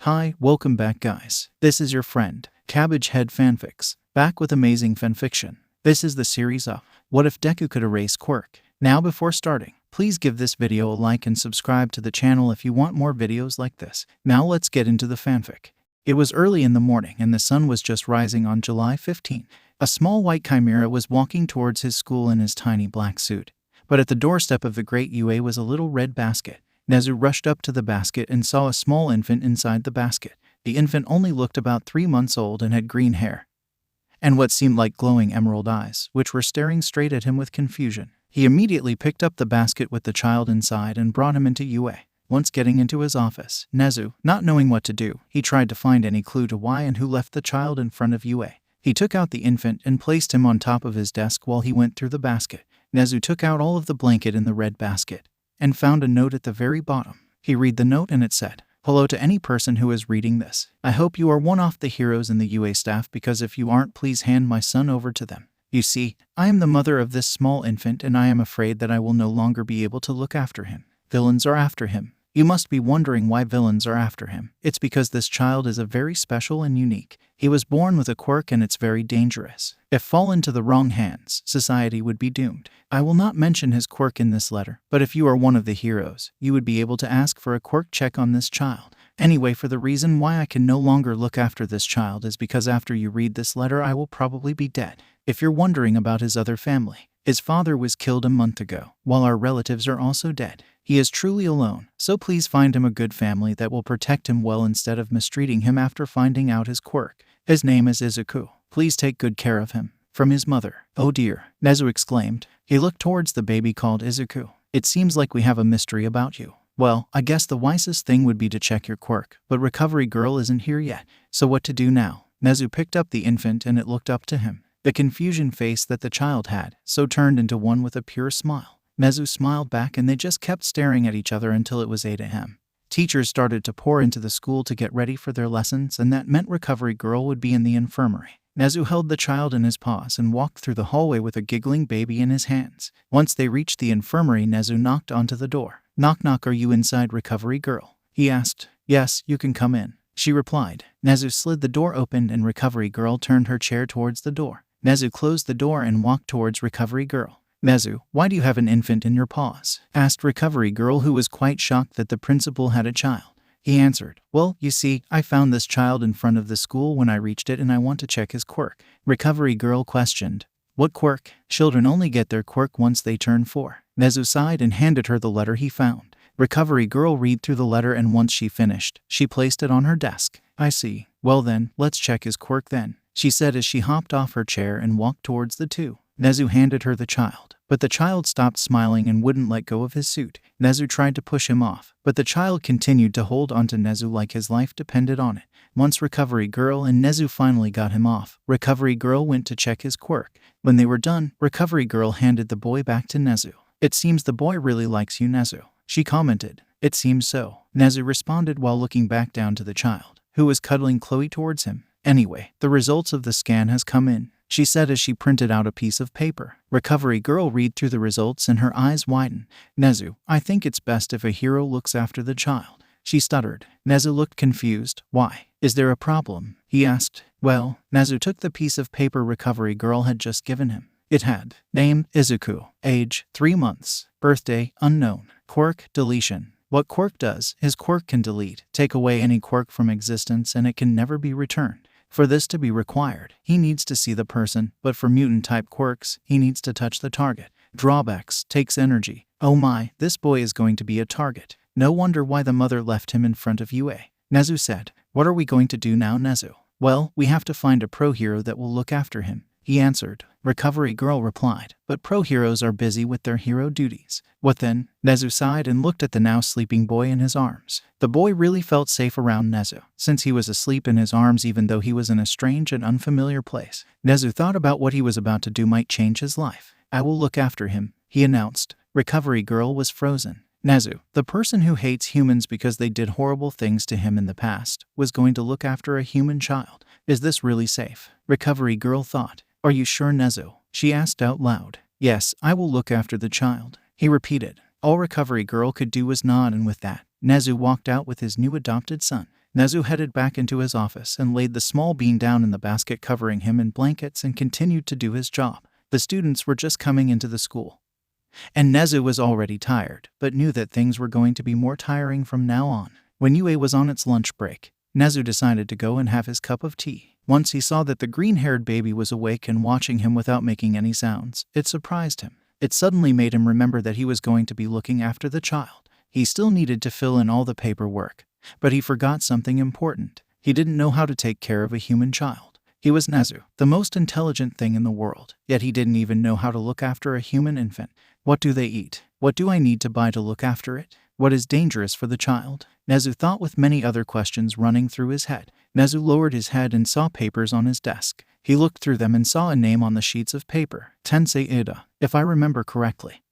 Hi, welcome back guys. This is your friend, Cabbage Head Fanfics, back with amazing fanfiction. This is the series of What If Deku Could Erase Quirk. Now before starting, please give this video a like and subscribe to the channel if you want more videos like this. Now let's get into the fanfic. It was early in the morning and the sun was just rising on July 15. A small white chimera was walking towards his school in his tiny black suit. But at the doorstep of the great UA was a little red basket. Nezu rushed up to the basket and saw a small infant inside the basket. The infant only looked about 3 months old and had green hair and what seemed like glowing emerald eyes, which were staring straight at him with confusion. He immediately picked up the basket with the child inside and brought him into UA. Once getting into his office, Nezu, not knowing what to do, he tried to find any clue to why and who left the child in front of UA. He took out the infant and placed him on top of his desk while he went through the basket. Nezu took out all of the blanket in the red basket and found a note at the very bottom. He read the note and it said, "Hello to any person who is reading this. I hope you are one of the heroes in the UA staff, because if you aren't, please hand my son over to them. You see, I am the mother of this small infant and I am afraid that I will no longer be able to look after him. Villains are after him. You must be wondering why villains are after him. It's because this child is a very special and unique. He was born with a quirk and it's very dangerous. If fall into the wrong hands, society would be doomed. I will not mention his quirk in this letter, but if you are one of the heroes, you would be able to ask for a quirk check on this child. Anyway, for the reason why I can no longer look after this child is because after you read this letter I will probably be dead. If you're wondering about his other family, his father was killed a month ago, while our relatives are also dead. He is truly alone, so please find him a good family that will protect him well instead of mistreating him after finding out his quirk. His name is Izuku. Please take good care of him." From his mother. "Oh dear," Nezu exclaimed. He looked towards the baby called Izuku. "It seems like we have a mystery about you. Well, I guess the wisest thing would be to check your quirk, but Recovery Girl isn't here yet. So what to do now?" Nezu picked up the infant and it looked up to him. The confusion face that the child had so turned into one with a pure smile. Nezu smiled back and they just kept staring at each other until it was 8 a.m. Teachers started to pour into the school to get ready for their lessons, and that meant Recovery Girl would be in the infirmary. Nezu held the child in his paws and walked through the hallway with a giggling baby in his hands. Once they reached the infirmary, Nezu knocked onto the door. "Knock knock, are you inside, Recovery Girl?" he asked. "Yes, you can come in," she replied. Nezu slid the door open and Recovery Girl turned her chair towards the door. Nezu closed the door and walked towards Recovery Girl. "Nezu, why do you have an infant in your paws?" asked Recovery Girl, who was quite shocked that the principal had a child. He answered, "Well, you see, I found this child in front of the school when I reached it and I want to check his quirk." Recovery Girl questioned, "What quirk? Children only get their quirk once they turn 4. Nezu sighed and handed her the letter he found. Recovery Girl read through the letter and once she finished, she placed it on her desk. "I see. Well then, let's check his quirk then," she said as she hopped off her chair and walked towards the two. Nezu handed her the child, but the child stopped smiling and wouldn't let go of his suit. Nezu tried to push him off, but the child continued to hold onto Nezu like his life depended on it. Once Recovery Girl and Nezu finally got him off, Recovery Girl went to check his quirk. When they were done, Recovery Girl handed the boy back to Nezu. "It seems the boy really likes you, Nezu," she commented. "It seems so," Nezu responded while looking back down to the child, who was cuddling Chloe towards him. "Anyway, the results of the scan has come in," she said as she printed out a piece of paper. Recovery Girl read through the results and her eyes widened. "Nezu, I think it's best if a hero looks after the child," she stuttered. Nezu looked confused. "Why? Is there a problem?" he asked. "Well," Nezu took the piece of paper Recovery Girl had just given him. It had name Izuku, age 3 months, birthday unknown, quirk Deletion. What quirk does, his quirk can delete, take away any quirk from existence, and it can never be returned. For this to be required, he needs to see the person, but for mutant-type quirks, he needs to touch the target. Drawbacks, takes energy. Oh my, this boy is going to be a target. No wonder why the mother left him in front of UA. Nezu said, "What are we going to do now, Nezu?" "Well, we have to find a pro hero that will look after him," he answered. Recovery Girl replied, "But pro heroes are busy with their hero duties." "What then?" Nezu sighed and looked at the now sleeping boy in his arms. The boy really felt safe around Nezu, since he was asleep in his arms even though he was in a strange and unfamiliar place. Nezu thought about what he was about to do might change his life. "I will look after him," he announced. Recovery Girl was frozen. Nezu, the person who hates humans because they did horrible things to him in the past, was going to look after a human child. Is this really safe? Recovery Girl thought. "Are you sure, Nezu?" she asked out loud. "Yes, I will look after the child," he repeated. All Recovery Girl could do was nod, and with that, Nezu walked out with his new adopted son. Nezu headed back into his office and laid the small bean down in the basket covering him in blankets and continued to do his job. The students were just coming into the school, and Nezu was already tired, but knew that things were going to be more tiring from now on. When UA was on its lunch break, Nezu decided to go and have his cup of tea. Once he saw that the green-haired baby was awake and watching him without making any sounds, it surprised him. It suddenly made him remember that he was going to be looking after the child. He still needed to fill in all the paperwork, but he forgot something important. He didn't know how to take care of a human child. He was Nezu, the most intelligent thing in the world, yet he didn't even know how to look after a human infant. What do they eat? What do I need to buy to look after it? What is dangerous for the child? Nezu thought with many other questions running through his head. Nezu lowered his head and saw papers on his desk. He looked through them and saw a name on the sheets of paper. Tensei Ida, if I remember correctly.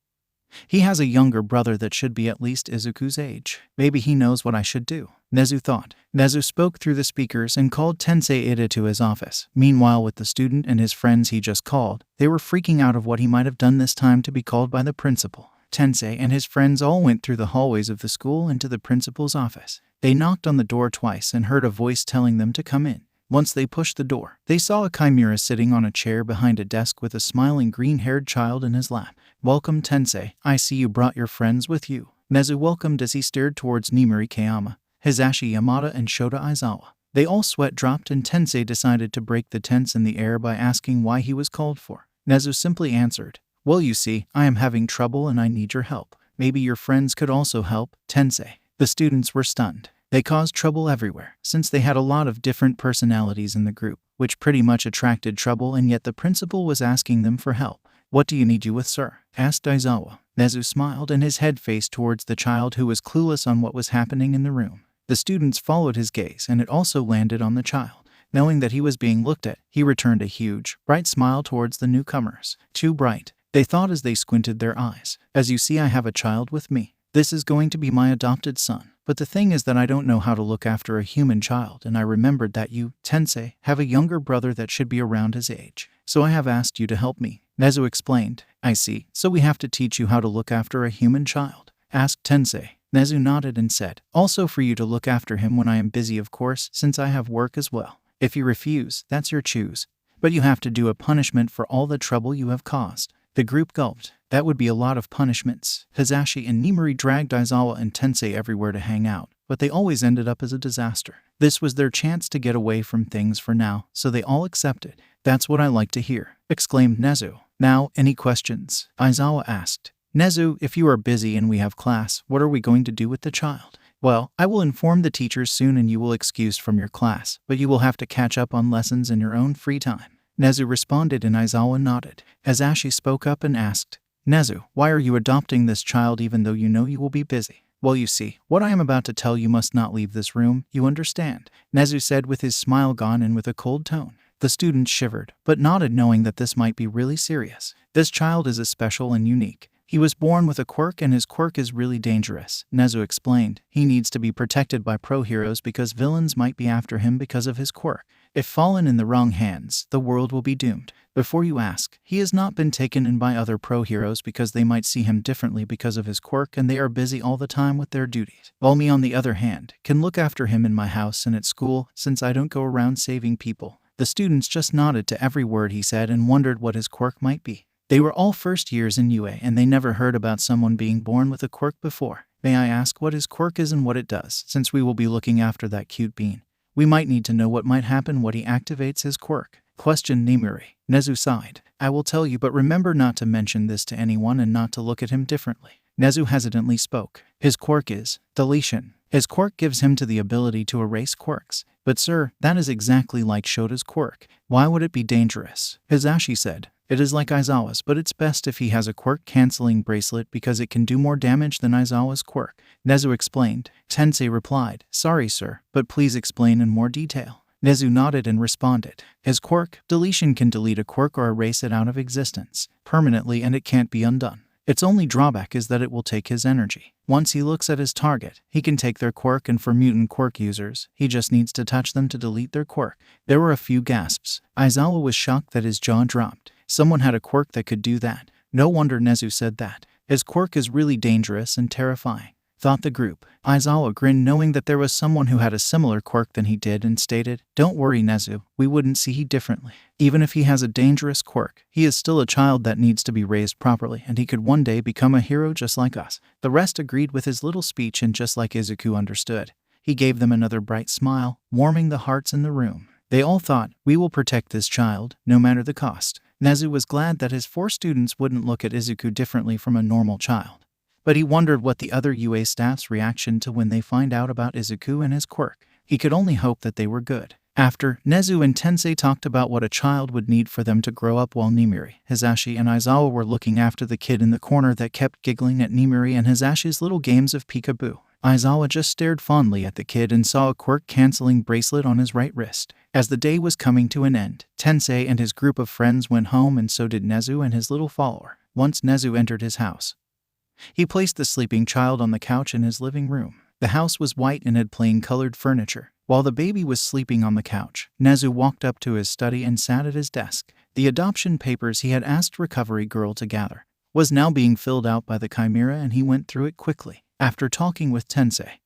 He has a younger brother that should be at least Izuku's age. Maybe he knows what I should do, Nezu thought. Nezu spoke through the speakers and called Tensei Ida to his office. Meanwhile, with the student and his friends he just called, they were freaking out of what he might have done this time to be called by the principal. Tensei and his friends all went through the hallways of the school into the principal's office. They knocked on the door twice and heard a voice telling them to come in. Once they pushed the door, they saw a chimera sitting on a chair behind a desk with a smiling green-haired child in his lap. Welcome, Tensei. I see you brought your friends with you. Nezu welcomed as he stared towards Nimuri Kayama, Hisashi Yamada, and Shota Aizawa. They all sweat dropped and Tensei decided to break the tense in the air by asking why he was called for. Nezu simply answered, well, you see, I am having trouble and I need your help. Maybe your friends could also help, Tensei. The students were stunned. They caused trouble everywhere, since they had a lot of different personalities in the group, which pretty much attracted trouble, and yet the principal was asking them for help. What do you need you with, sir? Asked Aizawa. Nezu smiled and his head faced towards the child who was clueless on what was happening in the room. The students followed his gaze and it also landed on the child. Knowing that he was being looked at, he returned a huge, bright smile towards the newcomers. Too bright, they thought as they squinted their eyes. As you see, I have a child with me. This is going to be my adopted son. But the thing is that I don't know how to look after a human child, and I remembered that you, Tensei, have a younger brother that should be around his age. So I have asked you to help me. Nezu explained. I see. So we have to teach you how to look after a human child? Asked Tensei. Nezu nodded and said, also for you to look after him when I am busy, of course, since I have work as well. If you refuse, that's your choose. But you have to do a punishment for all the trouble you have caused. The group gulped. That would be a lot of punishments. Hisashi and Nimuri dragged Aizawa and Tensei everywhere to hang out, but they always ended up as a disaster. This was their chance to get away from things for now, so they all accepted. That's what I like to hear, exclaimed Nezu. Now, any questions? Aizawa asked. Nezu, if you are busy and we have class, what are we going to do with the child? Well, I will inform the teachers soon and you will excused from your class, but you will have to catch up on lessons in your own free time. Nezu responded and Aizawa nodded. Hisashi spoke up and asked, Nezu, why are you adopting this child even though you know you will be busy? Well, you see, what I am about to tell you must not leave this room, you understand? Nezu said with his smile gone and with a cold tone. The students shivered, but nodded knowing that this might be really serious. This child is special and unique. He was born with a quirk and his quirk is really dangerous, Nezu explained. He needs to be protected by pro-heroes because villains might be after him because of his quirk. If fallen in the wrong hands, the world will be doomed. Before you ask, he has not been taken in by other pro-heroes because they might see him differently because of his quirk and they are busy all the time with their duties. While me, on the other hand, can look after him in my house and at school since I don't go around saving people. The students just nodded to every word he said and wondered what his quirk might be. They were all first years in UA and they never heard about someone being born with a quirk before. May I ask what his quirk is and what it does, since we will be looking after that cute bean? We might need to know what might happen when he activates his quirk, questioned Nimuri. Nezu sighed. I will tell you, but remember not to mention this to anyone and not to look at him differently. Nezu hesitantly spoke. His quirk is Deletion. His quirk gives him the ability to erase quirks. But sir, that is exactly like Shota's quirk. Why would it be dangerous? Hisashi said. It is like Aizawa's, but it's best if he has a quirk-canceling bracelet because it can do more damage than Aizawa's quirk. Nezu explained. Tensei replied, sorry sir, but please explain in more detail. Nezu nodded and responded. His quirk, Deletion, can delete a quirk or erase it out of existence permanently and it can't be undone. Its only drawback is that it will take his energy. Once he looks at his target, he can take their quirk, and for mutant quirk users, he just needs to touch them to delete their quirk. There were a few gasps. Aizawa was shocked that his jaw dropped. Someone had a quirk that could do that. No wonder Nezu said that. His quirk is really dangerous and terrifying. thought the group. Aizawa grinned, knowing that there was someone who had a similar quirk than he did, and stated, "Don't worry, Nezu, we wouldn't see he differently. Even if he has a dangerous quirk, he is still a child that needs to be raised properly, and he could one day become a hero just like us." The rest agreed with his little speech, and just like Izuku understood, he gave them another bright smile, warming the hearts in the room. They all thought, "We will protect this child, no matter the cost." Nezu was glad that his 4 students wouldn't look at Izuku differently from a normal child. But he wondered what the other UA staff's reaction to when they find out about Izuku and his quirk. He could only hope that they were good. After, Nezu and Tensei talked about what a child would need for them to grow up, while Nimiri, Hisashi, and Aizawa were looking after the kid in the corner that kept giggling at Nimiri and Hisashi's little games of peekaboo. Aizawa just stared fondly at the kid and saw a quirk-canceling bracelet on his right wrist. As the day was coming to an end, Tensei and his group of friends went home, and so did Nezu and his little follower. Once Nezu entered his house, he placed the sleeping child on the couch in his living room. The house was white and had plain-colored furniture. While the baby was sleeping on the couch, Nezu walked up to his study and sat at his desk. The adoption papers he had asked Recovery Girl to gather was now being filled out by the Chimera, and he went through it quickly. After talking with Tensei,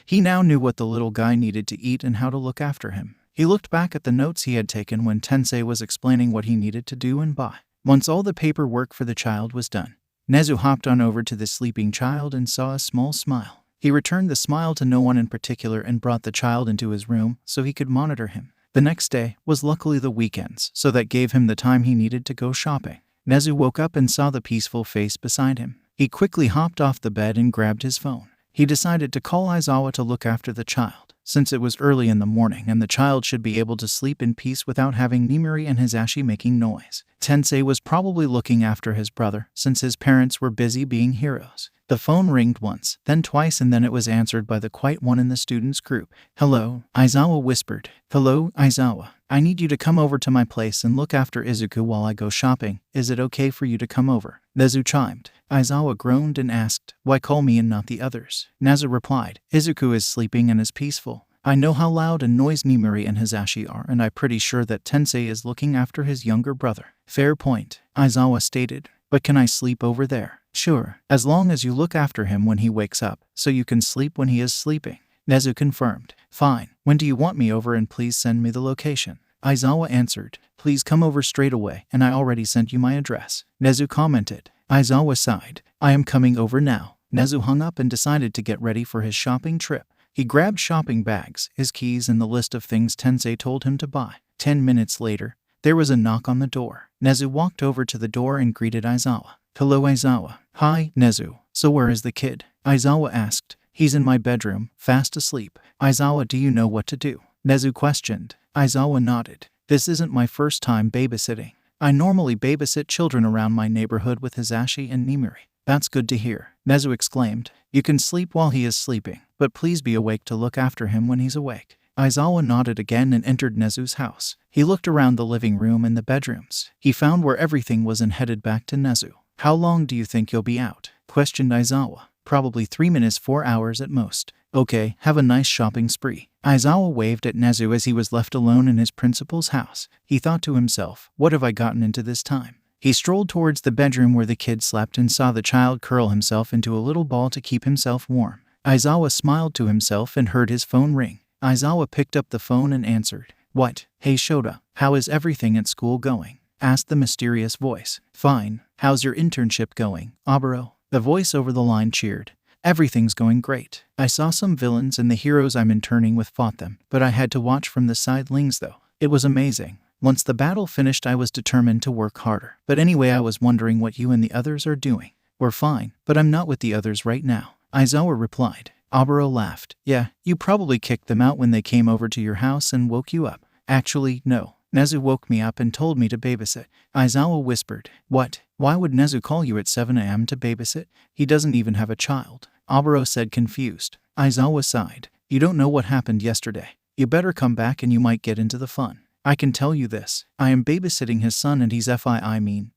he now knew what the little guy needed to eat and how to look after him. He looked back at the notes he had taken when Tensei was explaining what he needed to do and buy. Once all the paperwork for the child was done, Nezu hopped on over to the sleeping child and saw a small smile. He returned the smile to no one in particular and brought the child into his room so he could monitor him. The next day was luckily the weekends, so that gave him the time he needed to go shopping. Nezu woke up and saw the peaceful face beside him. He quickly hopped off the bed and grabbed his phone. He decided to call Aizawa to look after the child, since it was early in the morning and the child should be able to sleep in peace without having Nimiri and Hisashi making noise. Tensei was probably looking after his brother, since his parents were busy being heroes. The phone ringed once, then twice, and then it was answered by the quiet one in the students' group. "Hello," Aizawa whispered. "Hello, Aizawa. I need you to come over to my place and look after Izuku while I go shopping. Is it okay for you to come over?" Nezu chimed. Aizawa groaned and asked, "Why call me and not the others?" Nezu replied, "Izuku is sleeping and is peaceful. I know how loud and noisy Nimiri and Hisashi are, and I'm pretty sure that Tensei is looking after his younger brother." "Fair point," Aizawa stated. "But can I sleep over there?" "Sure, as long as you look after him when he wakes up, so you can sleep when he is sleeping," Nezu confirmed. "Fine. When do you want me over, and please send me the location?" Aizawa answered. "Please come over straight away, and I already sent you my address." Nezu commented. Aizawa sighed. "I am coming over now." Nezu hung up and decided to get ready for his shopping trip. He grabbed shopping bags, his keys, and the list of things Tensei told him to buy. 10 minutes later, there was a knock on the door. Nezu walked over to the door and greeted Aizawa. "Hello, Aizawa." "Hi, Nezu. So where is the kid?" Aizawa asked. "He's in my bedroom, fast asleep." "Aizawa, do you know what to do?" Nezu questioned. Aizawa nodded. "This isn't my first time babysitting. I normally babysit children around my neighborhood with Hisashi and Nimiri." "That's good to hear," Nezu exclaimed. "You can sleep while he is sleeping, but please be awake to look after him when he's awake." Aizawa nodded again and entered Nezu's house. He looked around the living room and the bedrooms. He found where everything was and headed back to Nezu. "How long do you think you'll be out?" questioned Aizawa. "Probably 3 minutes, 4 hours at most." "Okay, have a nice shopping spree." Aizawa waved at Nezu as he was left alone in his principal's house. He thought to himself, "What have I gotten into this time?" He strolled towards the bedroom where the kid slept and saw the child curl himself into a little ball to keep himself warm. Aizawa smiled to himself and heard his phone ring. Aizawa picked up the phone and answered. "What? Hey Shota, how is everything at school going?" asked the mysterious voice. "Fine. How's your internship going, Aburo?" The voice over the line cheered. "Everything's going great. I saw some villains and the heroes I'm interning with fought them, but I had to watch from the sidelines though. It was amazing. Once the battle finished, I was determined to work harder. But anyway, I was wondering what you and the others are doing." "We're fine, but I'm not with the others right now," Aizawa replied. Aburo laughed. "Yeah, you probably kicked them out when they came over to your house and woke you up." "Actually, no. Nezu woke me up and told me to babysit." Aizawa whispered. "What? Why would Nezu call you at 7 a.m. to babysit? He doesn't even have a child." Aburo said, confused. Aizawa sighed. "You don't know what happened yesterday. You better come back and you might get into the fun. I can tell you this. I am babysitting his son and he's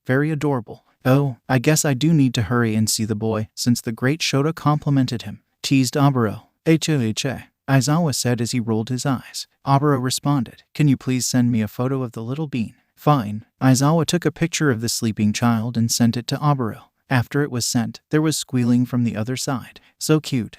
very adorable." "Oh, I guess I do need to hurry and see the boy, since the great Shota complimented him," teased Aburo. "H-A-H-A," Aizawa said as he rolled his eyes. Aburo responded. "Can you please send me a photo of the little bean?" "Fine." Aizawa took a picture of the sleeping child and sent it to Aburo. After it was sent, there was squealing from the other side. So cute.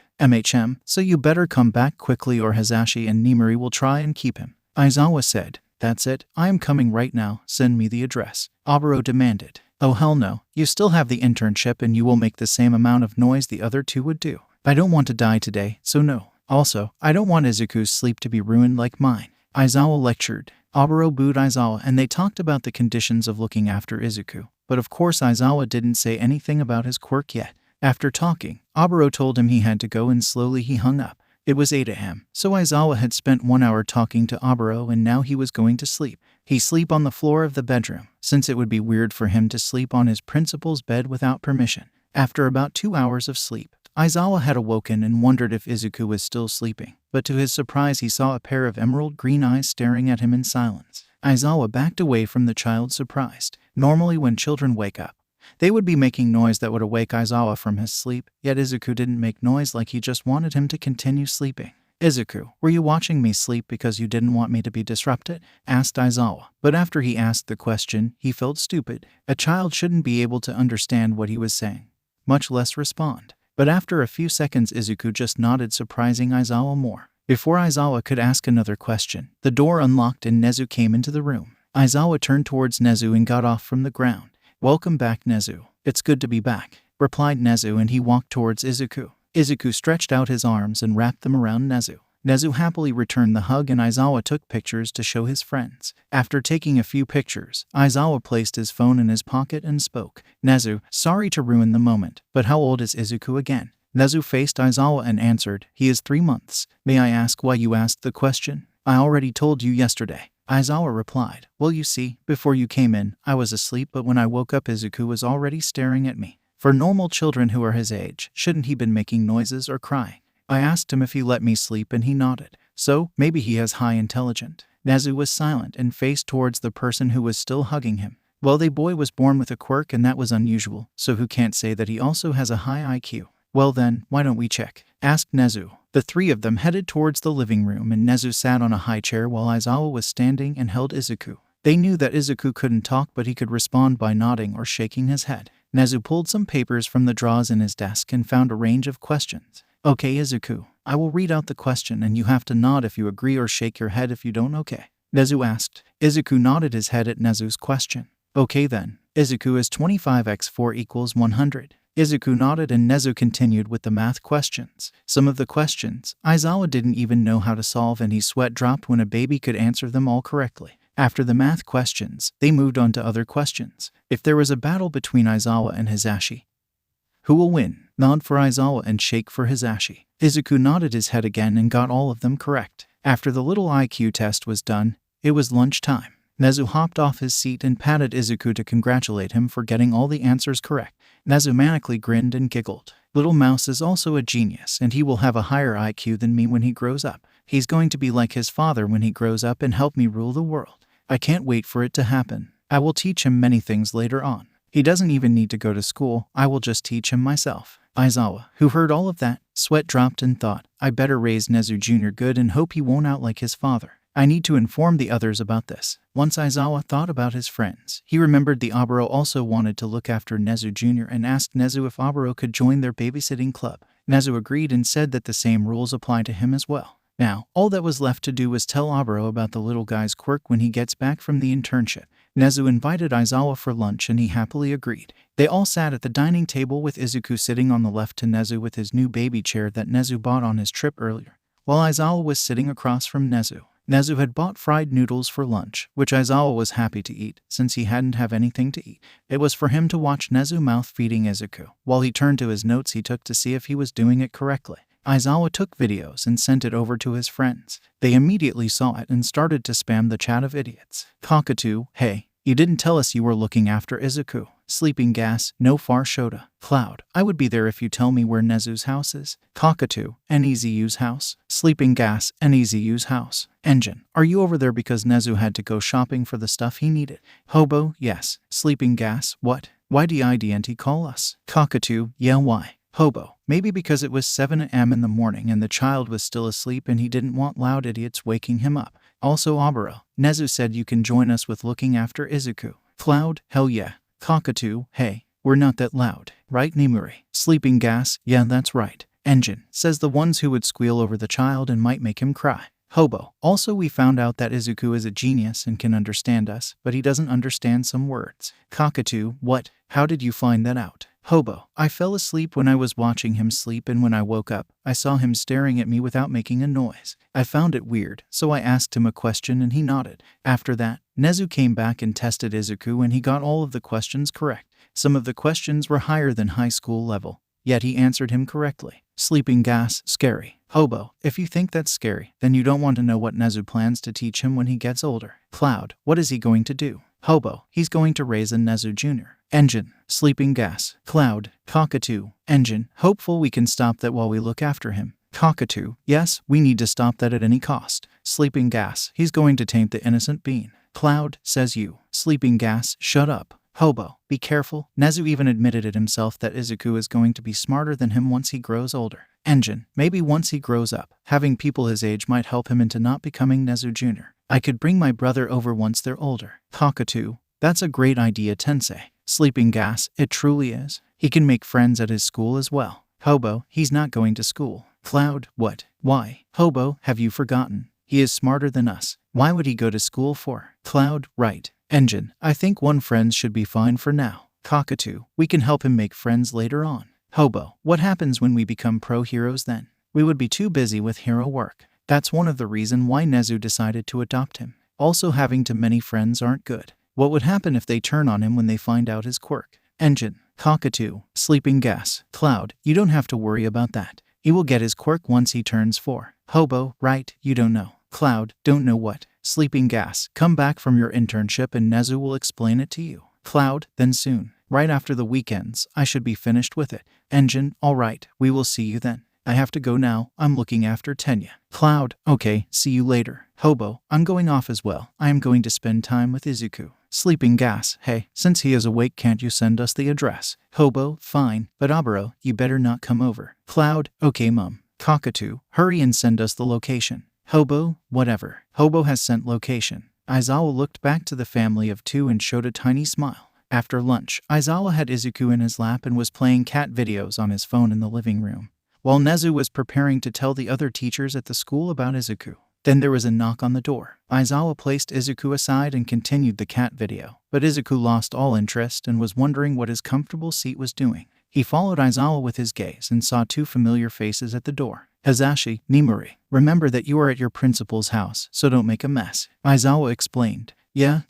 So you better come back quickly or Hazashi and Nimari will try and keep him. Aizawa said. That's it, I am coming right now, send me the address. Oboro demanded. Oh hell no, you still have the internship and you will make the same amount of noise the other two would do. I don't want to die today, so no. Also, I don't want Izuku's sleep to be ruined like mine. Aizawa lectured. Oboro booed Aizawa and they talked about the conditions of looking after Izuku. But of course Aizawa didn't say anything about his quirk yet. After talking, Oboro told him he had to go and slowly he hung up. It was 8 a.m., so Aizawa had spent 1 hour talking to Oboro and now he was going to sleep. He sleep on the floor of the bedroom, since it would be weird for him to sleep on his principal's bed without permission. After about 2 hours of sleep, Aizawa had awoken and wondered if Izuku was still sleeping, but to his surprise he saw a pair of emerald green eyes staring at him in silence. Aizawa backed away from the child surprised. Normally when children wake up, they would be making noise that would awake Aizawa from his sleep, yet Izuku didn't make noise like he just wanted him to continue sleeping. Izuku, were you watching me sleep because you didn't want me to be disrupted? Asked Aizawa. But after he asked the question, he felt stupid. A child shouldn't be able to understand what he was saying, much less respond. But after a few seconds Izuku just nodded, surprising Aizawa more. Before Aizawa could ask another question, the door unlocked and Nezu came into the room. Aizawa turned towards Nezu and got off from the ground. Welcome back, Nezu. It's good to be back, replied Nezu and he walked towards Izuku. Izuku stretched out his arms and wrapped them around Nezu. Nezu happily returned the hug and Aizawa took pictures to show his friends. After taking a few pictures, Aizawa placed his phone in his pocket and spoke. Nezu, sorry to ruin the moment, but how old is Izuku again? Nezu faced Aizawa and answered, he is 3 months. May I ask why you asked the question? I already told you yesterday. Aizawa replied, well you see, before you came in, I was asleep but when I woke up Izuku was already staring at me. For normal children who are his age, shouldn't he been making noises or crying? I asked him if he let me sleep and he nodded. So, maybe he has high intelligence. Nezu was silent and faced towards the person who was still hugging him. Well, the boy was born with a quirk and that was unusual, so who can't say that he also has a high IQ? Well then, why don't we check? Asked Nezu. The three of them headed towards the living room and Nezu sat on a high chair while Aizawa was standing and held Izuku. They knew that Izuku couldn't talk but he could respond by nodding or shaking his head. Nezu pulled some papers from the drawers in his desk and found a range of questions. Okay Izuku, I will read out the question and you have to nod if you agree or shake your head if you don't. Okay? Nezu asked. Izuku nodded his head at Nezu's question. Okay then. Izuku is 25x4 equals 100. Izuku nodded and Nezu continued with the math questions. Some of the questions, Aizawa didn't even know how to solve and his sweat dropped when a baby could answer them all correctly. After the math questions, they moved on to other questions. If there was a battle between Aizawa and Hazashi, who will win? Nod for Aizawa and shake for Hazashi. Izuku nodded his head again and got all of them correct. After the little IQ test was done, it was lunchtime. Nezu hopped off his seat and patted Izuku to congratulate him for getting all the answers correct. Nezu manically grinned and giggled. Little Mouse is also a genius and he will have a higher IQ than me when he grows up. He's going to be like his father when he grows up and help me rule the world. I can't wait for it to happen. I will teach him many things later on. He doesn't even need to go to school, I will just teach him myself. Aizawa, who heard all of that, sweat dropped and thought, I better raise Nezu Jr. good and hope he won't out like his father. I need to inform the others about this. Once Aizawa thought about his friends, he remembered the Oboro also wanted to look after Nezu Jr. and asked Nezu if Oboro could join their babysitting club. Nezu agreed and said that the same rules apply to him as well. Now, all that was left to do was tell Oboro about the little guy's quirk when he gets back from the internship. Nezu invited Aizawa for lunch and he happily agreed. They all sat at the dining table with Izuku sitting on the left to Nezu with his new baby chair that Nezu bought on his trip earlier, while Aizawa was sitting across from Nezu. Nezu had bought fried noodles for lunch, which Aizawa was happy to eat, since he hadn't have anything to eat. It was for him to watch Nezu mouth-feeding Izuku. While he turned to his notes he took to see if he was doing it correctly. Aizawa took videos and sent it over to his friends. They immediately saw it and started to spam the chat of idiots. Cockatoo, hey, you didn't tell us you were looking after Izuku. Sleeping gas, no far Shota. Cloud, I would be there if you tell me where Nezu's house is. Cockatoo, Nezu's house. Sleeping gas, Nezu's house. Engine, are you over there because Nezu had to go shopping for the stuff he needed? Hobo, yes. Sleeping gas, what? Why didn't he call us? Cockatoo, yeah why? Hobo, maybe because it was 7 a.m. in the morning and the child was still asleep and he didn't want loud idiots waking him up. Also Oboro, Nezu said you can join us with looking after Izuku. Cloud, hell yeah. Cockatoo, hey, We're not that loud, right Nimuri? Sleeping gas, yeah that's right. Engine, says the ones who would squeal over the child and might make him cry. Hobo, also we found out that Izuku is a genius and can understand us, but he doesn't understand some words. Cockatoo, what? How did you find that out? Hobo, I fell asleep when I was watching him sleep, and when I woke up, I saw him staring at me without making a noise. I found it weird, so I asked him a question and he nodded. After that, Nezu came back and tested Izuku and he got all of the questions correct. Some of the questions were higher than high school level, yet he answered him correctly. Sleeping gas, scary. Hobo, if you think that's scary, then you don't want to know what Nezu plans to teach him when he gets older. Cloud, what is he going to do? Hobo, he's going to raise a Nezu Jr. Engine, sleeping gas. Cloud, cockatoo. Engine, hopeful we can stop that while we look after him. Cockatoo, yes, we need to stop that at any cost. Sleeping gas, he's going to taint the innocent bean. Cloud, says you. Sleeping gas, shut up. Hobo, be careful. Nezu even admitted it himself that Izuku is going to be smarter than him once he grows older. Engine, maybe once he grows up, having people his age might help him into not becoming Nezu Jr. I could bring my brother over once they're older. Cockatoo, that's a great idea Tensei. Sleeping gas, it truly is. He can make friends at his school as well. Hobo, he's not going to school. Cloud, what? Why? Hobo, have you forgotten? He is smarter than us. Why would he go to school for? Cloud, right. Engine, I think one friend should be fine for now. Cockatoo, we can help him make friends later on. Hobo, what happens when we become pro heroes then? We would be too busy with hero work. That's one of the reasons why Nezu decided to adopt him. Also, having too many friends aren't good. What would happen if they turn on him when they find out his quirk? Engine, cockatoo, sleeping gas. Cloud, you don't have to worry about that. He will get his quirk once he turns 4. Hobo, right, you don't know. Cloud, don't know what? Sleeping gas, come back from your internship and Nezu will explain it to you. Cloud, then soon. Right after the weekends, I should be finished with it. Engine, alright, we will see you then. I have to go now, I'm looking after Tenya. Cloud, okay, see you later. Hobo, I'm going off as well. I am going to spend time with Izuku. Sleeping gas, hey, since he is awake can't you send us the address? Hobo, fine, but Aburo, you better not come over. Cloud, okay mum. Cockatoo, hurry and send us the location. Hobo, whatever. Hobo has sent location. Aizawa looked back to the family of 2 and showed a tiny smile. After lunch, Aizawa had Izuku in his lap and was playing cat videos on his phone in the living room, while Nezu was preparing to tell the other teachers at the school about Izuku. Then there was a knock on the door. Aizawa placed Izuku aside and continued the cat video, but Izuku lost all interest and was wondering what his comfortable seat was doing. He followed Aizawa with his gaze and saw 2 familiar faces at the door. Hazashi, Nimuri, remember that you are at your principal's house, so don't make a mess. Aizawa explained. Yeah.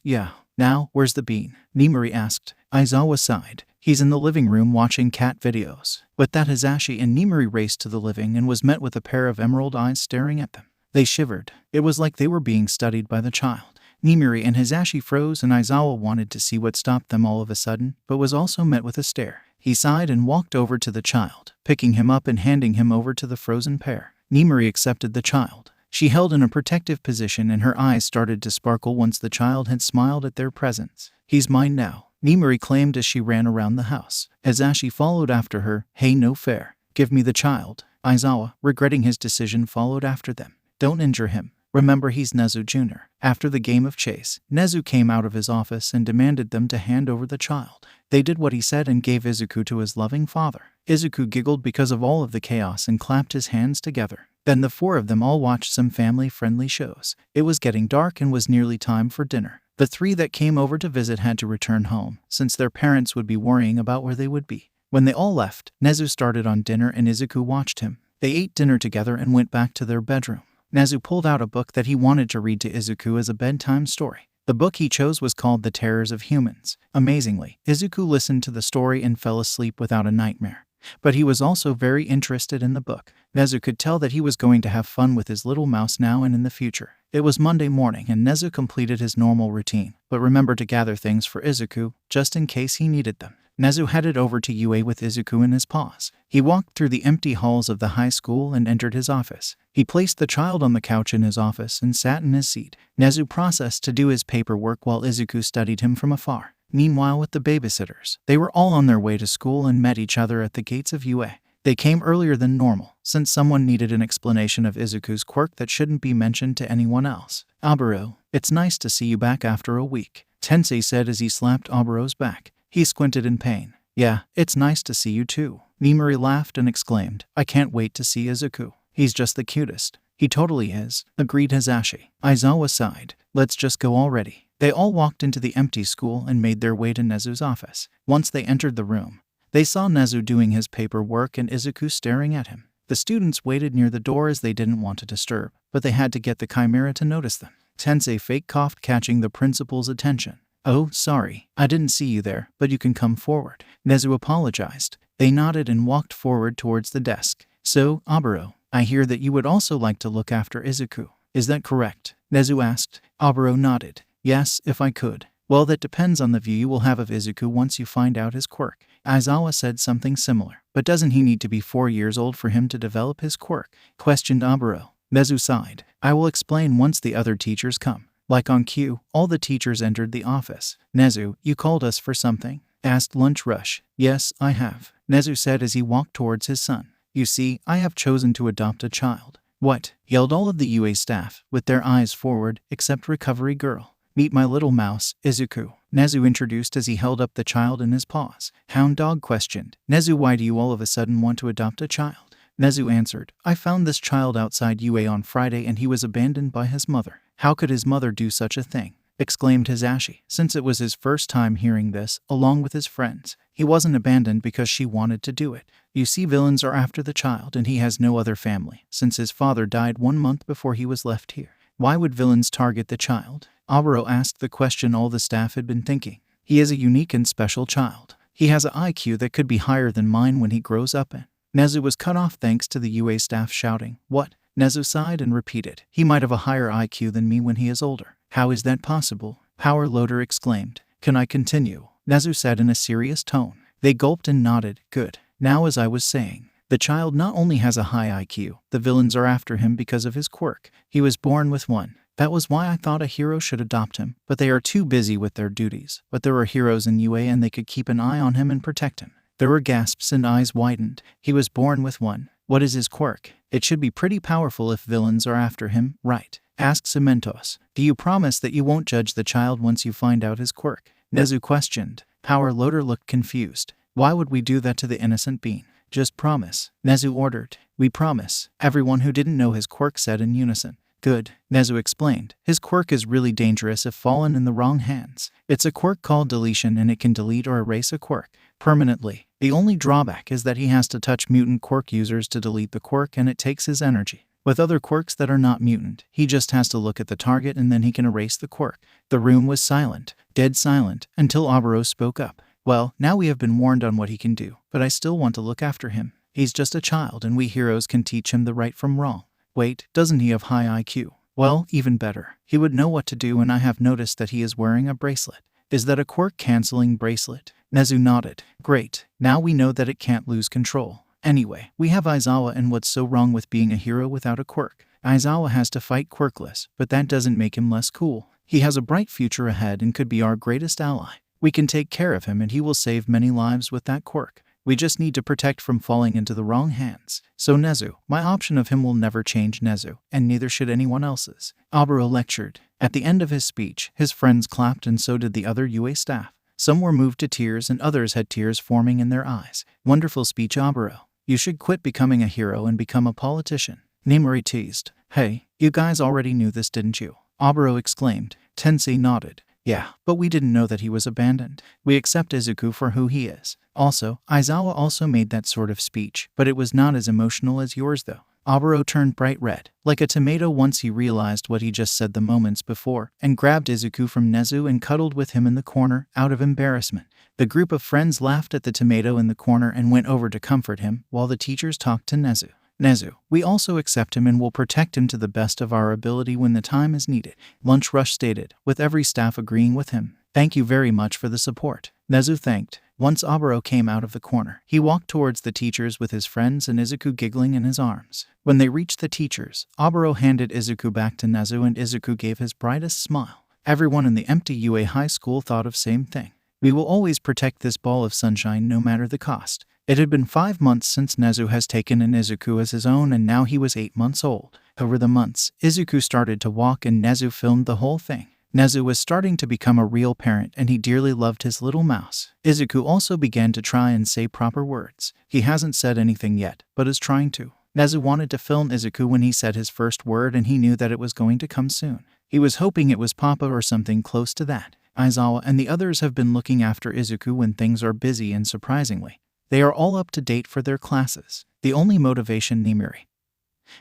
Now, where's the bean? Nimuri asked. Aizawa sighed. He's in the living room watching cat videos. With that, Hazashi and Nimuri raced to the living and was met with a pair of emerald eyes staring at them. They shivered. It was like they were being studied by the child. Nimuri and Hazashi froze and Aizawa wanted to see what stopped them all of a sudden, but was also met with a stare. He sighed and walked over to the child, picking him up and handing him over to the frozen pair. Nimuri accepted the child. She held in a protective position and her eyes started to sparkle once the child had smiled at their presence. He's mine now, Nimuri claimed as she ran around the house. Hazashi followed after her. Hey, no fair. Give me the child. Aizawa, regretting his decision, followed after them. Don't injure him. Remember, he's Nezu Jr. After the game of chase, Nezu came out of his office and demanded them to hand over the child. They did what he said and gave Izuku to his loving father. Izuku giggled because of all of the chaos and clapped his hands together. Then the 4 of them all watched some family-friendly shows. It was getting dark and was nearly time for dinner. The 3 that came over to visit had to return home, since their parents would be worrying about where they would be. When they all left, Nezu started on dinner and Izuku watched him. They ate dinner together and went back to their bedroom. Nezu pulled out a book that he wanted to read to Izuku as a bedtime story. The book he chose was called The Terrors of Humans. Amazingly, Izuku listened to the story and fell asleep without a nightmare. But he was also very interested in the book. Nezu could tell that he was going to have fun with his little mouse now and in the future. It was Monday morning and Nezu completed his normal routine, but remembered to gather things for Izuku, just in case he needed them. Nezu headed over to UA with Izuku in his paws. He walked through the empty halls of the high school and entered his office. He placed the child on the couch in his office and sat in his seat. Nezu processed to do his paperwork while Izuku studied him from afar. Meanwhile, with the babysitters, they were all on their way to school and met each other at the gates of UA. They came earlier than normal, since someone needed an explanation of Izuku's quirk that shouldn't be mentioned to anyone else. Aburo, it's nice to see you back after a week, Tensei said as he slapped Aburo's back. He squinted in pain. Yeah, it's nice to see you too. Nemuri laughed and exclaimed, I can't wait to see Izuku. He's just the cutest. He totally is, agreed Hisashi. Aizawa sighed. Let's just go already. They all walked into the empty school and made their way to Nezu's office. Once they entered the room, they saw Nezu doing his paperwork and Izuku staring at him. The students waited near the door as they didn't want to disturb, but they had to get the chimera to notice them. Tensei fake coughed, catching the principal's attention. Oh, sorry, I didn't see you there, but you can come forward. Nezu apologized. They nodded and walked forward towards the desk. So, Oboro, I hear that you would also like to look after Izuku. Is that correct? Nezu asked. Oboro nodded. Yes, if I could. Well, that depends on the view you will have of Izuku once you find out his quirk. Aizawa said something similar. But doesn't he need to be 4 years old for him to develop his quirk? Questioned Oboro. Nezu sighed. I will explain once the other teachers come. Like on cue, all the teachers entered the office. Nezu, you called us for something? Asked Lunch Rush. Yes, I have. Nezu said as he walked towards his son. You see, I have chosen to adopt a child. What? Yelled all of the UA staff, with their eyes forward, except Recovery Girl. Meet my little mouse, Izuku. Nezu introduced as he held up the child in his paws. Hound Dog questioned. Nezu, why do you all of a sudden want to adopt a child? Nezu answered, I found this child outside UA on Friday and he was abandoned by his mother. How could his mother do such a thing? Exclaimed Hisashi, since it was his first time hearing this, along with his friends. He wasn't abandoned because she wanted to do it. You see, villains are after the child and he has no other family, since his father died 1 month before he was left here. Why would villains target the child? Oboro asked the question all the staff had been thinking. He is a unique and special child. He has an IQ that could be higher than mine when he grows up in. Nezu was cut off thanks to the UA staff shouting, What? Nezu sighed and repeated, He might have a higher IQ than me when he is older. How is that possible? Power Loader exclaimed. Can I continue? Nezu said in a serious tone. They gulped and nodded. Good. Now, as I was saying, the child not only has a high IQ, the villains are after him because of his quirk. He was born with one. That was why I thought a hero should adopt him, but they are too busy with their duties. But there are heroes in UA and they could keep an eye on him and protect him. There were gasps and eyes widened. He was born with one. What is his quirk? It should be pretty powerful if villains are after him, right? Asked Cementos. Do you promise that you won't judge the child once you find out his quirk? Nezu questioned. Power Loader looked confused. Why would we do that to the innocent being? Just promise. Nezu ordered. We promise. Everyone who didn't know his quirk said in unison. Good. Nezu explained. His quirk is really dangerous if fallen in the wrong hands. It's a quirk called Deletion and it can delete or erase a quirk permanently. The only drawback is that he has to touch mutant quirk users to delete the quirk and it takes his energy. With other quirks that are not mutant, he just has to look at the target and then he can erase the quirk. The room was silent, dead silent, until Oboro spoke up. Well, now we have been warned on what he can do, but I still want to look after him. He's just a child and we heroes can teach him the right from wrong. Wait, doesn't he have high IQ? Well, even better. He would know what to do and I have noticed that he is wearing a bracelet. Is that a quirk-canceling bracelet? Nezu nodded. Great. Now we know that it can't lose control. Anyway, we have Aizawa and what's so wrong with being a hero without a quirk? Aizawa has to fight quirkless, but that doesn't make him less cool. He has a bright future ahead and could be our greatest ally. We can take care of him and he will save many lives with that quirk. We just need to protect from falling into the wrong hands. So Nezu, my option of him will never change Nezu, and neither should anyone else's. Oboro lectured. At the end of his speech, his friends clapped and so did the other UA staff. Some were moved to tears and others had tears forming in their eyes. Wonderful speech, Oboro. You should quit becoming a hero and become a politician. Nemuri teased. Hey, you guys already knew this, didn't you? Oboro exclaimed. Tensei nodded. Yeah, but we didn't know that he was abandoned. We accept Izuku for who he is. Also, Aizawa also made that sort of speech, but it was not as emotional as yours though. Oboro turned bright red, like a tomato once he realized what he just said the moments before, and grabbed Izuku from Nezu and cuddled with him in the corner, out of embarrassment. The group of friends laughed at the tomato in the corner and went over to comfort him, while the teachers talked to Nezu. Nezu, we also accept him and will protect him to the best of our ability when the time is needed, Lunch Rush stated, with every staff agreeing with him. Thank you very much for the support. Nezu thanked. Once Oboro came out of the corner, he walked towards the teachers with his friends and Izuku giggling in his arms. When they reached the teachers, Oboro handed Izuku back to Nezu and Izuku gave his brightest smile. Everyone in the empty UA high school thought of same thing. We will always protect this ball of sunshine no matter the cost. It had been 5 months since Nezu has taken in Izuku as his own and now he was 8 months old. Over the months, Izuku started to walk and Nezu filmed the whole thing. Nezu was starting to become a real parent and he dearly loved his little mouse. Izuku also began to try and say proper words. He hasn't said anything yet, but is trying to. Nezu wanted to film Izuku when he said his first word and he knew that it was going to come soon. He was hoping it was Papa or something close to that. Aizawa and the others have been looking after Izuku when things are busy and surprisingly, they are all up to date for their classes. The only motivation Nimiri,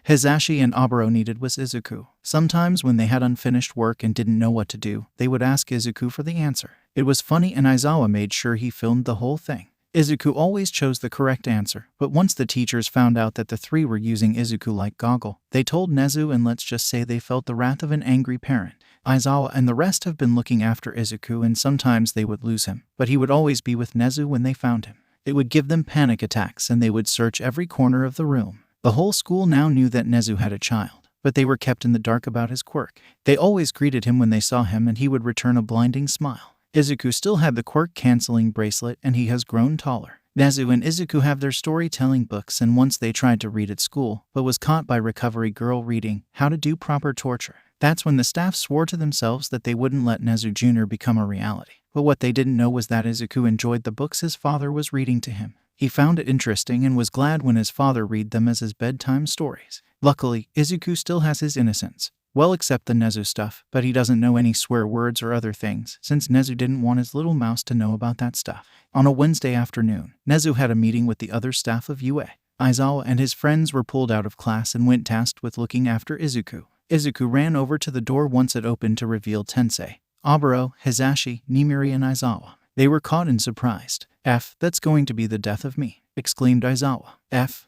Hizashi and Oboro needed was Izuku. Sometimes when they had unfinished work and didn't know what to do, they would ask Izuku for the answer. It was funny and Aizawa made sure he filmed the whole thing. Izuku always chose the correct answer, but once the teachers found out that the three were using Izuku like goggle, they told Nezu and let's just say they felt the wrath of an angry parent. Aizawa and the rest have been looking after Izuku and sometimes they would lose him, but he would always be with Nezu when they found him. It would give them panic attacks and they would search every corner of the room. The whole school now knew that Nezu had a child, but they were kept in the dark about his quirk. They always greeted him when they saw him and he would return a blinding smile. Izuku still had the quirk-canceling bracelet and he has grown taller. Nezu and Izuku have their storytelling books and once they tried to read at school, but was caught by Recovery Girl reading How to Do Proper Torture. That's when the staff swore to themselves that they wouldn't let Nezu Jr. become a reality. But what they didn't know was that Izuku enjoyed the books his father was reading to him. He found it interesting and was glad when his father read them as his bedtime stories. Luckily, Izuku still has his innocence. Well, except the Nezu stuff, but he doesn't know any swear words or other things, since Nezu didn't want his little mouse to know about that stuff. On a Wednesday afternoon, Nezu had a meeting with the other staff of UA. Aizawa and his friends were pulled out of class and went tasked with looking after Izuku. Izuku ran over to the door once it opened to reveal Tensei, Oboro, Hizashi, Nimiri, and Aizawa. They were caught and surprised. That's going to be the death of me, exclaimed Aizawa.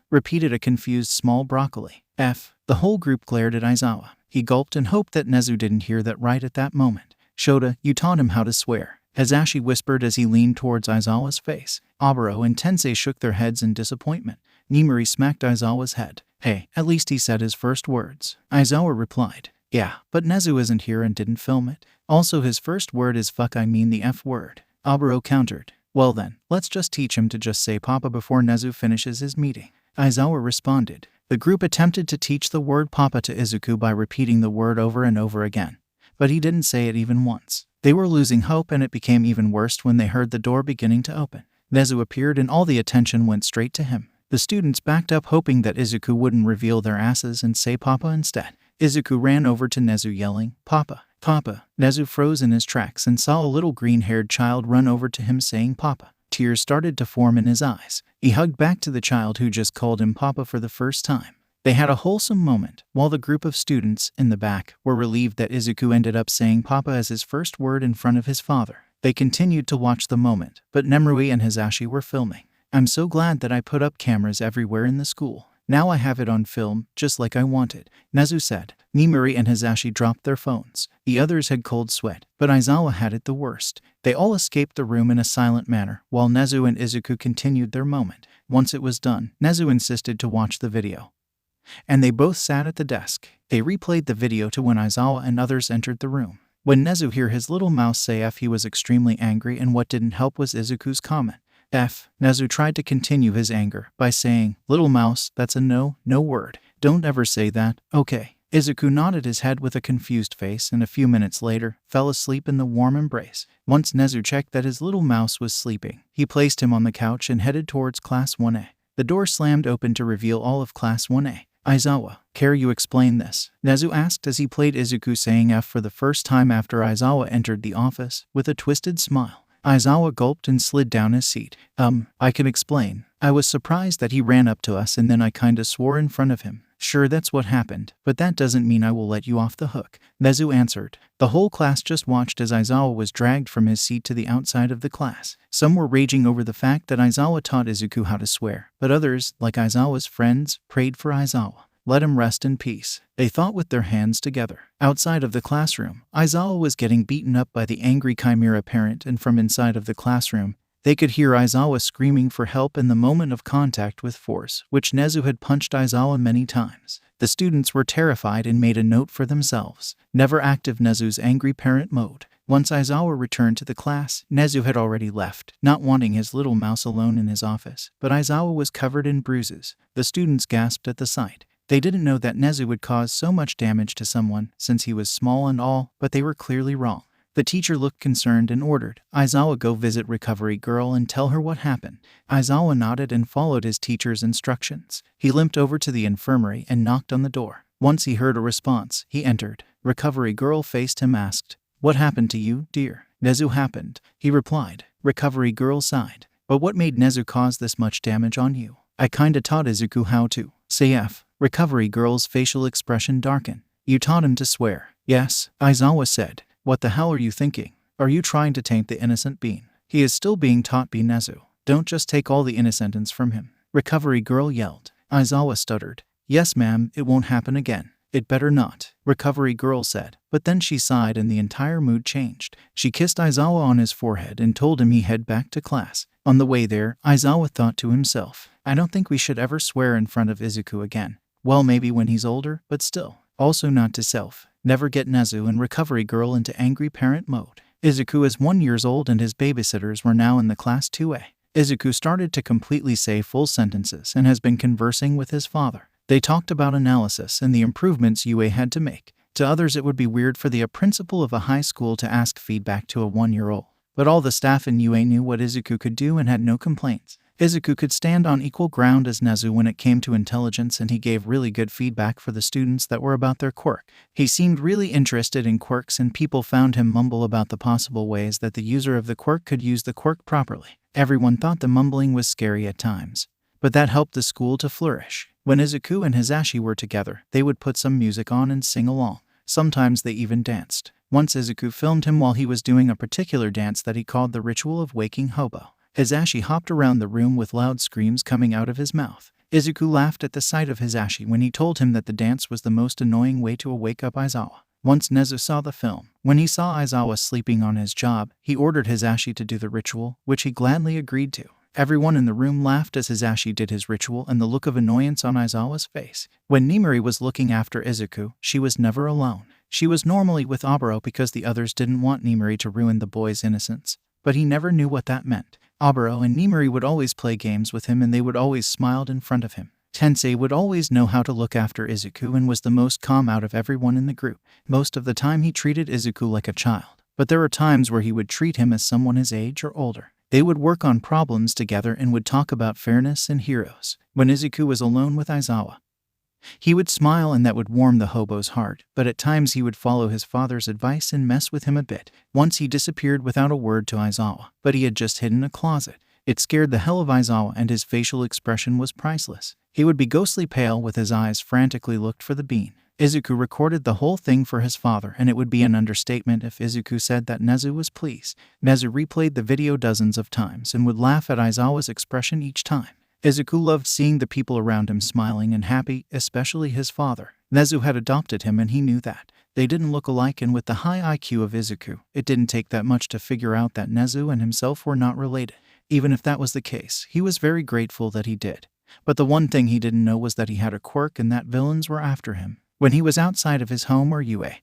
Repeated a confused small broccoli. The whole group glared at Aizawa. He gulped and hoped that Nezu didn't hear that right at that moment. Shota, you taught him how to swear, Hizashi whispered as he leaned towards Aizawa's face. Oboro and Tensei shook their heads in disappointment. Nimiri smacked Aizawa's head. Hey, at least he said his first words. Aizawa replied. Yeah, but Nezu isn't here and didn't film it. Also his first word is fuck, I mean the F word. Oboro countered. Well then, let's just teach him to just say Papa before Nezu finishes his meeting. Aizawa responded. The group attempted to teach the word Papa to Izuku by repeating the word over and over again, but he didn't say it even once. They were losing hope and it became even worse when they heard the door beginning to open. Nezu appeared and all the attention went straight to him. The students backed up hoping that Izuku wouldn't reveal their asses and say Papa instead. Izuku ran over to Nezu yelling, Papa, Papa. Nezu froze in his tracks and saw a little green-haired child run over to him saying Papa. Tears started to form in his eyes. He hugged back to the child who just called him Papa for the first time. They had a wholesome moment, while the group of students, in the back, were relieved that Izuku ended up saying Papa as his first word in front of his father. They continued to watch the moment, but Nemrui and Hizashi were filming. I'm so glad that I put up cameras everywhere in the school. Now I have it on film, just like I wanted, Nezu said. Nimiri and Hizashi dropped their phones. The others had cold sweat, but Aizawa had it the worst. They all escaped the room in a silent manner, while Nezu and Izuku continued their moment. Once it was done, Nezu insisted to watch the video. And they both sat at the desk. They replayed the video to when Aizawa and others entered the room. When Nezu heard his little mouse say F, he was extremely angry, and what didn't help was Izuku's comment. Nezu tried to continue his anger by saying, Little mouse, that's a no word. Don't ever say that, okay. Izuku nodded his head with a confused face and a few minutes later, fell asleep in the warm embrace. Once Nezu checked that his little mouse was sleeping, he placed him on the couch and headed towards Class 1A. The door slammed open to reveal all of Class 1A. Aizawa, care you explain this? Nezu asked as he played Izuku saying F for the first time after Aizawa entered the office, with a twisted smile. Aizawa gulped and slid down his seat. I can explain. I was surprised that he ran up to us and then I kinda swore in front of him. Sure, that's what happened, but that doesn't mean I will let you off the hook, Nezu answered. The whole class just watched as Aizawa was dragged from his seat to the outside of the class. Some were raging over the fact that Aizawa taught Izuku how to swear, but others, like Aizawa's friends, prayed for Aizawa. Let him rest in peace, they thought with their hands together. Outside of the classroom, Aizawa was getting beaten up by the angry Chimera parent, and from inside of the classroom, they could hear Aizawa screaming for help in the moment of contact with force, which Nezu had punched Aizawa many times. The students were terrified and made a note for themselves. Never active Nezu's angry parent mode. Once Aizawa returned to the class, Nezu had already left, not wanting his little mouse alone in his office, but Aizawa was covered in bruises. The students gasped at the sight. They didn't know that Nezu would cause so much damage to someone since he was small and all, but they were clearly wrong. The teacher looked concerned and ordered, "Aizawa, go visit Recovery Girl and tell her what happened." Aizawa nodded and followed his teacher's instructions. He limped over to the infirmary and knocked on the door. Once he heard a response, he entered. Recovery Girl faced him, asked, "What happened to you, dear?" "Nezu happened," he replied. Recovery Girl sighed. "But what made Nezu cause this much damage on you?" "I kinda taught Izuku how to say F." Recovery Girl's facial expression darkened. "You taught him to swear?" "Yes," Aizawa said. "What the hell are you thinking? Are you trying to taint the innocent being? He is still being taught by Nezu. Don't just take all the innocence from him." Recovery Girl yelled. Aizawa stuttered. "Yes, ma'am, it won't happen again." "It better not," Recovery Girl said. But then she sighed and the entire mood changed. She kissed Aizawa on his forehead and told him he'd head back to class. On the way there, Aizawa thought to himself, "I don't think we should ever swear in front of Izuku again. Well, maybe when he's older, but still." Also note to self, never get Nezu and Recovery Girl into angry parent mode. Izuku is 1 year old and his babysitters were now in the class 2A. Izuku started to completely say full sentences and has been conversing with his father. They talked about analysis and the improvements UA had to make. To others it would be weird for the principal of a high school to ask feedback to a 1-year-old. But all the staff in UA knew what Izuku could do and had no complaints. Izuku could stand on equal ground as Nezu when it came to intelligence, and he gave really good feedback for the students that were about their quirk. He seemed really interested in quirks, and people found him mumble about the possible ways that the user of the quirk could use the quirk properly. Everyone thought the mumbling was scary at times, but that helped the school to flourish. When Izuku and Hisashi were together, they would put some music on and sing along. Sometimes they even danced. Once Izuku filmed him while he was doing a particular dance that he called the Ritual of Waking Hobo. Hisashi hopped around the room with loud screams coming out of his mouth. Izuku laughed at the sight of Hisashi when he told him that the dance was the most annoying way to wake up Aizawa. Once Nezu saw the film. When he saw Aizawa sleeping on his job, he ordered Hisashi to do the ritual, which he gladly agreed to. Everyone in the room laughed as Hisashi did his ritual, and the look of annoyance on Aizawa's face. When Nimari was looking after Izuku, she was never alone. She was normally with Oboro because the others didn't want Nimari to ruin the boy's innocence. But he never knew what that meant. Oboro and Nimari would always play games with him, and they would always smile in front of him. Tensei would always know how to look after Izuku and was the most calm out of everyone in the group. Most of the time he treated Izuku like a child, but there were times where he would treat him as someone his age or older. They would work on problems together and would talk about fairness and heroes. When Izuku was alone with Aizawa, he would smile, and that would warm the hobo's heart, but at times he would follow his father's advice and mess with him a bit. Once he disappeared without a word to Aizawa, but he had just hid in a closet. It scared the hell of Aizawa, and his facial expression was priceless. He would be ghostly pale with his eyes frantically looked for the bean. Izuku recorded the whole thing for his father, and it would be an understatement if Izuku said that Nezu was pleased. Nezu replayed the video dozens of times and would laugh at Aizawa's expression each time. Izuku loved seeing the people around him smiling and happy, especially his father. Nezu had adopted him, and he knew that. They didn't look alike, and with the high IQ of Izuku, it didn't take that much to figure out that Nezu and himself were not related. Even if that was the case, he was very grateful that he did. But the one thing he didn't know was that he had a quirk and that villains were after him. When he was outside of his home or UA,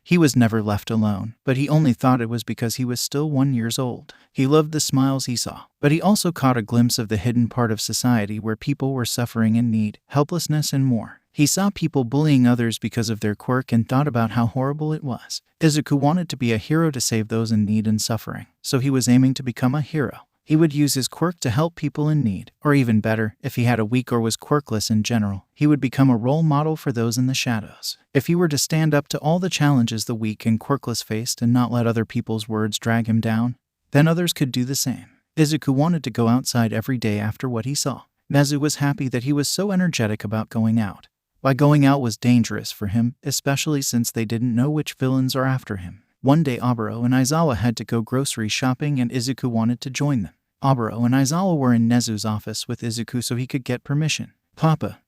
he was never left alone, but he only thought it was because he was still 1 year old. He loved the smiles he saw, but he also caught a glimpse of the hidden part of society where people were suffering in need, helplessness, and more. He saw people bullying others because of their quirk and thought about how horrible it was. Izuku wanted to be a hero to save those in need and suffering, so he was aiming to become a hero. He would use his quirk to help people in need, or even better, if he had a weak or was quirkless in general, he would become a role model for those in the shadows. If he were to stand up to all the challenges the weak and quirkless faced and not let other people's words drag him down, then others could do the same. Izuku wanted to go outside every day after what he saw. Nezu was happy that he was so energetic about going out. Why going out was dangerous for him, especially since they didn't know which villains are after him. One day Oboro and Aizawa had to go grocery shopping, and Izuku wanted to join them. Oboro and Aizawa were in Nezu's office with Izuku so he could get permission. Papa,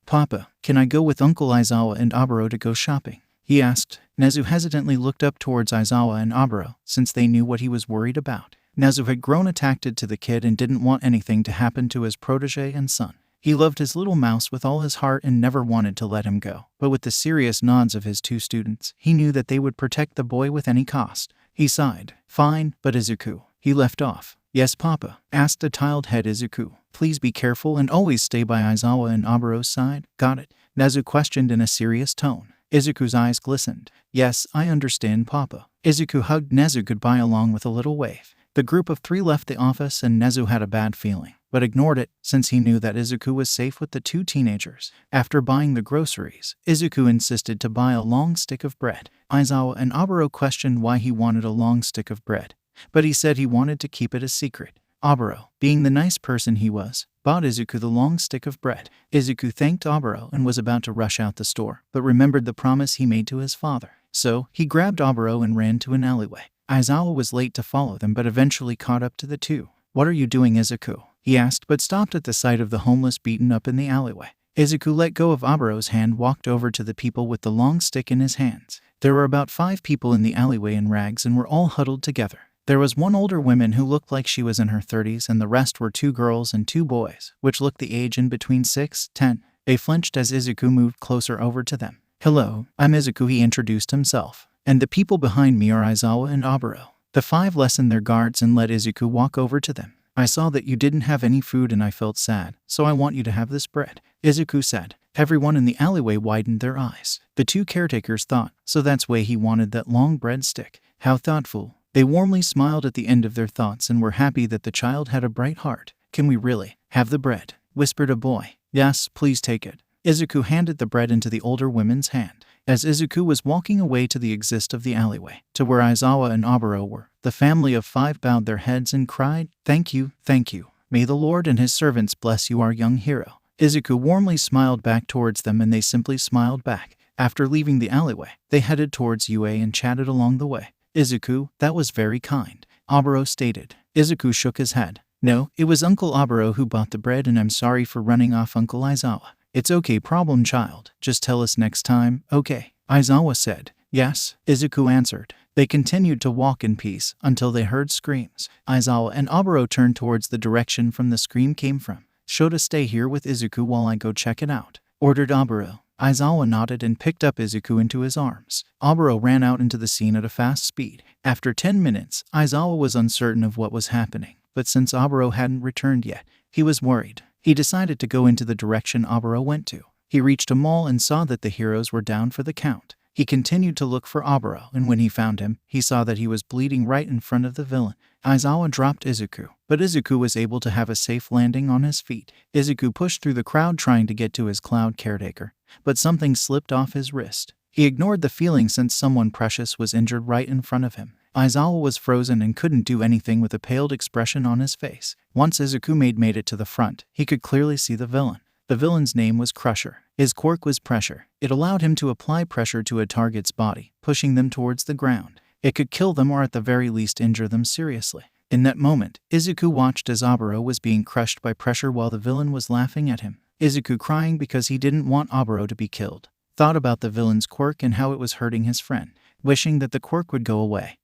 can I go with Uncle Aizawa and Oboro to go shopping?" he asked. Nezu hesitantly looked up towards Aizawa and Oboro, since they knew what he was worried about. Nezu had grown attached to the kid and didn't want anything to happen to his protege and son. He loved his little mouse with all his heart and never wanted to let him go. But with the serious nods of his two students, he knew that they would protect the boy with any cost. He sighed. "Fine, but Izuku." He left off. "Yes, Papa?" asked a tiled head Izuku. "Please be careful and always stay by Aizawa and Oboro's side." "Got it." Nezu questioned in a serious tone. Izuku's eyes glistened. Yes, I understand, Papa. Izuku hugged Nezu goodbye along with a little wave. The group of 3 left the office and Nezu had a bad feeling, but ignored it since he knew that Izuku was safe with the 2 teenagers. After buying the groceries, Izuku insisted to buy a long stick of bread. Aizawa and Aburo questioned why he wanted a long stick of bread, but he said he wanted to keep it a secret. Aburo, being the nice person he was, bought Izuku the long stick of bread. Izuku thanked Aburo and was about to rush out the store, but remembered the promise he made to his father. So, he grabbed Aburo and ran to an alleyway. Aizawa was late to follow them but eventually caught up to the 2. What are you doing, Izuku? He asked, but stopped at the sight of the homeless beaten up in the alleyway. Izuku let go of Aburo's hand, walked over to the people with the long stick in his hands. There were about 5 people in the alleyway in rags and were all huddled together. There was one older woman who looked like she was in her 30s and the rest were 2 girls and 2 boys, which looked the age in between 6, 10. They flinched as Izuku moved closer over to them. Hello, I'm Izuku, he introduced himself. And the people behind me are Aizawa and Aburo. The 5 lessened their guards and let Izuku walk over to them. I saw that you didn't have any food and I felt sad, so I want you to have this bread, Izuku said. Everyone in the alleyway widened their eyes. The 2 caretakers thought, so that's why he wanted that long bread stick. How thoughtful. They warmly smiled at the end of their thoughts and were happy that the child had a bright heart. Can we really have the bread? Whispered a boy. Yes, please take it. Izuku handed the bread into the older woman's hand. As Izuku was walking away to the exit of the alleyway, to where Aizawa and Aburo were, the family of 5 bowed their heads and cried, Thank you, thank you. May the Lord and his servants bless you, our young hero. Izuku warmly smiled back towards them and they simply smiled back. After leaving the alleyway, they headed towards UA and chatted along the way. Izuku, that was very kind, Aburo stated. Izuku shook his head. No, it was Uncle Aburo who bought the bread and I'm sorry for running off, Uncle Aizawa. It's okay, problem child. Just tell us next time, okay? Aizawa said. Yes, Izuku answered. They continued to walk in peace until they heard screams. Aizawa and Aburo turned towards the direction from the scream came from. Shota, stay here with Izuku while I go check it out, ordered Aburo. Aizawa nodded and picked up Izuku into his arms. Aburo ran out into the scene at a fast speed. After 10 minutes, Aizawa was uncertain of what was happening, but since Aburo hadn't returned yet, he was worried. He decided to go into the direction Aburo went to. He reached a mall and saw that the heroes were down for the count. He continued to look for Aburo, and when he found him, he saw that he was bleeding right in front of the villain. Aizawa dropped Izuku, but Izuku was able to have a safe landing on his feet. Izuku pushed through the crowd trying to get to his cloud caretaker, but something slipped off his wrist. He ignored the feeling since someone precious was injured right in front of him. Aizawa was frozen and couldn't do anything with a paled expression on his face. Once Izuku made it to the front, he could clearly see the villain. The villain's name was Crusher. His quirk was pressure. It allowed him to apply pressure to a target's body, pushing them towards the ground. It could kill them or at the very least injure them seriously. In that moment, Izuku watched as Aburo was being crushed by pressure while the villain was laughing at him. Izuku, crying because he didn't want Aburo to be killed, thought about the villain's quirk and how it was hurting his friend, wishing that the quirk would go away.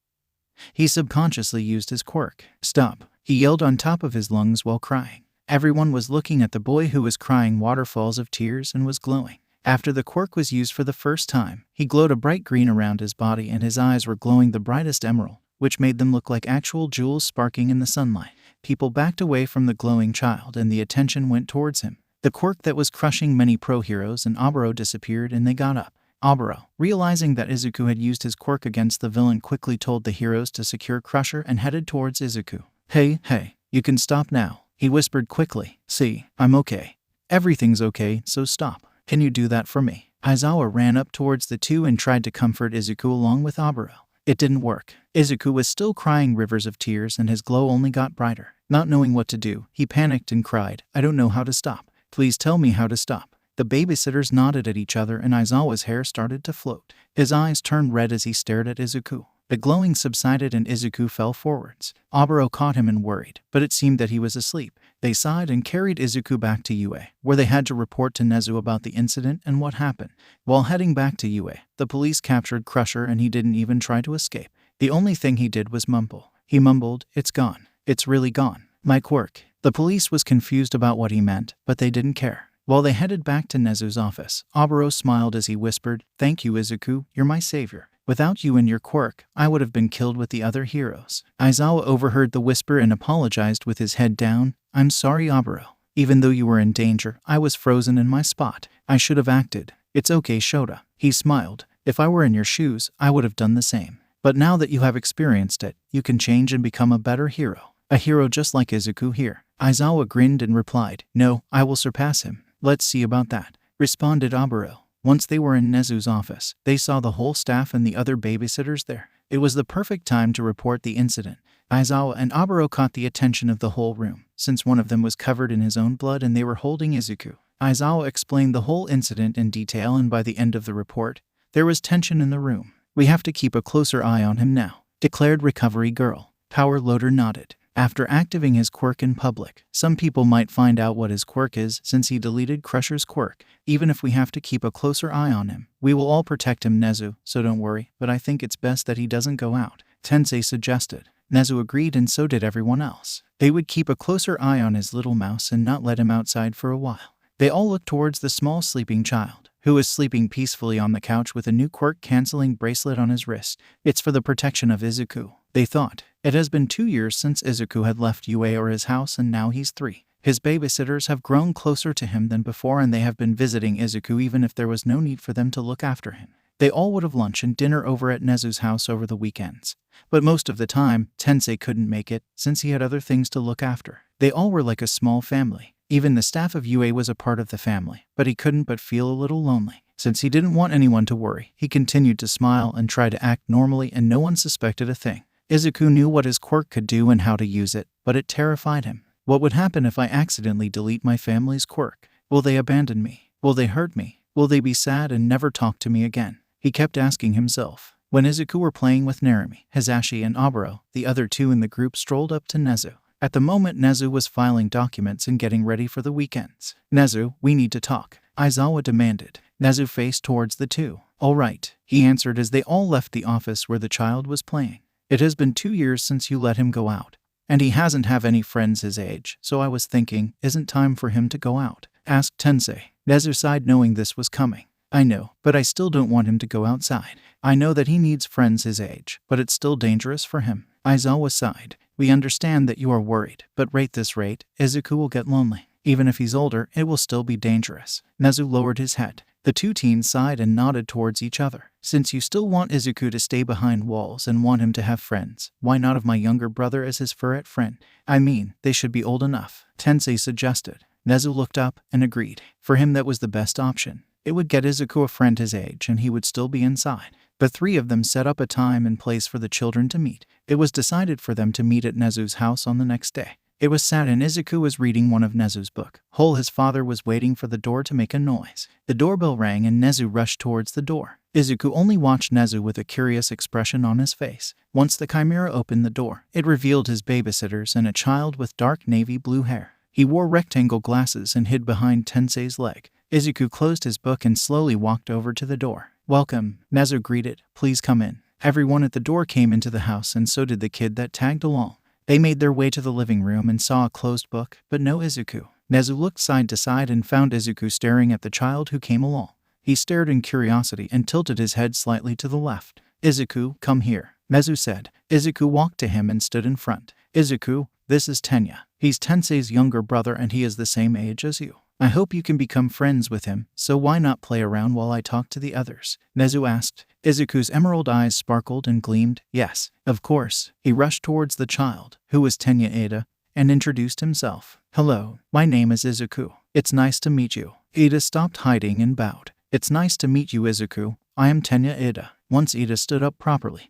He subconsciously used his quirk. Stop, he yelled on top of his lungs while crying. Everyone was looking at the boy who was crying waterfalls of tears and was glowing. After the quirk was used for the first time, he glowed a bright green around his body and his eyes were glowing the brightest emerald, which made them look like actual jewels sparking in the sunlight. People backed away from the glowing child and the attention went towards him. The quirk that was crushing many pro heroes and Aburo disappeared and they got up. Aburo, realizing that Izuku had used his quirk against the villain, quickly told the heroes to secure Crusher and headed towards Izuku. Hey, you can stop now, he whispered quickly. See, I'm okay. Everything's okay, so stop. Can you do that for me? Aizawa ran up towards the 2 and tried to comfort Izuku along with Aburo. It didn't work. Izuku was still crying rivers of tears and his glow only got brighter. Not knowing what to do, he panicked and cried, I don't know how to stop. Please tell me how to stop. The babysitters nodded at each other and Aizawa's hair started to float. His eyes turned red as he stared at Izuku. The glowing subsided and Izuku fell forwards. Aburo caught him and worried, but it seemed that he was asleep. They sighed and carried Izuku back to UA, where they had to report to Nezu about the incident and what happened. While heading back to UA, the police captured Crusher and he didn't even try to escape. The only thing he did was mumble. He mumbled, it's gone. It's really gone. My quirk. The police was confused about what he meant, but they didn't care. While they headed back to Nezu's office, Aburo smiled as he whispered, Thank you, Izuku, you're my savior. Without you and your quirk, I would have been killed with the other heroes. Aizawa overheard the whisper and apologized with his head down. I'm sorry, Aburo. Even though you were in danger, I was frozen in my spot. I should have acted. It's okay, Shota. He smiled. If I were in your shoes, I would have done the same. But now that you have experienced it, you can change and become a better hero. A hero just like Izuku here. Aizawa grinned and replied, no, I will surpass him. Let's see about that, responded Oboro. Once they were in Nezu's office, they saw the whole staff and the other babysitters there. It was the perfect time to report the incident. Aizawa and Oboro caught the attention of the whole room, since one of them was covered in his own blood and they were holding Izuku. Aizawa explained the whole incident in detail, and by the end of the report, there was tension in the room. We have to keep a closer eye on him now, declared Recovery Girl. Power Loader nodded. After activating his quirk in public, some people might find out what his quirk is since he deleted Crusher's quirk. Even if we have to keep a closer eye on him, we will all protect him, Nezu, so don't worry, but I think it's best that he doesn't go out, Tensei suggested. Nezu agreed, and so did everyone else. They would keep a closer eye on his little mouse and not let him outside for a while. They all looked towards the small sleeping child, who was sleeping peacefully on the couch with a new quirk-canceling bracelet on his wrist. It's for the protection of Izuku, they thought. It has been 2 years since Izuku had left UA or his house, and now he's 3. His babysitters have grown closer to him than before, and they have been visiting Izuku even if there was no need for them to look after him. They all would have lunch and dinner over at Nezu's house over the weekends. But most of the time, Tensei couldn't make it, since he had other things to look after. They all were like a small family. Even the staff of UA was a part of the family, but he couldn't but feel a little lonely. Since he didn't want anyone to worry, he continued to smile and try to act normally, and no one suspected a thing. Izuku knew what his quirk could do and how to use it, but it terrified him. What would happen if I accidentally delete my family's quirk? Will they abandon me? Will they hurt me? Will they be sad and never talk to me again? He kept asking himself. When Izuku were playing with Narumi, Hizashi, and Oboro, the other two in the group strolled up to Nezu. At the moment, Nezu was filing documents and getting ready for the weekends. Nezu, we need to talk, Aizawa demanded. Nezu faced towards the two. All right, he answered as they all left the office where the child was playing. It has been 2 years since you let him go out, and he hasn't have any friends his age, so I was thinking, isn't time for him to go out? Asked Tensei. Nezu sighed, knowing this was coming. I know, but I still don't want him to go outside. I know that he needs friends his age, but it's still dangerous for him. Aizawa sighed. We understand that you are worried, but at this rate, Izuku will get lonely. Even if he's older, it will still be dangerous. Nezu lowered his head. The two teens sighed and nodded towards each other. Since you still want Izuku to stay behind walls and want him to have friends, why not have my younger brother as his furret friend? I mean, they should be old enough, Tensei suggested. Nezu looked up and agreed. For him, that was the best option. It would get Izuku a friend his age and he would still be inside. The three of them set up a time and place for the children to meet. It was decided for them to meet at Nezu's house on the next day. It was sad, and Izuku was reading one of Nezu's book. His father was waiting for the door to make a noise. The doorbell rang and Nezu rushed towards the door. Izuku only watched Nezu with a curious expression on his face. Once the chimera opened the door, it revealed his babysitters and a child with dark navy blue hair. He wore rectangle glasses and hid behind Tensei's leg. Izuku closed his book and slowly walked over to the door. Welcome, Nezu greeted. Please come in. Everyone at the door came into the house, and so did the kid that tagged along. They made their way to the living room and saw a closed book, but no Izuku. Nezu looked side to side and found Izuku staring at the child who came along. He stared in curiosity and tilted his head slightly to the left. Izuku, come here, Nezu said. Izuku walked to him and stood in front. Izuku, this is Tenya. He's Tensei's younger brother and he is the same age as you. I hope you can become friends with him, so why not play around while I talk to the others? Nezu asked. Izuku's emerald eyes sparkled and gleamed. Yes, of course. He rushed towards the child, who was Tenya Ada, and introduced himself. Hello, my name is Izuku. It's nice to meet you. Ada stopped hiding and bowed. It's nice to meet you, Izuku. I am Tenya Ada. Once Ada stood up properly,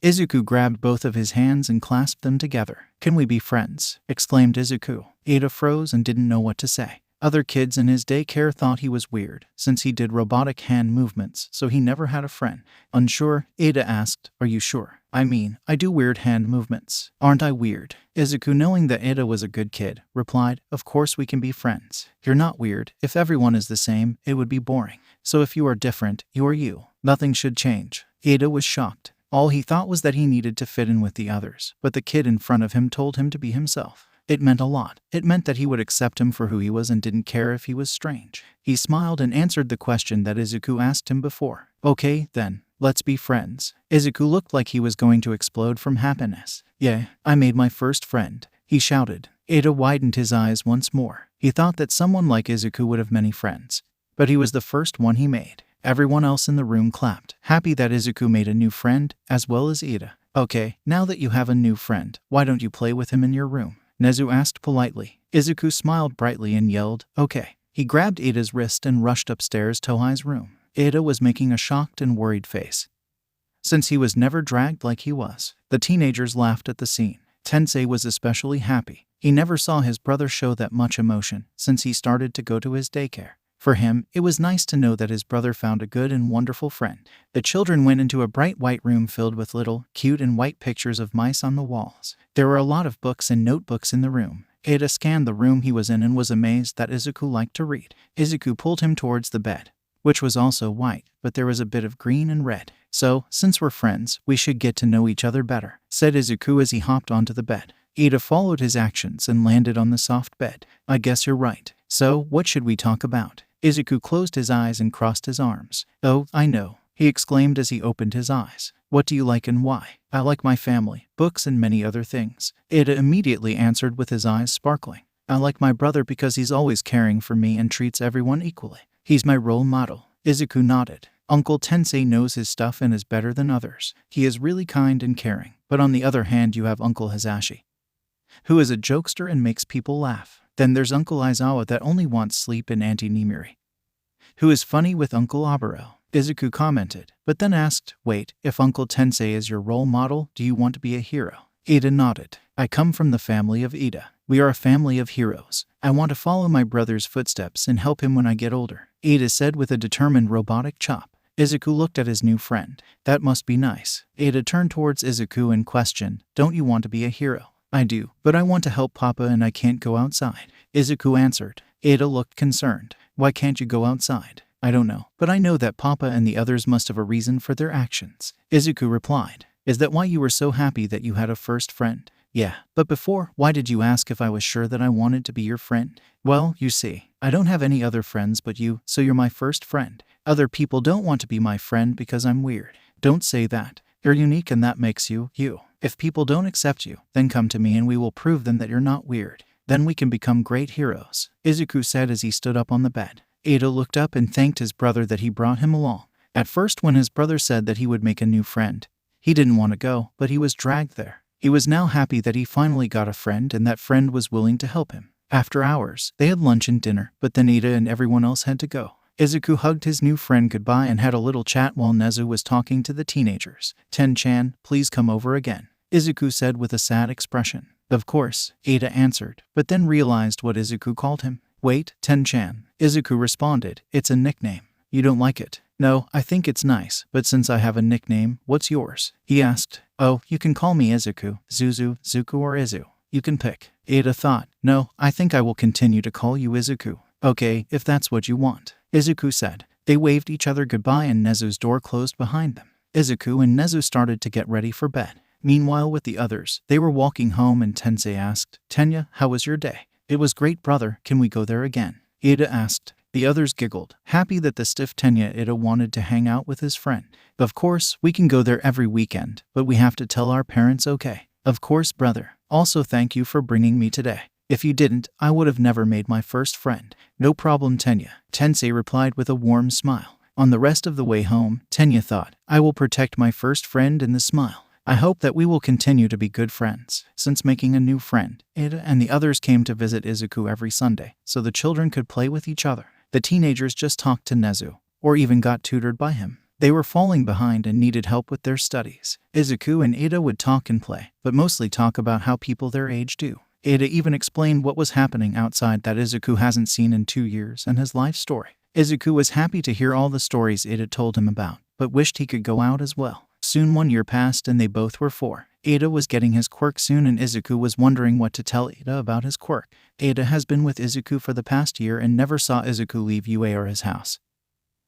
Izuku grabbed both of his hands and clasped them together. Can we be friends? Exclaimed Izuku. Ada froze and didn't know what to say. Other kids in his daycare thought he was weird, since he did robotic hand movements, so he never had a friend. Unsure, Ada asked, Are you sure? I mean, I do weird hand movements. Aren't I weird? Izuku, knowing that Ada was a good kid, replied, Of course we can be friends. You're not weird. If everyone is the same, it would be boring. So if you are different, you are you. Nothing should change. Ada was shocked. All he thought was that he needed to fit in with the others, but the kid in front of him told him to be himself. It meant a lot. It meant that he would accept him for who he was and didn't care if he was strange. He smiled and answered the question that Izuku asked him before. Okay, then, let's be friends. Izuku looked like he was going to explode from happiness. Yeah, I made my first friend, he shouted. Ada widened his eyes once more. He thought that someone like Izuku would have many friends, but he was the first one he made. Everyone else in the room clapped, happy that Izuku made a new friend, as well as Ida. Okay, now that you have a new friend, why don't you play with him in your room? Nezu asked politely. Izuku smiled brightly and yelled, okay. He grabbed Ida's wrist and rushed upstairs to Tohai's room. Ida was making a shocked and worried face, since he was never dragged like he was. The teenagers laughed at the scene. Tensei was especially happy. He never saw his brother show that much emotion since he started to go to his daycare. For him, it was nice to know that his brother found a good and wonderful friend. The children went into a bright white room filled with little, cute and white pictures of mice on the walls. There were a lot of books and notebooks in the room. Ida scanned the room he was in and was amazed that Izuku liked to read. Izuku pulled him towards the bed, which was also white, but there was a bit of green and red. So, since we're friends, we should get to know each other better, said Izuku as he hopped onto the bed. Ida followed his actions and landed on the soft bed. I guess you're right. So, what should we talk about? Izuku closed his eyes and crossed his arms. Oh, I know, he exclaimed as he opened his eyes. What do you like and why? I like my family, books and many other things. Ida immediately answered with his eyes sparkling. I like my brother because he's always caring for me and treats everyone equally. He's my role model. Izuku nodded. Uncle Tensei knows his stuff and is better than others. He is really kind and caring. But on the other hand, you have Uncle Hazashi, who is a jokester and makes people laugh. Then there's Uncle Aizawa that only wants sleep, and Auntie Nimiri, who is funny with Uncle Aburo. Izuku commented, but then asked, wait, if Uncle Tensei is your role model, do you want to be a hero? Ida nodded. I come from the family of Ida. We are a family of heroes. I want to follow my brother's footsteps and help him when I get older, Ida said with a determined robotic chop. Izuku looked at his new friend. That must be nice. Ida turned towards Izuku and questioned, don't you want to be a hero? I do, but I want to help Papa and I can't go outside, Izuku answered. Ida looked concerned. Why can't you go outside? I don't know, but I know that Papa and the others must have a reason for their actions, Izuku replied. Is that why you were so happy that you had a first friend? Yeah, but before, why did you ask if I was sure that I wanted to be your friend? Well, you see, I don't have any other friends but you, so you're my first friend. Other people don't want to be my friend because I'm weird. Don't say that. You're unique and that makes you, you. If people don't accept you, then come to me and we will prove them that you're not weird. Then we can become great heroes, Izuku said as he stood up on the bed. Ida looked up and thanked his brother that he brought him along. At first, when his brother said that he would make a new friend, he didn't want to go, but he was dragged there. He was now happy that he finally got a friend and that friend was willing to help him. After hours, they had lunch and dinner, but then Ida and everyone else had to go. Izuku hugged his new friend goodbye and had a little chat while Nezu was talking to the teenagers. Ten-chan, please come over again, Izuku said with a sad expression. Of course, Ida answered, but then realized what Izuku called him. Wait, Ten-chan, Izuku responded. It's a nickname. You don't like it? No, I think it's nice, but since I have a nickname, what's yours? He asked. Oh, you can call me Izuku, Zuzu, Zuku or Izu. You can pick. Ida thought. No, I think I will continue to call you Izuku. Okay, if that's what you want, Izuku said. They waved each other goodbye and Nezu's door closed behind them. Izuku and Nezu started to get ready for bed. Meanwhile, with the others, they were walking home and Tensei asked, Tenya, how was your day? It was great, brother. Can we go there again? Ida asked. The others giggled, happy that the stiff Tenya Ida wanted to hang out with his friend. Of course, we can go there every weekend, but we have to tell our parents, okay? Of course, brother. Also, thank you for bringing me today. If you didn't, I would have never made my first friend. No problem, Tenya, Tensei replied with a warm smile. On the rest of the way home, Tenya thought, I will protect my first friend in the smile. I hope that we will continue to be good friends. Since making a new friend, Ida and the others came to visit Izuku every Sunday, so the children could play with each other. The teenagers just talked to Nezu, or even got tutored by him. They were falling behind and needed help with their studies. Izuku and Ida would talk and play, but mostly talk about how people their age do. Ida even explained what was happening outside that Izuku hasn't seen in 2 years and his life story. Izuku was happy to hear all the stories Ida told him about, but wished he could go out as well. Soon 1 year passed and they both were 4. Ida was getting his quirk soon and Izuku was wondering what to tell Ida about his quirk. Ida has been with Izuku for the past year and never saw Izuku leave UA or his house.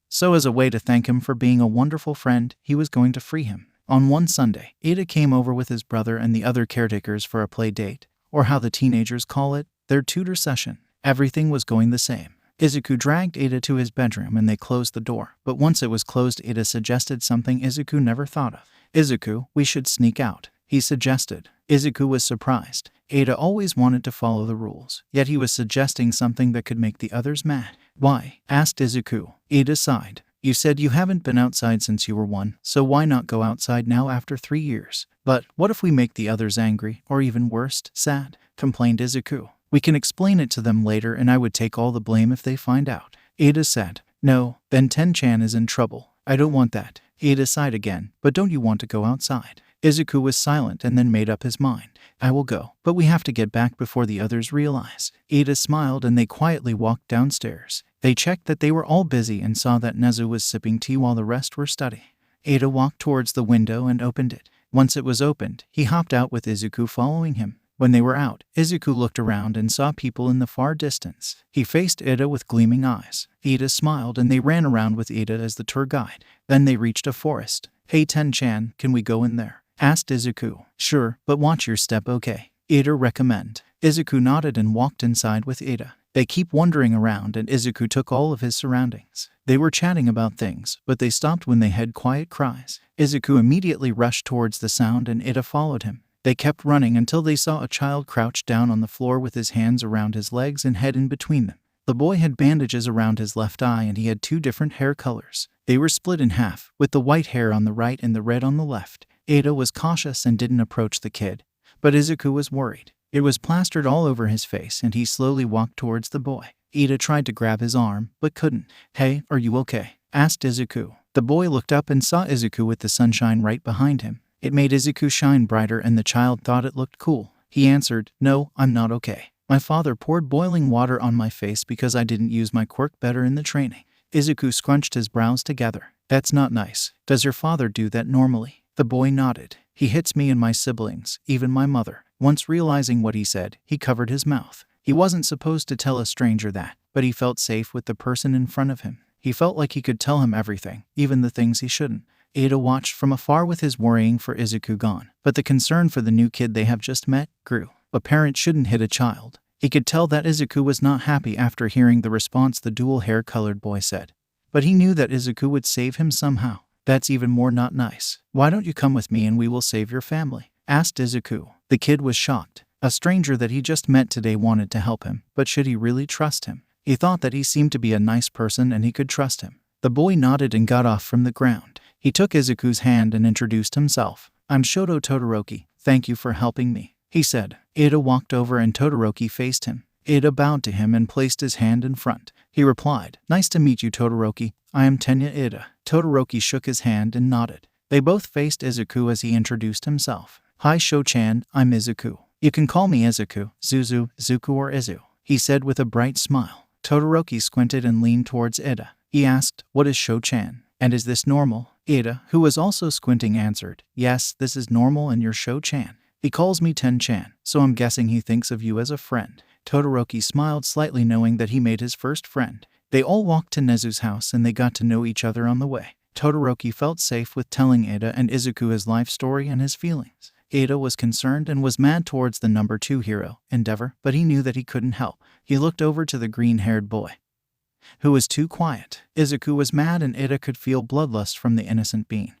So as a way to thank him for being a wonderful friend, he was going to free him. On one Sunday, Ida came over with his brother and the other caretakers for a play date, or how the teenagers call it, their tutor session. Everything was going the same. Izuku dragged Ida to his bedroom and they closed the door, but once it was closed, Ida suggested something Izuku never thought of. Izuku, we should sneak out. he suggested. Izuku was surprised. Ada always wanted to follow the rules, yet he was suggesting something that could make the others mad. Why? Asked Izuku. Ada sighed. You said you haven't been outside since you were 1, so why not go outside now after 3 years? But what if we make the others angry, or even worse, sad? Complained Izuku. We can explain it to them later and I would take all the blame if they find out. Ada said. No, then Ten-chan is in trouble. I don't want that. Ada sighed again. But don't you want to go outside? Izuku was silent and then made up his mind. I will go, but we have to get back before the others realize. Ada smiled and they quietly walked downstairs. They checked that they were all busy and saw that Nezu was sipping tea while the rest were studying. Ada walked towards the window and opened it. Once it was opened, he hopped out with Izuku following him. When they were out, Izuku looked around and saw people in the far distance. He faced Ada with gleaming eyes. Ada smiled and they ran around with Ada as the tour guide. Then they reached a forest. Hey Ten-chan, can we go in there? Asked Izuku. Sure, but watch your step, okay? Ada recommend. Izuku nodded and walked inside with Ada. They keep wandering around and Izuku took all of his surroundings. They were chatting about things, but they stopped when they heard quiet cries. Izuku immediately rushed towards the sound and Ada followed him. They kept running until they saw a child crouched down on the floor with his hands around his legs and head in between them. The boy had bandages around his left eye and he had 2 different hair colors. They were split in half, with the white hair on the right and the red on the left. Ada was cautious and didn't approach the kid, but Izuku was worried. It was plastered all over his face and he slowly walked towards the boy. Ada tried to grab his arm, but couldn't. Hey, are you okay? Asked Izuku. The boy looked up and saw Izuku with the sunshine right behind him. It made Izuku shine brighter and the child thought it looked cool. He answered, No, I'm not okay. My father poured boiling water on my face because I didn't use my quirk better in the training. Izuku scrunched his brows together. That's not nice. Does your father do that normally? The boy nodded. He hits me and my siblings, even my mother. Once realizing what he said, he covered his mouth. He wasn't supposed to tell a stranger that, but he felt safe with the person in front of him. He felt like he could tell him everything, even the things he shouldn't. Ada watched from afar with his worrying for Izuku gone, but the concern for the new kid they have just met grew. A parent shouldn't hit a child. He could tell that Izuku was not happy after hearing the response the dual hair-colored boy said. But he knew that Izuku would save him somehow. That's even more not nice. Why don't you come with me and we will save your family? Asked Izuku. The kid was shocked. A stranger that he just met today wanted to help him, but should he really trust him? He thought that he seemed to be a nice person and he could trust him. The boy nodded and got off from the ground. He took Izuku's hand and introduced himself. I'm Shoto Todoroki. Thank you for helping me, he said. Ada walked over and Todoroki faced him. Ada bowed to him and placed his hand in front. He replied, Nice to meet you, Todoroki. I am Tenya Ada. Todoroki shook his hand and nodded. They both faced Izuku as he introduced himself. Hi Sho-chan, I'm Izuku. You can call me Izuku, Zuzu, Zuku or Izu, he said with a bright smile. Todoroki squinted and leaned towards Ada. He asked, What is Sho-chan? And is this normal? Ada, who was also squinting, answered, Yes, this is normal and you're Sho-chan. He calls me Ten-chan, so I'm guessing he thinks of you as a friend. Todoroki smiled slightly knowing that he made his first friend. They all walked to Nezu's house and they got to know each other on the way. Todoroki felt safe with telling Ada and Izuku his life story and his feelings. Ada was concerned and was mad towards the number 2 hero, Endeavor, but he knew that he couldn't help. He looked over to the green-haired boy, who was too quiet. Izuku was mad and Ada could feel bloodlust from the innocent being.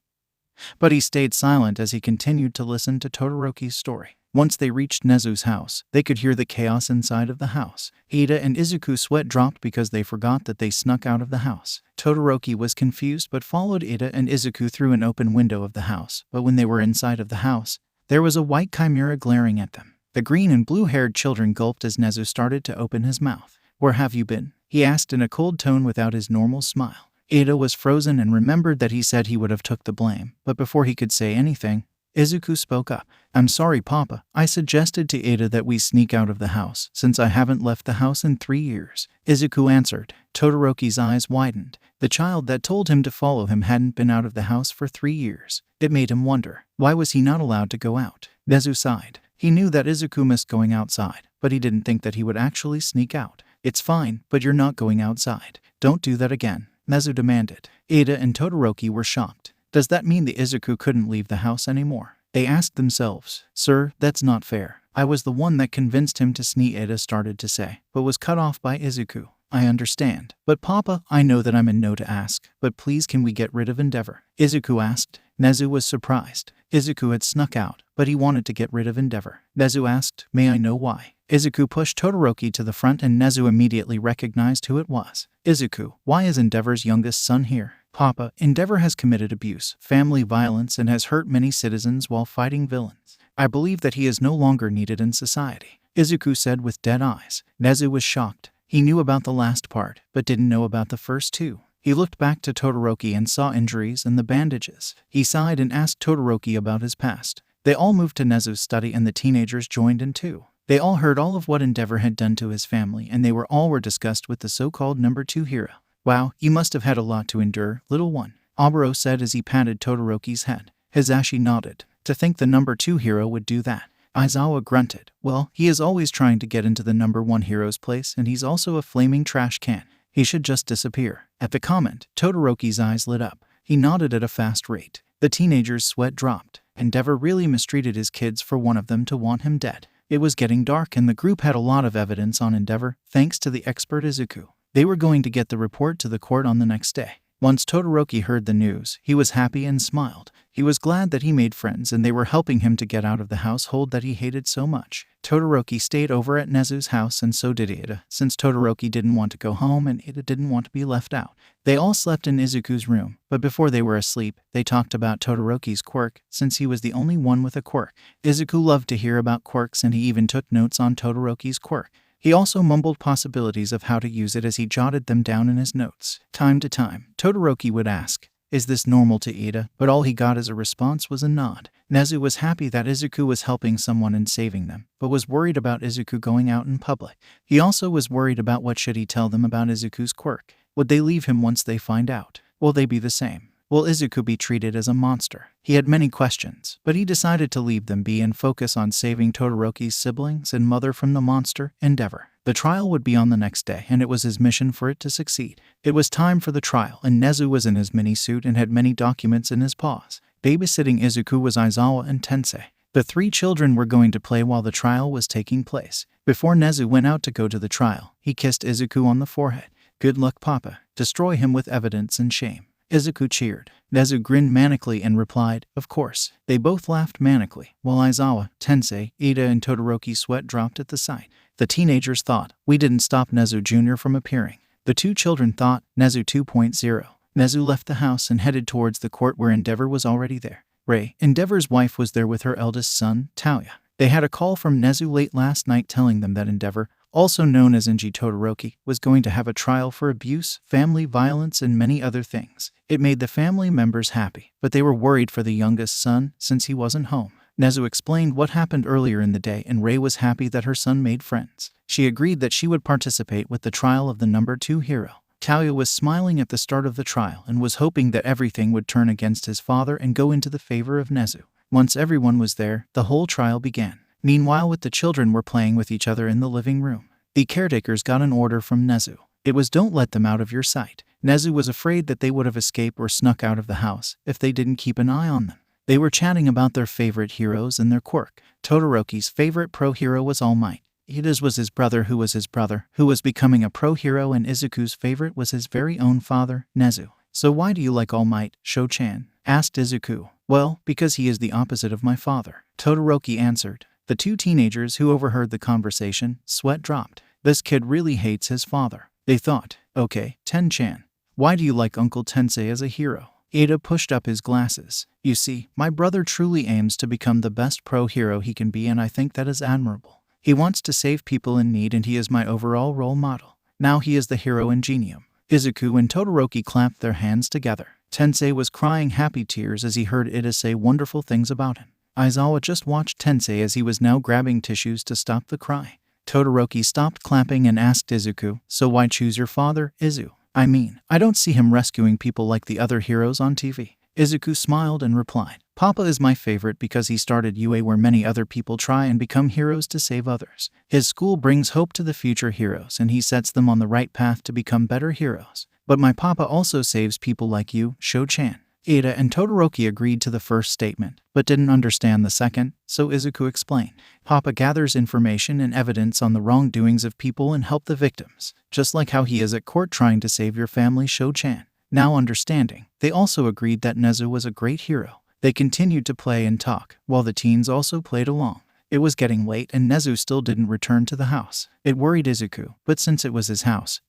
But he stayed silent as he continued to listen to Todoroki's story. Once they reached Nezu's house, they could hear the chaos inside of the house. Ada and Izuku's sweat dropped because they forgot that they snuck out of the house. Todoroki was confused but followed Ada and Izuku through an open window of the house. But when they were inside of the house, there was a white chimera glaring at them. The green and blue-haired children gulped as Nezu started to open his mouth. Where have you been? He asked in a cold tone without his normal smile. Ada was frozen and remembered that he said he would have took the blame, but before he could say anything, Izuku spoke up. I'm sorry, Papa. I suggested to Ada that we sneak out of the house, since I haven't left the house in 3 years. Izuku answered. Todoroki's eyes widened. The child that told him to follow him hadn't been out of the house for 3 years. It made him wonder, why was he not allowed to go out? Nezu sighed. He knew that Izuku missed going outside, but he didn't think that he would actually sneak out. It's fine, but you're not going outside. Don't do that again, Nezu demanded. Ada and Todoroki were shocked. Does that mean the Izuku couldn't leave the house anymore? They asked themselves. Sir, that's not fair. I was the one that convinced him to sneak, Ada started to say, but was cut off by Izuku. I understand. But Papa, I know that I'm in no to ask, but please can we get rid of Endeavor? Izuku asked. Nezu was surprised. Izuku had snuck out, but he wanted to get rid of Endeavor. Nezu asked, "May I know why?" Izuku pushed Todoroki to the front and Nezu immediately recognized who it was. "Izuku, why is Endeavor's youngest son here?" "Papa, Endeavor has committed abuse, family violence, and has hurt many citizens while fighting villains. I believe that he is no longer needed in society," Izuku said with dead eyes. Nezu was shocked. He knew about the last part, but didn't know about the first two. He looked back to Todoroki and saw injuries and the bandages. He sighed and asked Todoroki about his past. They all moved to Nezu's study and the teenagers joined in too. They all heard all of what Endeavor had done to his family and they were discussed with the so-called number 2 hero. "Wow, you must have had a lot to endure, little one," Oboro said as he patted Todoroki's head. Hisashi nodded. "To think the number 2 hero would do that." Aizawa grunted. "Well, he is always trying to get into the number 1 hero's place and he's also a flaming trash can. He should just disappear." At the comment, Todoroki's eyes lit up. He nodded at a fast rate. The teenager's sweat dropped. Endeavor really mistreated his kids for one of them to want him dead. It was getting dark and the group had a lot of evidence on Endeavor, thanks to the expert Izuku. They were going to get the report to the court on the next day. Once Todoroki heard the news, he was happy and smiled. He was glad that he made friends and they were helping him to get out of the household that he hated so much. Todoroki stayed over at Nezu's house and so did Ida, since Todoroki didn't want to go home and Ida didn't want to be left out. They all slept in Izuku's room, but before they were asleep, they talked about Todoroki's quirk, since he was the only one with a quirk. Izuku loved to hear about quirks and he even took notes on Todoroki's quirk. He also mumbled possibilities of how to use it as he jotted them down in his notes. Time to time, Todoroki would ask, "Is this normal to Ida?" But all he got as a response was a nod. Nezu was happy that Izuku was helping someone and saving them, but was worried about Izuku going out in public. He also was worried about what should he tell them about Izuku's quirk. Would they leave him once they find out? Will they be the same? Will Izuku be treated as a monster? He had many questions, but he decided to leave them be and focus on saving Todoroki's siblings and mother from the monster, Endeavor. The trial would be on the next day, and it was his mission for it to succeed. It was time for the trial, and Nezu was in his mini-suit and had many documents in his paws. Babysitting Izuku was Aizawa and Tensei. The 3 children were going to play while the trial was taking place. Before Nezu went out to go to the trial, he kissed Izuku on the forehead. "Good luck, Papa. Destroy him with evidence and shame." Izuku cheered. Nezu grinned manically and replied, "Of course." They both laughed manically, while Aizawa, Tensei, Ida, and Todoroki's sweat dropped at the sight. The teenagers thought, "We didn't stop Nezu Jr. from appearing." The 2 children thought, "Nezu 2.0. Nezu left the house and headed towards the court where Endeavor was already there. Rei, Endeavor's wife, was there with her eldest son, Taoya. They had a call from Nezu late last night telling them that Endeavor, also known as Inji Todoroki, was going to have a trial for abuse, family violence, and many other things. It made the family members happy, but they were worried for the youngest son since he wasn't home. Nezu explained what happened earlier in the day and Rei was happy that her son made friends. She agreed that she would participate with the trial of the number 2 hero. Taoya was smiling at the start of the trial and was hoping that everything would turn against his father and go into the favor of Nezu. Once everyone was there, the whole trial began. Meanwhile, the children were playing with each other in the living room. The caretakers got an order from Nezu. It was, "Don't let them out of your sight." Nezu was afraid that they would have escaped or snuck out of the house if they didn't keep an eye on them. They were chatting about their favorite heroes and their quirk. Todoroki's favorite pro hero was All Might. Ida's was his brother who was becoming a pro hero, and Izuku's favorite was his very own father, Nezu. "So why do you like All Might, Sho-chan?" asked Izuku. "Well, because he is the opposite of my father," Todoroki answered. The 2 teenagers who overheard the conversation, sweat dropped. This kid really hates his father. They thought, "Okay, Ten-chan, why do you like Uncle Tensei as a hero?" Ida pushed up his glasses. "You see, my brother truly aims to become the best pro hero he can be, and I think that is admirable. He wants to save people in need and he is my overall role model. Now he is the hero ingenium." Izuku and Todoroki clapped their hands together. Tensei was crying happy tears as he heard Ida say wonderful things about him. Aizawa just watched Tensei as he was now grabbing tissues to stop the cry. Todoroki stopped clapping and asked Izuku, "So why choose your father, Izu? I mean, I don't see him rescuing people like the other heroes on TV." Izuku smiled and replied, "Papa is my favorite because he started UA where many other people try and become heroes to save others. His school brings hope to the future heroes and he sets them on the right path to become better heroes. But my papa also saves people like you, Sho-chan." Ida and Todoroki agreed to the first statement, but didn't understand the second, so Izuku explained. "Papa gathers information and evidence on the wrongdoings of people and help the victims, just like how he is at court trying to save your family, Sho-chan." Now understanding, they also agreed that Nezu was a great hero. They continued to play and talk, while the teens also played along. It was getting late and Nezu still didn't return to the house. It worried Izuku, but since it was his house,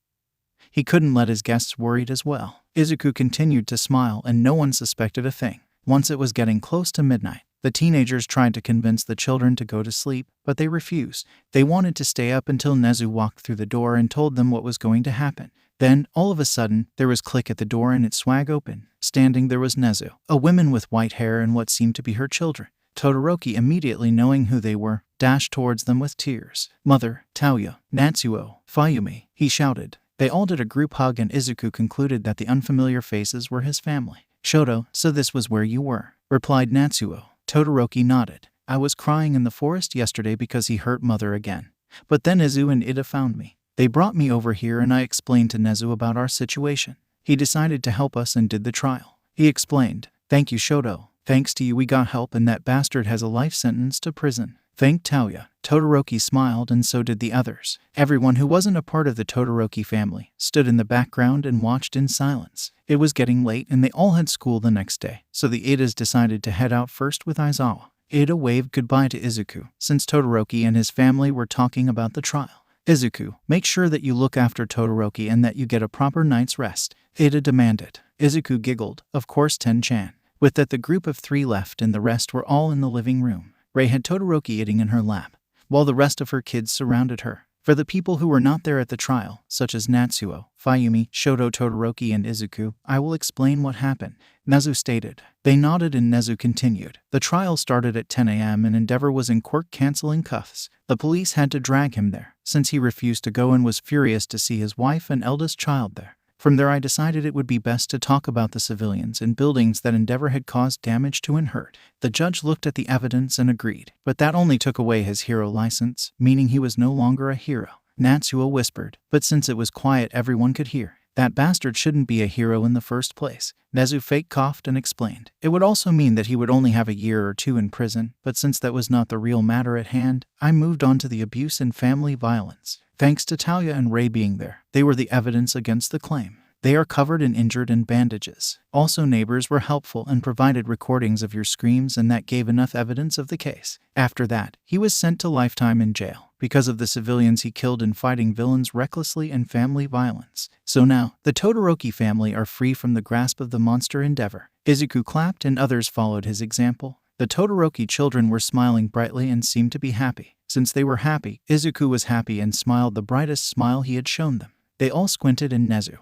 he couldn't let his guests worried as well. Izuku continued to smile and no one suspected a thing. Once it was getting close to midnight, the teenagers tried to convince the children to go to sleep, but they refused. They wanted to stay up until Nezu walked through the door and told them what was going to happen. Then, all of a sudden, there was click at the door and it swung open. Standing there was Nezu, a woman with white hair and what seemed to be her children. Todoroki, immediately knowing who they were, dashed towards them with tears. "Mother, Tauya, Natsuo, Fayumi," he shouted. They all did a group hug and Izuku concluded that the unfamiliar faces were his family. "Shoto, so this was where you were," replied Natsuo. Todoroki nodded. "I was crying in the forest yesterday because he hurt Mother again. But then Nezu and Ida found me. They brought me over here and I explained to Nezu about our situation. He decided to help us and did the trial." He explained. "Thank you, Shoto. Thanks to you we got help and that bastard has a life sentence to prison." Thanked Tauya. Todoroki smiled and so did the others. Everyone who wasn't a part of the Todoroki family stood in the background and watched in silence. It was getting late and they all had school the next day, so the Idas decided to head out first with Aizawa. Ida waved goodbye to Izuku, since Todoroki and his family were talking about the trial. "Izuku, make sure that you look after Todoroki and that you get a proper night's rest," Ida demanded. Izuku giggled. "Of course, Ten-chan." With that, the group of 3 left and the rest were all in the living room. Rei had Todoroki eating in her lap, while the rest of her kids surrounded her. For the people who were not there at the trial, such as Natsuo, Fayumi, Shoto, Todoroki, and Izuku, I will explain what happened, Nezu stated. They nodded and Nezu continued. The trial started at 10 a.m. and Endeavor was in Quirk canceling cuffs. The police had to drag him there, since he refused to go and was furious to see his wife and eldest child there. From there I decided it would be best to talk about the civilians and buildings that Endeavor had caused damage to and hurt. The judge looked at the evidence and agreed, but that only took away his hero license, meaning he was no longer a hero. Natsuo whispered, but since it was quiet everyone could hear. That bastard shouldn't be a hero in the first place. Nezu fake coughed and explained. It would also mean that he would only have a year or 2 in prison, but since that was not the real matter at hand, I moved on to the abuse and family violence. Thanks to Tauya and Rei being there, they were the evidence against the claim. They are covered in injured and bandages. Also neighbors were helpful and provided recordings of your screams and that gave enough evidence of the case. After that, he was sent to lifetime in jail because of the civilians he killed in fighting villains recklessly and family violence. So now, the Todoroki family are free from the grasp of the monster Endeavor. Izuku clapped and others followed his example. The Todoroki children were smiling brightly and seemed to be happy. Since they were happy, Izuku was happy and smiled the brightest smile he had shown them. They all squinted and Nezu,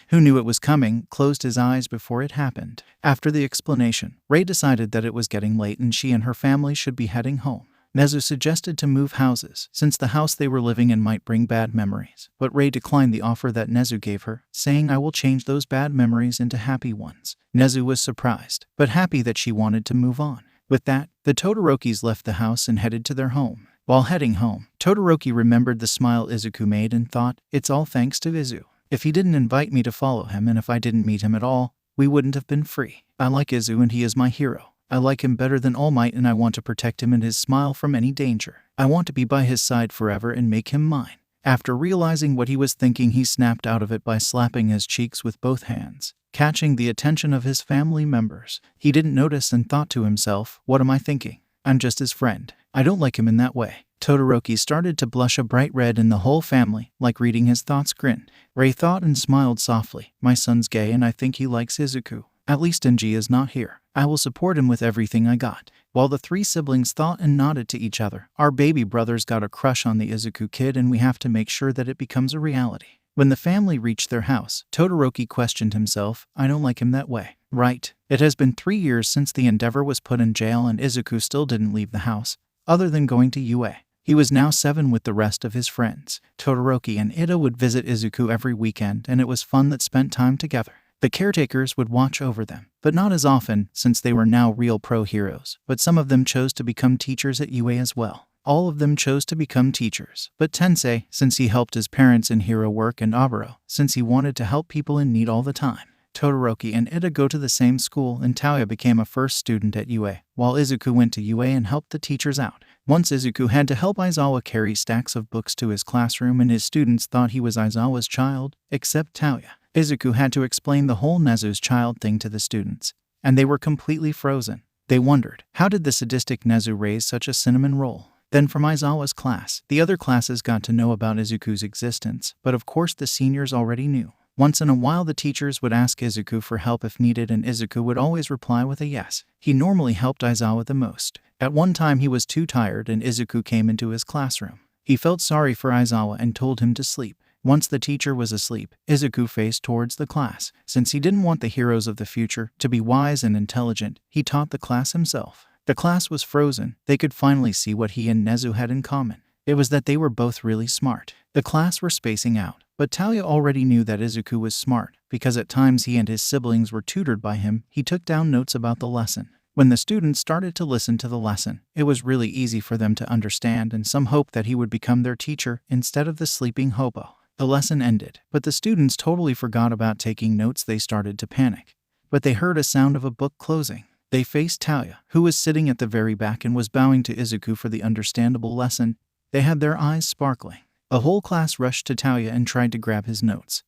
who knew it was coming, closed his eyes before it happened. After the explanation, Rei decided that it was getting late and she and her family should be heading home. Nezu suggested to move houses, since the house they were living in might bring bad memories. But Rei declined the offer that Nezu gave her, saying, "I will change those bad memories into happy ones." Nezu was surprised, but happy that she wanted to move on. With that, the Todorokis left the house and headed to their home. While heading home, Todoroki remembered the smile Izuku made and thought, it's all thanks to Izu. If he didn't invite me to follow him and if I didn't meet him at all, we wouldn't have been free. I like Izu and he is my hero. I like him better than All Might and I want to protect him and his smile from any danger. I want to be by his side forever and make him mine. After realizing what he was thinking, he snapped out of it by slapping his cheeks with both hands, catching the attention of his family members. He didn't notice and thought to himself, what am I thinking? I'm just his friend. I don't like him in that way. Todoroki started to blush a bright red and the whole family, like reading his thoughts, grinned. Rei thought and smiled softly. My son's gay and I think he likes Izuku. At least Enji is not here. I will support him with everything I got. While the 3 siblings thought and nodded to each other, our baby brother's got a crush on the Izuku kid and we have to make sure that it becomes a reality. When the family reached their house, Todoroki questioned himself, I don't like him that way. Right. It has been 3 years since the Endeavor was put in jail and Izuku still didn't leave the house, other than going to UA. He was now 7 with the rest of his friends. Todoroki and Ida would visit Izuku every weekend and it was fun that spent time together. The caretakers would watch over them, but not as often since they were now real pro heroes, but some of them chose to become teachers at UA as well. All of them chose to become teachers, but Tensei, since he helped his parents in hero work, and Aburo, since he wanted to help people in need all the time. Todoroki and Ida go to the same school and Tauya became a first student at UA, while Izuku went to UA and helped the teachers out. Once Izuku had to help Aizawa carry stacks of books to his classroom and his students thought he was Aizawa's child, except Tauya. Izuku had to explain the whole Nezu's child thing to the students. and they were completely frozen. They wondered, how did the sadistic Nezu raise such a cinnamon roll? Then from Aizawa's class, the other classes got to know about Izuku's existence, but of course the seniors already knew. Once in a while the teachers would ask Izuku for help if needed, and Izuku would always reply with a yes. He normally helped Aizawa the most. At one time he was too tired and Izuku came into his classroom. He felt sorry for Aizawa and told him to sleep. Once the teacher was asleep, Izuku faced towards the class. Since he didn't want the heroes of the future to be wise and intelligent, he taught the class himself. The class was frozen. They could finally see what he and Nezu had in common. It was that they were both really smart. The class were spacing out, but Talia already knew that Izuku was smart, because at times he and his siblings were tutored by him. He took down notes about the lesson. When the students started to listen to the lesson, it was really easy for them to understand, and some hoped that he would become their teacher instead of the sleeping hobo. The lesson ended, but the students totally forgot about taking notes. They started to panic. But they heard a sound of a book closing. They faced Talia, who was sitting at the very back and was bowing to Izuku for the understandable lesson. They had their eyes sparkling. A whole class rushed to Talia and tried to grab his notes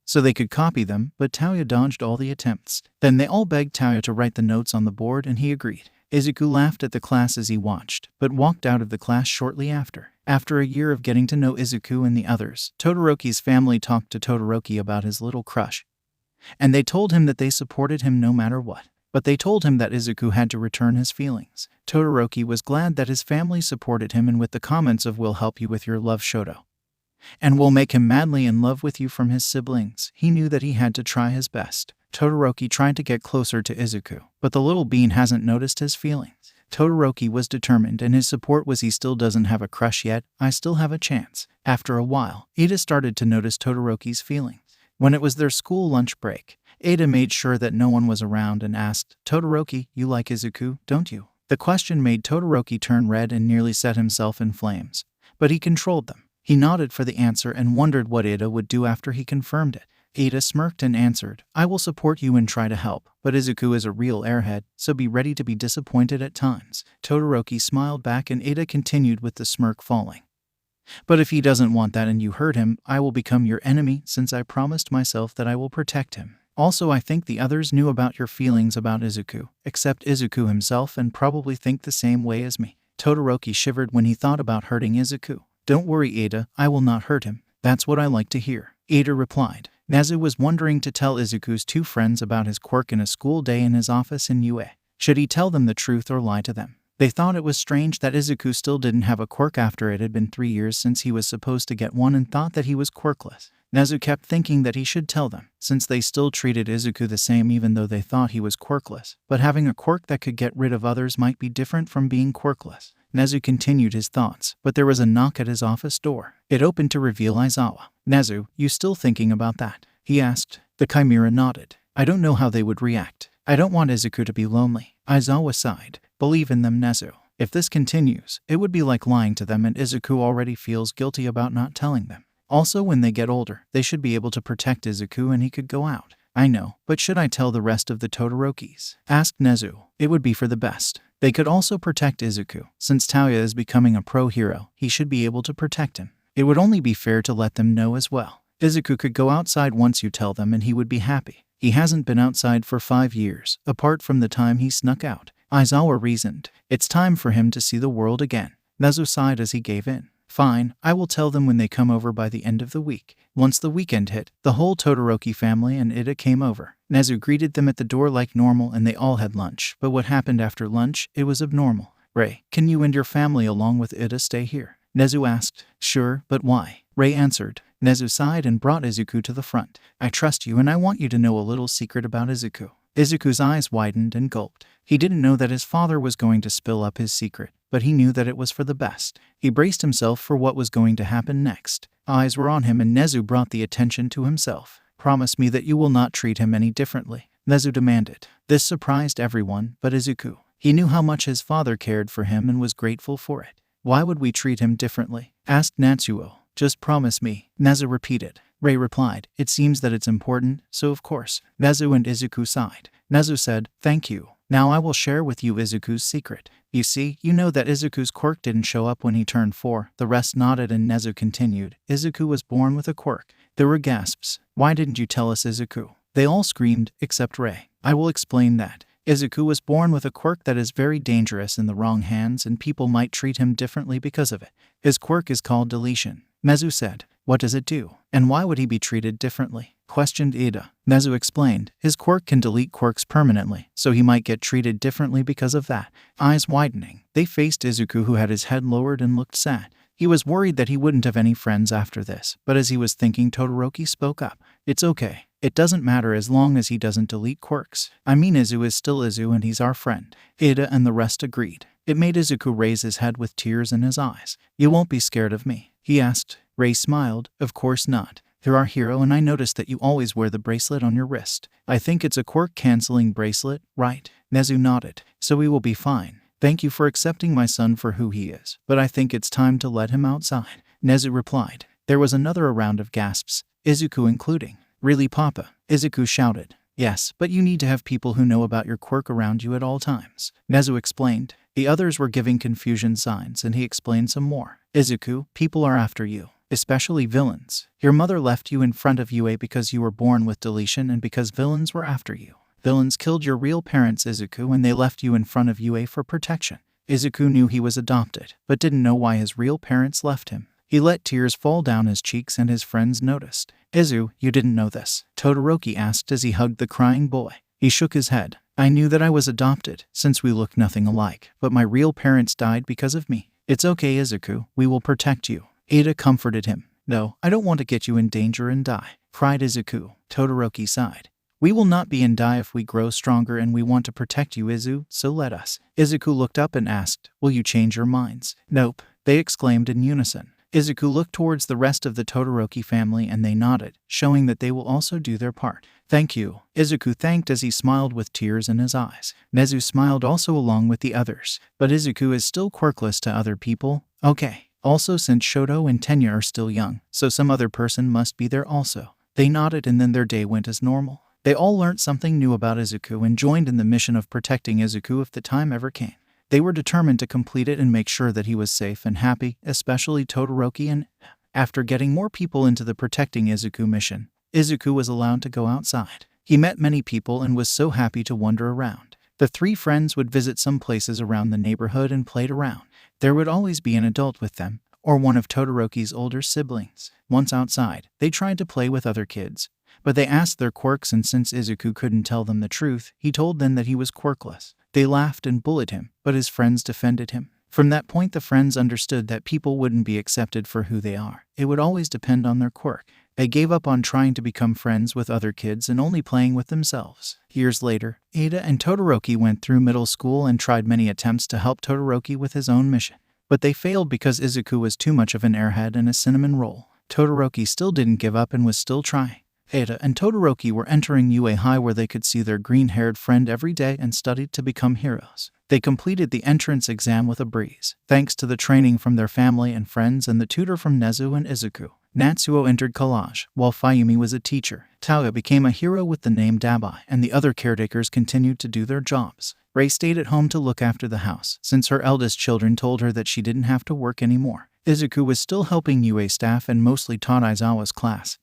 so they could copy them, but Talia dodged all the attempts. Then they all begged Talia to write the notes on the board, and he agreed. Izuku laughed at the class as he watched, but walked out of the class shortly after. After a year of getting to know Izuku and the others, Todoroki's family talked to Todoroki about his little crush, and they told him that they supported him no matter what. But they told him that Izuku had to return his feelings. Todoroki was glad that his family supported him, and with the comments of "we'll help you with your love, Shoto, and we'll make him madly in love with you" from his siblings, he knew that he had to try his best. Todoroki tried to get closer to Izuku, but the little bean hasn't noticed his feelings. Todoroki was determined, and his support was, he still doesn't have a crush yet, I still have a chance. After a while, Ida started to notice Todoroki's feelings. When it was their school lunch break, Ada made sure that no one was around and asked, "Todoroki, you like Izuku, don't you?" The question made Todoroki turn red and nearly set himself in flames, but he controlled them. He nodded for the answer and wondered what Ada would do after he confirmed it. Ada smirked and answered, "I will support you and try to help, but Izuku is a real airhead, so be ready to be disappointed at times." Todoroki smiled back and Ada continued with the smirk falling. "But if he doesn't want that and you hurt him, I will become your enemy, since I promised myself that I will protect him. Also, I think the others knew about your feelings about Izuku, except Izuku himself, and probably think the same way as me." Todoroki shivered when he thought about hurting Izuku. "Don't worry, Ada, I will not hurt him. That's what I like to hear," Ada replied. Nezu was wondering to tell Izuku's two friends about his quirk in a school day in his office in UA. Should he tell them the truth or lie to them? They thought it was strange that Izuku still didn't have a quirk after it had been 3 years since he was supposed to get one, and thought that he was quirkless. Nezu kept thinking that he should tell them, since they still treated Izuku the same even though they thought he was quirkless. But having a quirk that could get rid of others might be different from being quirkless. Nezu continued his thoughts, but there was a knock at his office door. It opened to reveal Aizawa. "Nezu, you still thinking about that?" he asked. The chimera nodded. "I don't know how they would react. I don't want Izuku to be lonely." Aizawa sighed. "Believe in them, Nezu. If this continues, it would be like lying to them, and Izuku already feels guilty about not telling them. Also, when they get older, they should be able to protect Izuku and he could go out." "I know, but should I tell the rest of the Todorokis?" asked Nezu. "It would be for the best. They could also protect Izuku. Since Talia is becoming a pro hero, he should be able to protect him. It would only be fair to let them know as well. Izuku could go outside once you tell them, and he would be happy. He hasn't been outside for 5 years, apart from the time he snuck out." Aizawa reasoned. "It's time for him to see the world again." Nezu sighed as he gave in. "Fine, I will tell them when they come over by the end of the week." Once the weekend hit, the whole Todoroki family and Ida came over. Nezu greeted them at the door like normal, and they all had lunch. But what happened after lunch, it was abnormal. "Rei, can you and your family along with Ida stay here?" Nezu asked. "Sure, but why?" Rei answered. Nezu sighed and brought Izuku to the front. "I trust you, and I want you to know a little secret about Izuku." Izuku's eyes widened and gulped. He didn't know that his father was going to spill up his secret, but he knew that it was for the best. He braced himself for what was going to happen next. Eyes were on him, and Nezu brought the attention to himself. "Promise me that you will not treat him any differently," Nezu demanded. This surprised everyone but Izuku. He knew how much his father cared for him and was grateful for it. "Why would we treat him differently?" asked Natsuo. "Just promise me," Nezu repeated. Rei replied, "It seems that it's important, so of course." Nezu and Izuku sighed. Nezu said, "Thank you. Now I will share with you Izuku's secret. You see, you know that Izuku's quirk didn't show up when he turned 4. The rest nodded, and Nezu continued. "Izuku was born with a quirk." There were gasps. "Why didn't you tell us, Izuku?" They all screamed, except Rei. I will explain that. Izuku was born with a quirk that is very dangerous in the wrong hands and people might treat him differently because of it. His quirk is called Deletion. Nezu said. What does it do? And why would he be treated differently? Questioned Ida. Nezu explained. His quirk can delete quirks permanently, so he might get treated differently because of that. Eyes widening, they faced Izuku, who had his head lowered and looked sad. He was worried that he wouldn't have any friends after this, but as he was thinking, Todoroki spoke up. It's okay. It doesn't matter as long as he doesn't delete quirks. I mean, Izu is still Izu and he's our friend. Ida and the rest agreed. It made Izuku raise his head with tears in his eyes. You won't be scared of me? He asked. Ray smiled. Of course not. You're our hero and I noticed that you always wear the bracelet on your wrist. I think it's a quirk-canceling bracelet, right? Nezu nodded. So we will be fine. Thank you for accepting my son for who he is, but I think it's time to let him outside. Nezu replied. There was another round of gasps, Izuku including. Really, Papa? Izuku shouted. Yes, but you need to have people who know about your quirk around you at all times. Nezu explained. The others were giving confusion signs and he explained some more. Izuku, people are after you. Especially villains. Your mother left you in front of UA because you were born with deletion and because villains were after you. Villains killed your real parents, Izuku, and they left you in front of UA for protection. Izuku knew he was adopted, but didn't know why his real parents left him. He let tears fall down his cheeks and his friends noticed. Izu, you didn't know this? Todoroki asked as he hugged the crying boy. He shook his head. I knew that I was adopted, since we look nothing alike, but my real parents died because of me. It's okay, Izuku, we will protect you. Ida comforted him. No, I don't want to get you in danger and die, cried Izuku. Todoroki sighed. We will not be and die if we grow stronger and we want to protect you, Izu, so let us. Izuku looked up and asked, will you change your minds? Nope, they exclaimed in unison. Izuku looked towards the rest of the Todoroki family and they nodded, showing that they will also do their part. Thank you, Izuku thanked as he smiled with tears in his eyes. Nezu smiled also along with the others, but Izuku is still quirkless to other people. Okay. Also, since Shoto and Tenya are still young, so some other person must be there also. They nodded and then their day went as normal. They all learnt something new about Izuku and joined in the mission of protecting Izuku if the time ever came. They were determined to complete it and make sure that he was safe and happy, especially Todoroki and... After getting more people into the protecting Izuku mission, Izuku was allowed to go outside. He met many people and was so happy to wander around. The three friends would visit some places around the neighborhood and played around. There would always be an adult with them, or one of Todoroki's older siblings. Once outside, they tried to play with other kids, but they asked their quirks and since Izuku couldn't tell them the truth, he told them that he was quirkless. They laughed and bullied him, but his friends defended him. From that point, the friends understood that people wouldn't be accepted for who they are. It would always depend on their quirk. They gave up on trying to become friends with other kids and only playing with themselves. Years later, Ida and Todoroki went through middle school and tried many attempts to help Todoroki with his own mission. But they failed because Izuku was too much of an airhead and a cinnamon roll. Todoroki still didn't give up and was still trying. Ida and Todoroki were entering UA High where they could see their green-haired friend every day and studied to become heroes. They completed the entrance exam with a breeze, thanks to the training from their family and friends and the tutor from Nezu and Izuku. Natsuo entered college, while Fayumi was a teacher. Tauga became a hero with the name Dabai, and the other caretakers continued to do their jobs. Rei stayed at home to look after the house, since her eldest children told her that she didn't have to work anymore. Izuku was still helping UA staff and mostly taught Aizawa's class,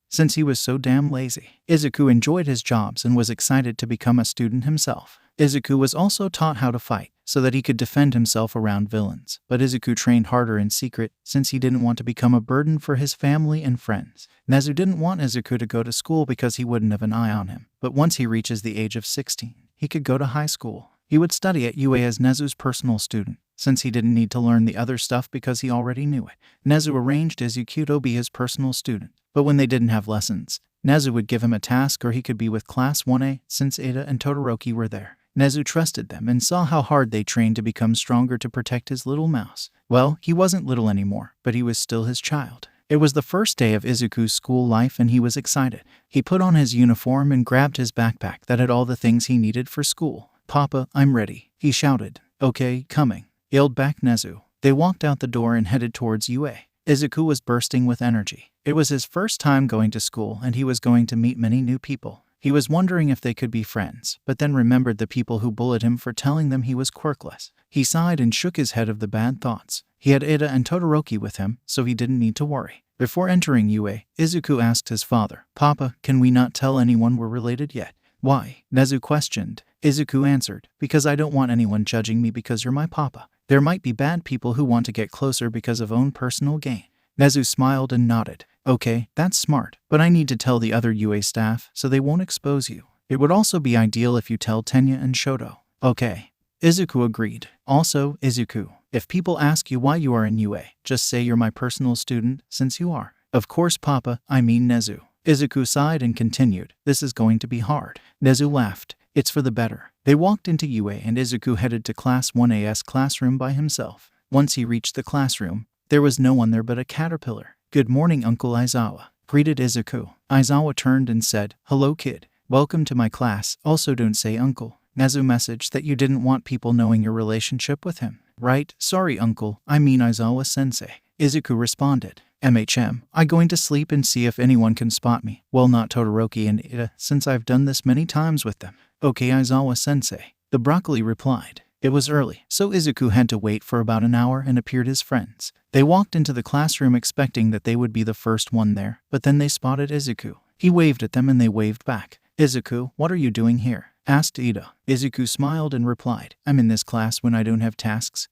since he was so damn lazy. Izuku enjoyed his jobs and was excited to become a student himself. Izuku was also taught how to fight, so that he could defend himself around villains. But Izuku trained harder in secret, since he didn't want to become a burden for his family and friends. Nezu didn't want Izuku to go to school because he wouldn't have an eye on him. But once he reaches the age of 16, he could go to high school. He would study at UA as Nezu's personal student, since he didn't need to learn the other stuff because he already knew it. Nezu arranged Izuku to be his personal student. But when they didn't have lessons, Nezu would give him a task or he could be with Class 1A, since Ida and Todoroki were there. Nezu trusted them and saw how hard they trained to become stronger to protect his little mouse. Well, he wasn't little anymore, but he was still his child. It was the first day of Izuku's school life and he was excited. He put on his uniform and grabbed his backpack that had all the things he needed for school. Papa, I'm ready, he shouted. Okay, coming, yelled back Nezu. They walked out the door and headed towards UA. Izuku was bursting with energy. It was his first time going to school and he was going to meet many new people. He was wondering if they could be friends, but then remembered the people who bullied him for telling them he was quirkless. He sighed and shook his head of the bad thoughts. He had Ida and Todoroki with him, so he didn't need to worry. Before entering UA, Izuku asked his father, Papa, can we not tell anyone we're related yet? Why? Nezu questioned. Izuku answered, because I don't want anyone judging me because you're my papa. There might be bad people who want to get closer because of own personal gain. Nezu smiled and nodded. Okay, that's smart, but I need to tell the other UA staff so they won't expose you. It would also be ideal if you tell Tenya and Shoto. Okay. Izuku agreed. Also, Izuku, if people ask you why you are in UA, just say you're my personal student, since you are. Of course, Papa, I mean Nezu. Izuku sighed and continued, this is going to be hard. Nezu laughed. It's for the better. They walked into UA and Izuku headed to Class 1A's classroom by himself. Once he reached the classroom, there was no one there but a caterpillar. Good morning, Uncle Aizawa, greeted Izuku. Aizawa turned and said, hello kid. Welcome to my class. Also don't say uncle. Nezu messaged that you didn't want people knowing your relationship with him. Right? Sorry uncle, I mean Aizawa-sensei. Izuku responded. I'm going to sleep and see if anyone can spot me. Well, not Todoroki and Ida, since I've done this many times with them. Okay, Aizawa-sensei. The broccoli replied. It was early, so Izuku had to wait for about an hour and appeared his friends. They walked into the classroom expecting that they would be the first one there, but then they spotted Izuku. He waved at them and they waved back. Izuku, what are you doing here? Asked Ida. Izuku smiled and replied, I'm in this class when I don't have tasks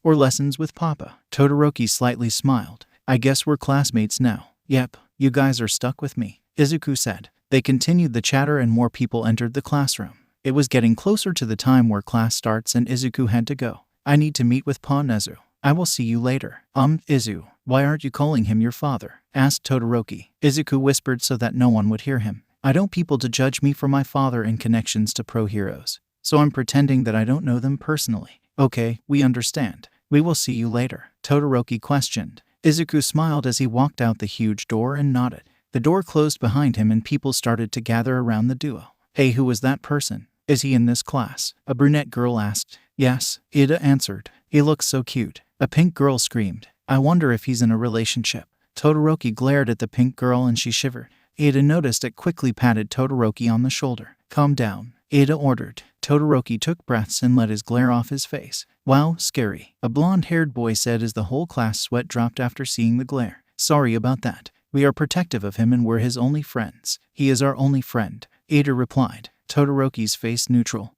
or lessons with Papa. Todoroki slightly smiled. I guess we're classmates now. Yep, you guys are stuck with me, Izuku said. They continued the chatter and more people entered the classroom. It was getting closer to the time where class starts and Izuku had to go. I need to meet with Pa Nezu. I will see you later. Izu, why aren't you calling him your father? Asked Todoroki. Izuku whispered so that no one would hear him. I don't want people to judge me for my father and connections to pro heroes, so I'm pretending that I don't know them personally. Okay, we understand. We will see you later, Todoroki questioned. Izuku smiled as he walked out the huge door and nodded. The door closed behind him and people started to gather around the duo. Hey, who was that person? Is he in this class? A brunette girl asked. Yes, Ida answered. He looks so cute. A pink girl screamed. I wonder if he's in a relationship. Todoroki glared at the pink girl and she shivered. Ida noticed it, quickly patted Todoroki on the shoulder. Calm down, Ida ordered. Todoroki took breaths and let his glare off his face. Wow, scary, a blonde-haired boy said as the whole class sweat dropped after seeing the glare. Sorry about that. We are protective of him and we're his only friends. He is our only friend, Ida replied. Todoroki's face neutral.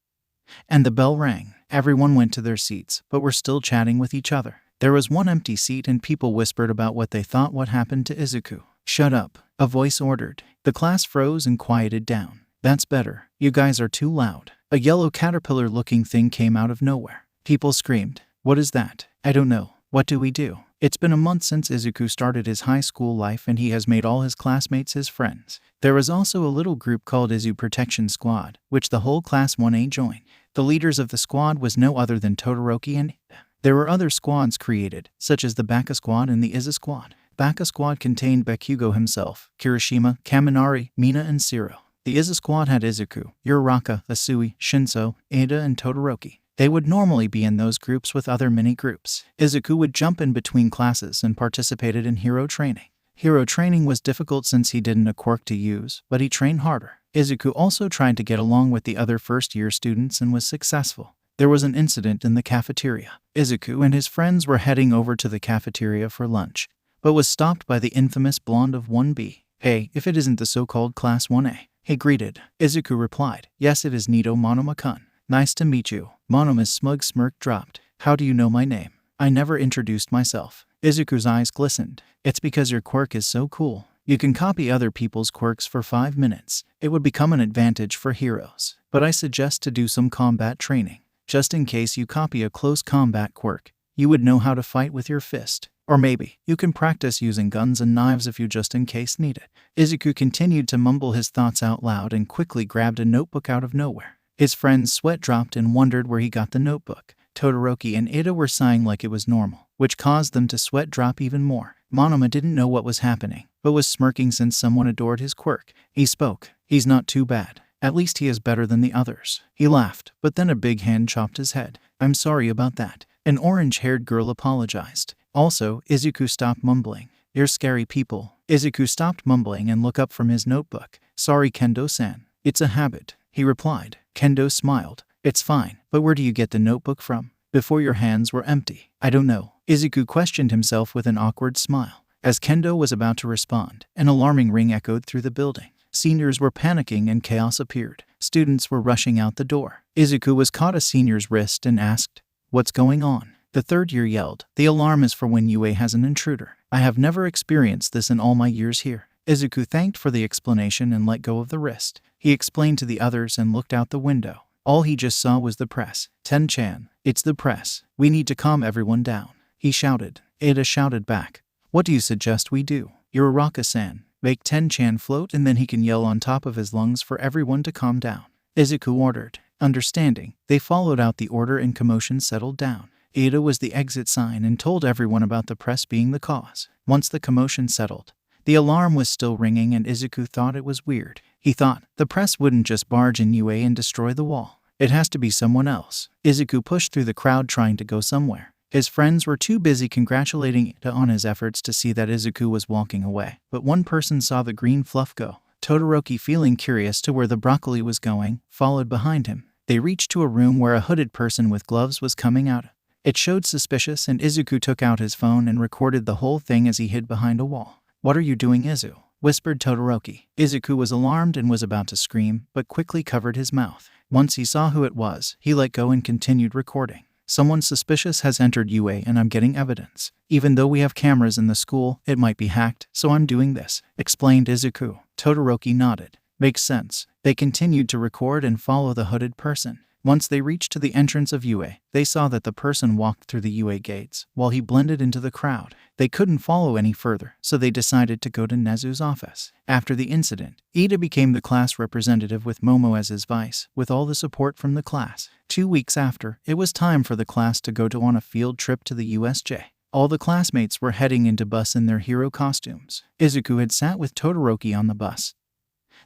And the bell rang. Everyone went to their seats, but were still chatting with each other. There was one empty seat and people whispered about what they thought what happened to Izuku. Shut up, a voice ordered. The class froze and quieted down. That's better. You guys are too loud. A yellow caterpillar-looking thing came out of nowhere. People screamed. What is that? I don't know. What do we do? It's been a month since Izuku started his high school life and he has made all his classmates his friends. There was also a little group called Izu Protection Squad, which the whole Class 1A joined. The leaders of the squad was no other than Todoroki and Ida. There were other squads created, such as the Baka Squad and the Izu Squad. Baka Squad contained Bakugo himself, Kirishima, Kaminari, Mina and Shiro. The Izu Squad had Izuku, Uraraka, Asui, Shinso, Ida and Todoroki. They would normally be in those groups with other mini-groups. Izuku would jump in between classes and participated in hero training. Hero training was difficult since he didn't a quirk to use, but he trained harder. Izuku also tried to get along with the other first-year students and was successful. There was an incident in the cafeteria. Izuku and his friends were heading over to the cafeteria for lunch, but was stopped by the infamous blonde of 1B. Hey, if it isn't the so-called Class 1A. He greeted. Izuku replied, yes it is Nito Monoma-kun. Nice to meet you. Monoma's smug smirk dropped. How do you know my name? I never introduced myself. Izuku's eyes glistened. It's because your quirk is so cool. You can copy other people's quirks for 5 minutes. It would become an advantage for heroes. But I suggest to do some combat training. Just in case you copy a close combat quirk, you would know how to fight with your fist. Or maybe you can practice using guns and knives if you just in case need it. Izuku continued to mumble his thoughts out loud and quickly grabbed a notebook out of nowhere. His friend's sweat dropped and wondered where he got the notebook. Todoroki and Ida were sighing like it was normal, which caused them to sweat drop even more. Monoma didn't know what was happening, but was smirking since someone adored his quirk. He spoke. He's not too bad. At least he is better than the others. He laughed, but then a big hand chopped his head. I'm sorry about that. An orange-haired girl apologized. Also, Izuku stopped mumbling. You're scary people. Izuku stopped mumbling and looked up from his notebook. Sorry, Kendo-san. It's a habit, he replied. Kendo smiled. It's fine, but where do you get the notebook from? Before your hands were empty. I don't know. Izuku questioned himself with an awkward smile. As Kendo was about to respond, an alarming ring echoed through the building. Seniors were panicking and chaos appeared. Students were rushing out the door. Izuku was caught a senior's wrist and asked, "What's going on?" The third year yelled, "The alarm is for when UA has an intruder. I have never experienced this in all my years here." Izuku thanked for the explanation and let go of the wrist. He explained to the others and looked out the window. All he just saw was the press. "Ten-chan, it's the press. We need to calm everyone down," he shouted. Ada shouted back, "What do you suggest we do?" "Uraraka-san, make Ten-chan float and then he can yell on top of his lungs for everyone to calm down," Izuku ordered. Understanding, they followed out the order and commotion settled down. Ada was the exit sign and told everyone about the press being the cause. Once the commotion settled, the alarm was still ringing and Izuku thought it was weird. He thought, the press wouldn't just barge in UA and destroy the wall. It has to be someone else. Izuku pushed through the crowd trying to go somewhere. His friends were too busy congratulating Ida on his efforts to see that Izuku was walking away. But one person saw the green fluff go. Todoroki, feeling curious to where the broccoli was going, followed behind him. They reached to a room where a hooded person with gloves was coming out. It showed suspicious and Izuku took out his phone and recorded the whole thing as he hid behind a wall. "What are you doing, Izu?" whispered Todoroki. Izuku was alarmed and was about to scream, but quickly covered his mouth. Once he saw who it was, he let go and continued recording. "Someone suspicious has entered UA and I'm getting evidence. Even though we have cameras in the school, it might be hacked, so I'm doing this," explained Izuku. Todoroki nodded. "Makes sense." They continued to record and follow the hooded person. Once they reached to the entrance of UA, they saw that the person walked through the UA gates, while he blended into the crowd. They couldn't follow any further, so they decided to go to Nezu's office. After the incident, Ida became the class representative with Momo as his vice, with all the support from the class. 2 weeks after, it was time for the class to go on a field trip to the USJ. All the classmates were heading into bus in their hero costumes. Izuku had sat with Todoroki on the bus.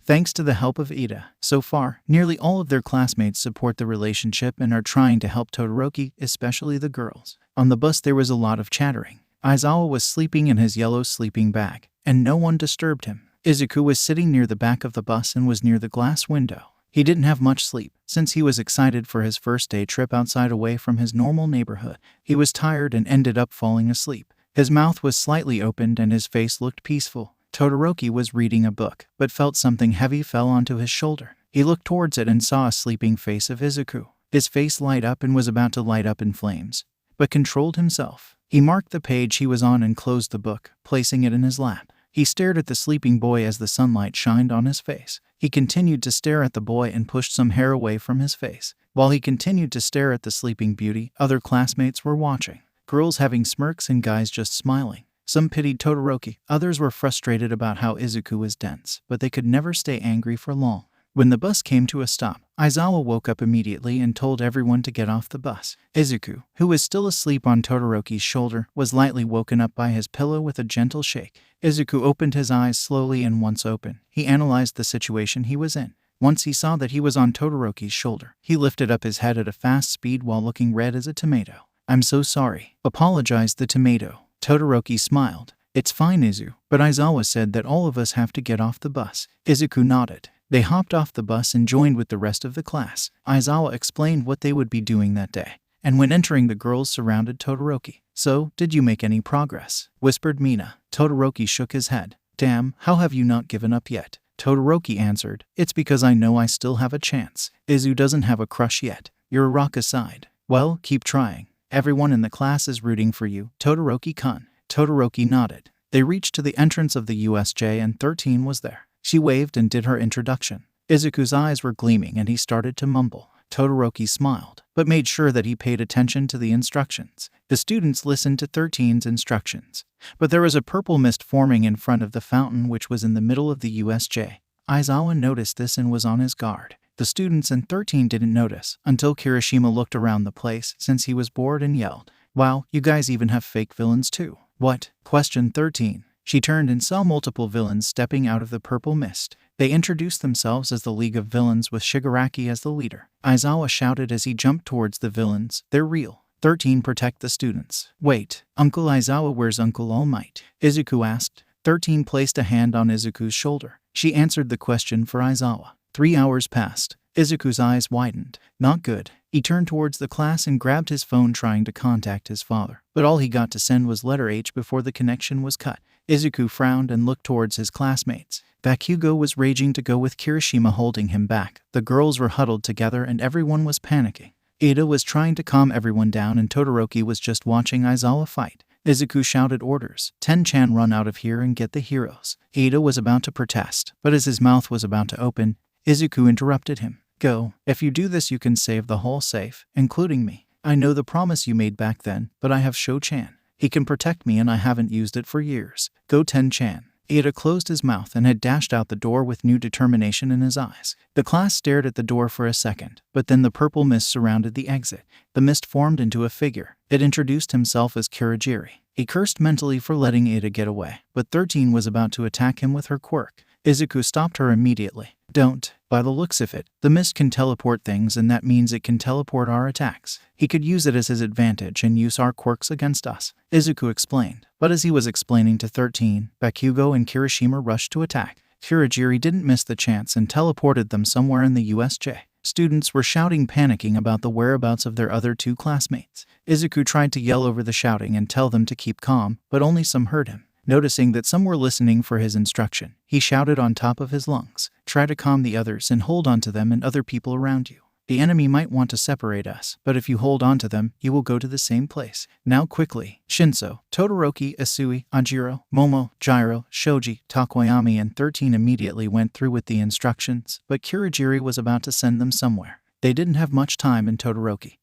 Thanks to the help of Ida, so far, nearly all of their classmates support the relationship and are trying to help Todoroki, especially the girls. On the bus there was a lot of chattering. Aizawa was sleeping in his yellow sleeping bag, and no one disturbed him. Izuku was sitting near the back of the bus and was near the glass window. He didn't have much sleep, since he was excited for his first day trip outside away from his normal neighborhood. He was tired and ended up falling asleep. His mouth was slightly opened and his face looked peaceful. Todoroki was reading a book, but felt something heavy fell onto his shoulder. He looked towards it and saw a sleeping face of Izuku. His face light up and was about to light up in flames, but controlled himself. He marked the page he was on and closed the book, placing it in his lap. He stared at the sleeping boy as the sunlight shined on his face. He continued to stare at the boy and pushed some hair away from his face. While he continued to stare at the sleeping beauty, other classmates were watching. Girls having smirks and guys just smiling. Some pitied Todoroki, others were frustrated about how Izuku was dense, but they could never stay angry for long. When the bus came to a stop, Aizawa woke up immediately and told everyone to get off the bus. Izuku, who was still asleep on Todoroki's shoulder, was lightly woken up by his pillow with a gentle shake. Izuku opened his eyes slowly and once open, he analyzed the situation he was in. Once he saw that he was on Todoroki's shoulder, he lifted up his head at a fast speed while looking red as a tomato. "I'm so sorry," apologized the tomato. Todoroki smiled. "It's fine, Izu, but Aizawa said that all of us have to get off the bus." Izuku nodded. They hopped off the bus and joined with the rest of the class. Aizawa explained what they would be doing that day, and when entering the girls surrounded Todoroki. "So, did you make any progress?" whispered Mina. Todoroki shook his head. "Damn, how have you not given up yet?" Todoroki answered, "It's because I know I still have a chance. Izu doesn't have a crush yet." Uraraka sighed. "Well, keep trying. Everyone in the class is rooting for you, Todoroki-kun." Todoroki nodded. They reached to the entrance of the USJ and 13 was there. She waved and did her introduction. Izuku's eyes were gleaming and he started to mumble. Todoroki smiled, but made sure that he paid attention to the instructions. The students listened to 13's instructions. But there was a purple mist forming in front of the fountain which was in the middle of the USJ. Aizawa noticed this and was on his guard. The students in 13 didn't notice until Kirishima looked around the place since he was bored and yelled, "Wow, you guys even have fake villains too." "What?" questioned 13. She turned and saw multiple villains stepping out of the purple mist. They introduced themselves as the League of Villains with Shigaraki as the leader. Aizawa shouted as he jumped towards the villains, "They're real." 13 protect the students. "Wait, Uncle Aizawa, where's Uncle All Might?" Izuku asked. 13 placed a hand on Izuku's shoulder. She answered the question for Aizawa. 3 hours passed. Izuku's eyes widened. Not good. He turned towards the class and grabbed his phone trying to contact his father. But all he got to send was letter H before the connection was cut. Izuku frowned and looked towards his classmates. Bakugo was raging to go with Kirishima holding him back. The girls were huddled together and everyone was panicking. Ida was trying to calm everyone down and Todoroki was just watching Aizawa fight. Izuku shouted orders. Ten-chan, run out of here and get the heroes. Ida was about to protest, but as his mouth was about to open, Izuku interrupted him. Go. If you do this you can save the whole safe, including me. I know the promise you made back then, but I have Sho-chan. He can protect me and I haven't used it for years. Go, Ten-chan. Ida closed his mouth and had dashed out the door with new determination in his eyes. The class stared at the door for a second, but then the purple mist surrounded the exit. The mist formed into a figure. It introduced himself as Kurogiri. He cursed mentally for letting Ida get away, but 13 was about to attack him with her quirk. Izuku stopped her immediately. Don't. By the looks of it, the mist can teleport things and that means it can teleport our attacks. He could use it as his advantage and use our quirks against us, Izuku explained. But as he was explaining to 13, Bakugo and Kirishima rushed to attack. Kurogiri didn't miss the chance and teleported them somewhere in the USJ. Students were shouting, panicking about the whereabouts of their other two classmates. Izuku tried to yell over the shouting and tell them to keep calm, but only some heard him. Noticing that some were listening for his instruction, he shouted on top of his lungs, "Try to calm the others and hold on to them and other people around you. The enemy might want to separate us, but if you hold on to them, you will go to the same place. Now quickly." Shinso, Todoroki, Asui, Ajiro, Momo, Jiro, Shoji, Takoyami and 13 immediately went through with the instructions, but Kurogiri was about to send them somewhere. They didn't have much time and Todoroki,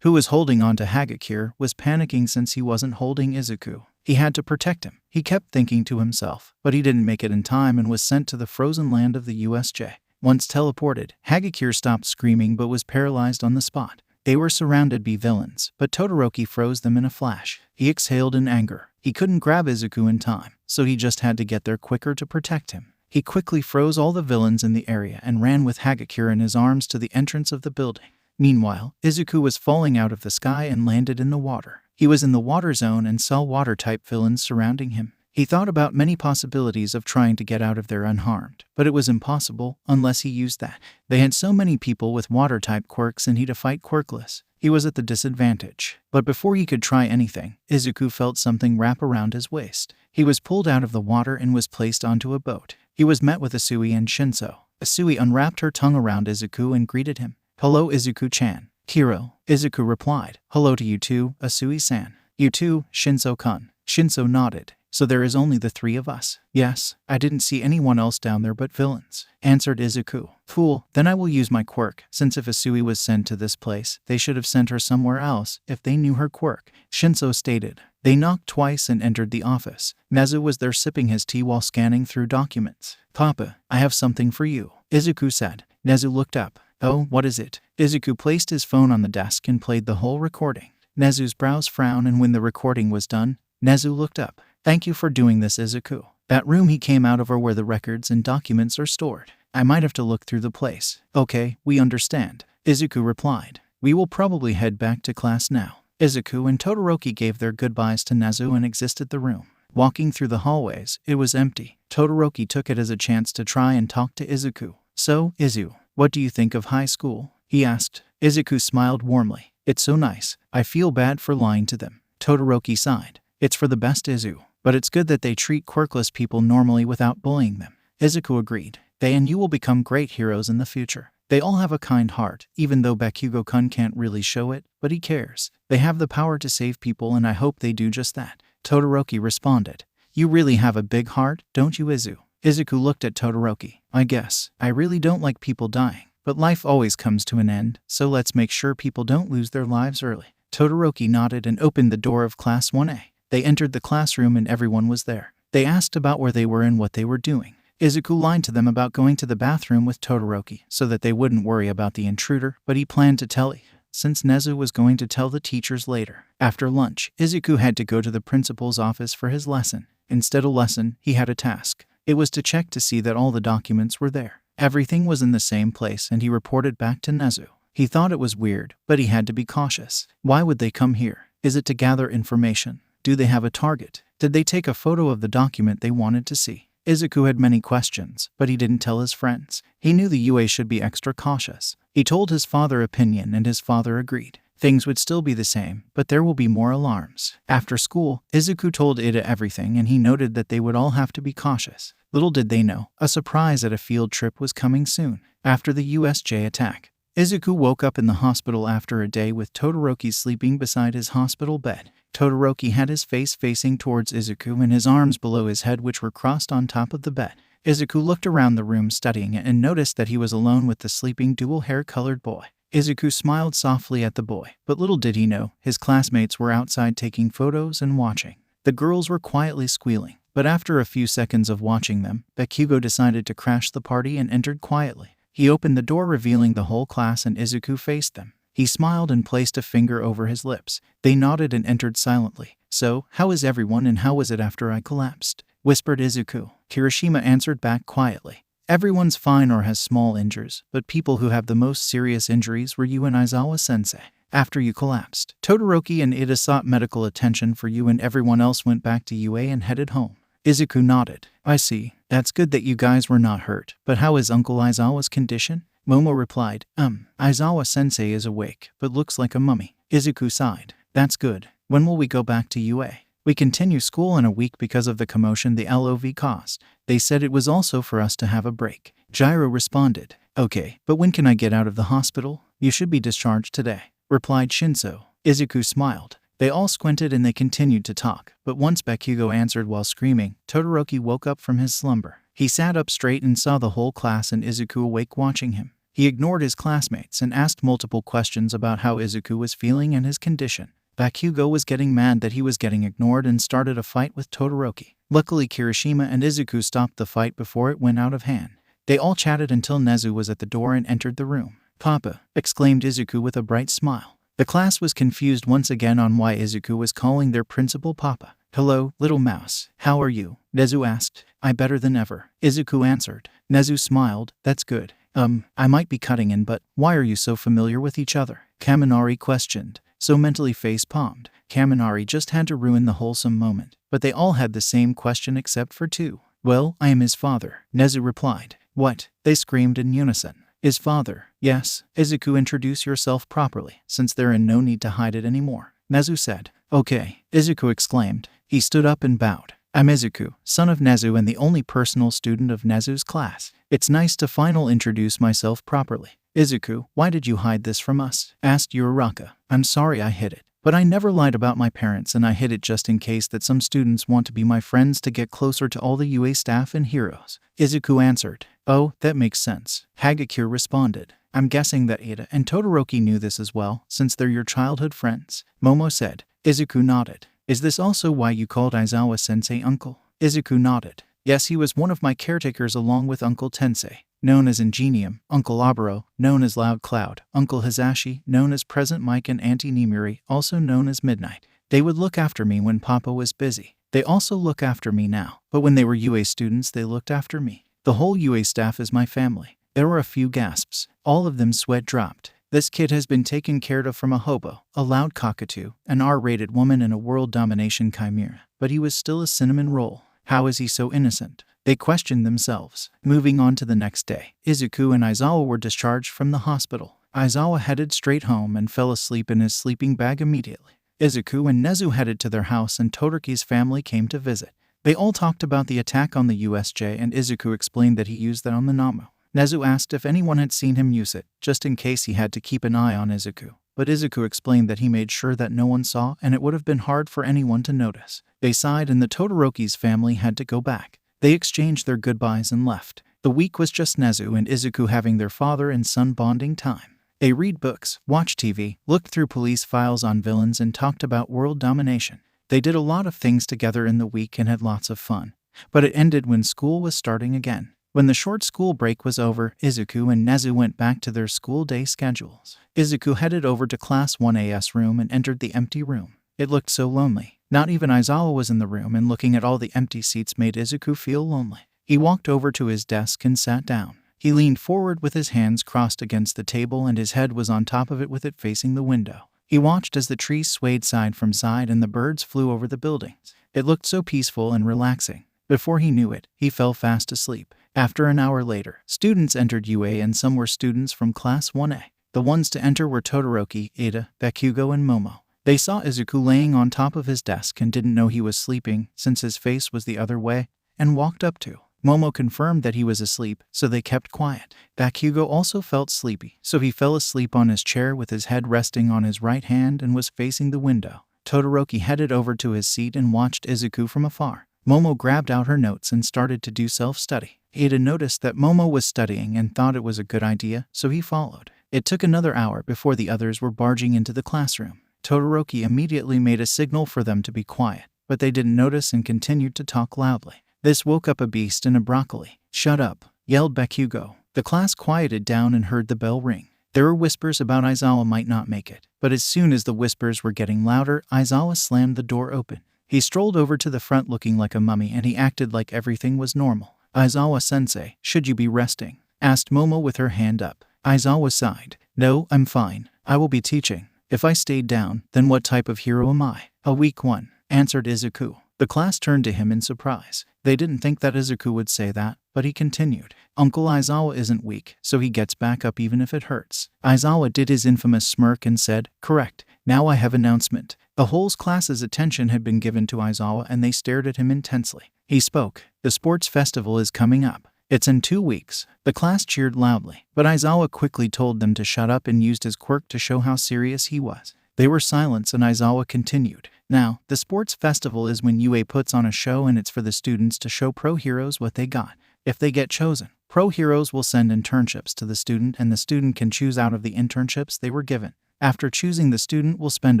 who was holding on to Hagakure, was panicking since he wasn't holding Izuku. He had to protect him. He kept thinking to himself, but he didn't make it in time and was sent to the frozen land of the USJ. Once teleported, Hagakure stopped screaming but was paralyzed on the spot. They were surrounded by villains, but Todoroki froze them in a flash. He exhaled in anger. He couldn't grab Izuku in time, so he just had to get there quicker to protect him. He quickly froze all the villains in the area and ran with Hagakure in his arms to the entrance of the building. Meanwhile, Izuku was falling out of the sky and landed in the water. He was in the water zone and saw water-type villains surrounding him. He thought about many possibilities of trying to get out of there unharmed, but it was impossible unless he used that. They had so many people with water-type quirks and he to fight quirkless. He was at the disadvantage. But before he could try anything, Izuku felt something wrap around his waist. He was pulled out of the water and was placed onto a boat. He was met with Asui and Shinso. Asui unwrapped her tongue around Izuku and greeted him. "Hello, Izuku-chan." "Hiro." Izuku replied. "Hello to you too, Asui-san." "You too, Shinso-kun." Shinso nodded. "So there is only the three of us?" "Yes, I didn't see anyone else down there but villains," answered Izuku. "Fool, then I will use my quirk, since if Asui was sent to this place, they should have sent her somewhere else if they knew her quirk," Shinso stated. They knocked twice and entered the office. Nezu was there sipping his tea while scanning through documents. "Papa, I have something for you," Izuku said. Nezu looked up. "Oh, what is it?" Izuku placed his phone on the desk and played the whole recording. Nezu's brows frowned and when the recording was done, Nezu looked up. "Thank you for doing this, Izuku. That room he came out of are where the records and documents are stored. I might have to look through the place." "Okay, we understand," Izuku replied. "We will probably head back to class now." Izuku and Todoroki gave their goodbyes to Nezu and exited the room. Walking through the hallways, it was empty. Todoroki took it as a chance to try and talk to Izuku. "So, Izu, what do you think of high school?" he asked. Izuku smiled warmly. "It's so nice. I feel bad for lying to them." Todoroki sighed. "It's for the best, Izu. But it's good that they treat quirkless people normally without bullying them." Izuku agreed. "They and you will become great heroes in the future. They all have a kind heart, even though Bakugo-kun can't really show it, but he cares. They have the power to save people and I hope they do just that." Todoroki responded. "You really have a big heart, don't you, Izu?" Izuku looked at Todoroki. "I guess. I really don't like people dying. But life always comes to an end, so let's make sure people don't lose their lives early." Todoroki nodded and opened the door of Class 1A. They entered the classroom and everyone was there. They asked about where they were and what they were doing. Izuku lied to them about going to the bathroom with Todoroki so that they wouldn't worry about the intruder, but he planned to tell since Nezu was going to tell the teachers later. After lunch, Izuku had to go to the principal's office for his lesson. Instead of lesson, he had a task. It was to check to see that all the documents were there. Everything was in the same place and he reported back to Nezu. He thought it was weird, but he had to be cautious. Why would they come here? Is it to gather information? Do they have a target? Did they take a photo of the document they wanted to see? Izuku had many questions, but he didn't tell his friends. He knew the UA should be extra cautious. He told his father opinion and his father agreed. things would still be the same, but there will be more alarms. After school, Izuku told Ida everything, and he noted that they would all have to be cautious. Little did they know, a surprise at a field trip was coming soon. After the USJ attack, Izuku woke up in the hospital after a day with Todoroki sleeping beside his hospital bed. Todoroki had his face facing towards Izuku and his arms below his head, which were crossed on top of the bed. Izuku looked around the room studying it and noticed that he was alone with the sleeping dual hair-colored boy. Izuku smiled softly at the boy, but little did he know, his classmates were outside taking photos and watching. The girls were quietly squealing, but after a few seconds of watching them, Bakugo decided to crash the party and entered quietly. He opened the door, revealing the whole class, and Izuku faced them. He smiled and placed a finger over his lips. They nodded and entered silently. "So, how is everyone, and how was it after I collapsed?" whispered Izuku. Kirishima answered back quietly. "Everyone's fine or has small injuries, but people who have the most serious injuries were you and Aizawa-sensei. After you collapsed, Todoroki and Ida sought medical attention for you, and everyone else went back to UA and headed home." Izuku nodded. "I see. That's good that you guys were not hurt. But how is Uncle Aizawa's condition?" Momo replied, Aizawa-sensei is awake, but looks like a mummy." Izuku sighed. "That's good. When will we go back to UA?" "We continue school in a week because of the commotion the LOV caused. They said it was also for us to have a break." Gyro responded. "Okay, but when can I get out of the hospital?" "You should be discharged today," replied Shinso. Izuku smiled. They all squinted and they continued to talk, but once Bakugo answered while screaming, Todoroki woke up from his slumber. He sat up straight and saw the whole class and Izuku awake watching him. He ignored his classmates and asked multiple questions about how Izuku was feeling and his condition. Bakugo was getting mad that he was getting ignored and started a fight with Todoroki. Luckily, Kirishima and Izuku stopped the fight before it went out of hand. They all chatted until Nezu was at the door and entered the room. "Papa," exclaimed Izuku with a bright smile. The class was confused once again on why Izuku was calling their principal Papa. "Hello, little mouse. How are you?" Nezu asked. "I better than ever," Izuku answered. Nezu smiled. "That's good. I might be cutting in, but why are you so familiar with each other?" Kaminari questioned. So mentally face-palmed. Kaminari just had to ruin the wholesome moment. But they all had the same question except for two. "Well, I am his father," Nezu replied. "What?" they screamed in unison. "His father." "Yes." "Izuku, introduce yourself properly, since there is no need to hide it anymore," Nezu said. "Okay," Izuku exclaimed. He stood up and bowed. "I'm Izuku, son of Nezu and the only personal student of Nezu's class. It's nice to finally introduce myself properly." "Izuku, why did you hide this from us?" asked Uraraka. "I'm sorry I hid it. But I never lied about my parents, and I hid it just in case that some students want to be my friends to get closer to all the UA staff and heroes," Izuku answered. "Oh, that makes sense," Hagakure responded. "I'm guessing that Ida and Todoroki knew this as well, since they're your childhood friends," Momo said. Izuku nodded. "Is this also why you called Aizawa-sensei uncle?" Izuku nodded. "Yes, he was one of my caretakers along with Uncle Tensei, known as Ingenium, Uncle Aburo, known as Loud Cloud, Uncle Hizashi, known as Present Mike, and Auntie Nimuri, also known as Midnight. They would look after me when Papa was busy. They also look after me now, but when they were UA students they looked after me. The whole UA staff is my family." There were a few gasps. All of them sweat dropped. This kid has been taken care of from a hobo, a loud cockatoo, an R-rated woman, and a world domination chimera. But he was still a cinnamon roll. How is he so innocent? They questioned themselves. Moving on to the next day, Izuku and Aizawa were discharged from the hospital. Aizawa headed straight home and fell asleep in his sleeping bag immediately. Izuku and Nezu headed to their house and Todoroki's family came to visit. They all talked about the attack on the USJ and Izuku explained that he used that on the Namu. Nezu asked if anyone had seen him use it, just in case he had to keep an eye on Izuku. But Izuku explained that he made sure that no one saw and it would have been hard for anyone to notice. They sighed and the Todoroki's family had to go back. They exchanged their goodbyes and left. The week was just Nezu and Izuku having their father and son bonding time. They read books, watched TV, looked through police files on villains and talked about world domination. They did a lot of things together in the week and had lots of fun. But it ended when school was starting again. When the short school break was over, Izuku and Nezu went back to their school day schedules. Izuku headed over to Class 1A's room and entered the empty room. It looked so lonely. Not even Aizawa was in the room, and looking at all the empty seats made Izuku feel lonely. He walked over to his desk and sat down. He leaned forward with his hands crossed against the table and his head was on top of it with it facing the window. He watched as the trees swayed side from side and the birds flew over the buildings. It looked so peaceful and relaxing. Before he knew it, he fell fast asleep. After an hour later, students entered UA and some were students from Class 1A. The ones to enter were Todoroki, Ada, Bakugo, and Momo. They saw Izuku laying on top of his desk and didn't know he was sleeping since his face was the other way, and walked up to. Momo confirmed that he was asleep, so they kept quiet. Bakugo also felt sleepy, so he fell asleep on his chair with his head resting on his right hand and was facing the window. Todoroki headed over to his seat and watched Izuku from afar. Momo grabbed out her notes and started to do self-study. Ada noticed that Momo was studying and thought it was a good idea, so he followed. It took another hour before the others were barging into the classroom. Todoroki immediately made a signal for them to be quiet, but they didn't notice and continued to talk loudly. This woke up a beast in a broccoli. "Shut up," yelled Bakugo. The class quieted down and heard the bell ring. There were whispers about Aizawa might not make it, but as soon as the whispers were getting louder, Aizawa slammed the door open. He strolled over to the front looking like a mummy and he acted like everything was normal. "Aizawa-sensei, should you be resting?" asked Momo with her hand up. Aizawa sighed. "No, I'm fine. I will be teaching. If I stayed down, then what type of hero am I?" "A weak one," answered Izuku. The class turned to him in surprise. They didn't think that Izuku would say that, but he continued. "Uncle Aizawa isn't weak, so he gets back up even if it hurts." Aizawa did his infamous smirk and said, "Correct. Now I have announcement." The whole class's attention had been given to Aizawa and they stared at him intensely. He spoke. "The sports festival is coming up. It's in 2 weeks." The class cheered loudly, but Aizawa quickly told them to shut up and used his quirk to show how serious he was. They were silent and Aizawa continued. "Now, the sports festival is when UA puts on a show and it's for the students to show pro heroes what they got. If they get chosen, pro heroes will send internships to the student and the student can choose out of the internships they were given. After choosing, the student will spend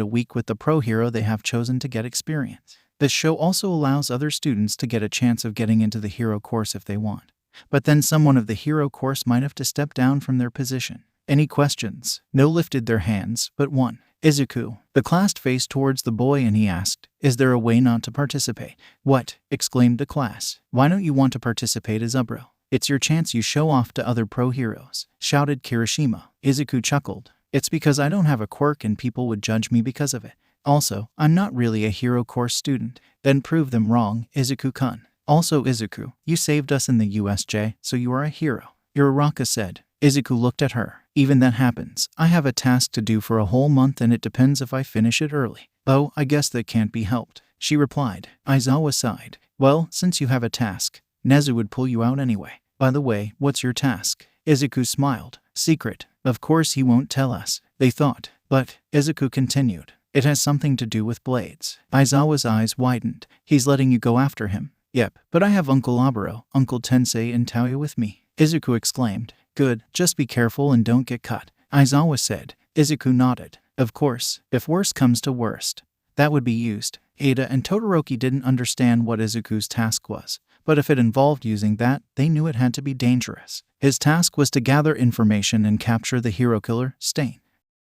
a week with the pro hero they have chosen to get experience. This show also allows other students to get a chance of getting into the hero course if they want. But then someone of the hero course might have to step down from their position." "Any questions?" No lifted their hands, but one. "Izuku." The class faced towards the boy and he asked, "Is there a way not to participate?" "What?" exclaimed the class. "Why don't you want to participate, Izubro? It's your chance you show off to other pro heroes," shouted Kirishima. Izuku chuckled. "It's because I don't have a quirk and people would judge me because of it. Also, I'm not really a hero course student." "Then prove them wrong, Izuku-kun." "Also, Izuku, you saved us in the USJ, so you are a hero," Uraraka said. Izuku looked at her. "Even that happens. I have a task to do for a whole month and it depends if I finish it early." "Oh, I guess that can't be helped," she replied. Aizawa sighed. "Well, since you have a task, Nezu would pull you out anyway. By the way, what's your task?" Izuku smiled. "Secret. Of course he won't tell us," they thought. "But," Izuku continued, "it has something to do with blades." Aizawa's eyes widened. "He's letting you go after him?" "Yep, but I have Uncle Aburo, Uncle Tensei and Taoya with me," Izuku exclaimed. "Good, just be careful and don't get cut," Aizawa said. Izuku nodded. "Of course, if worst comes to worst, that would be used." Ada and Todoroki didn't understand what Izuku's task was, but if it involved using that, they knew it had to be dangerous. His task was to gather information and capture the hero killer, Stain.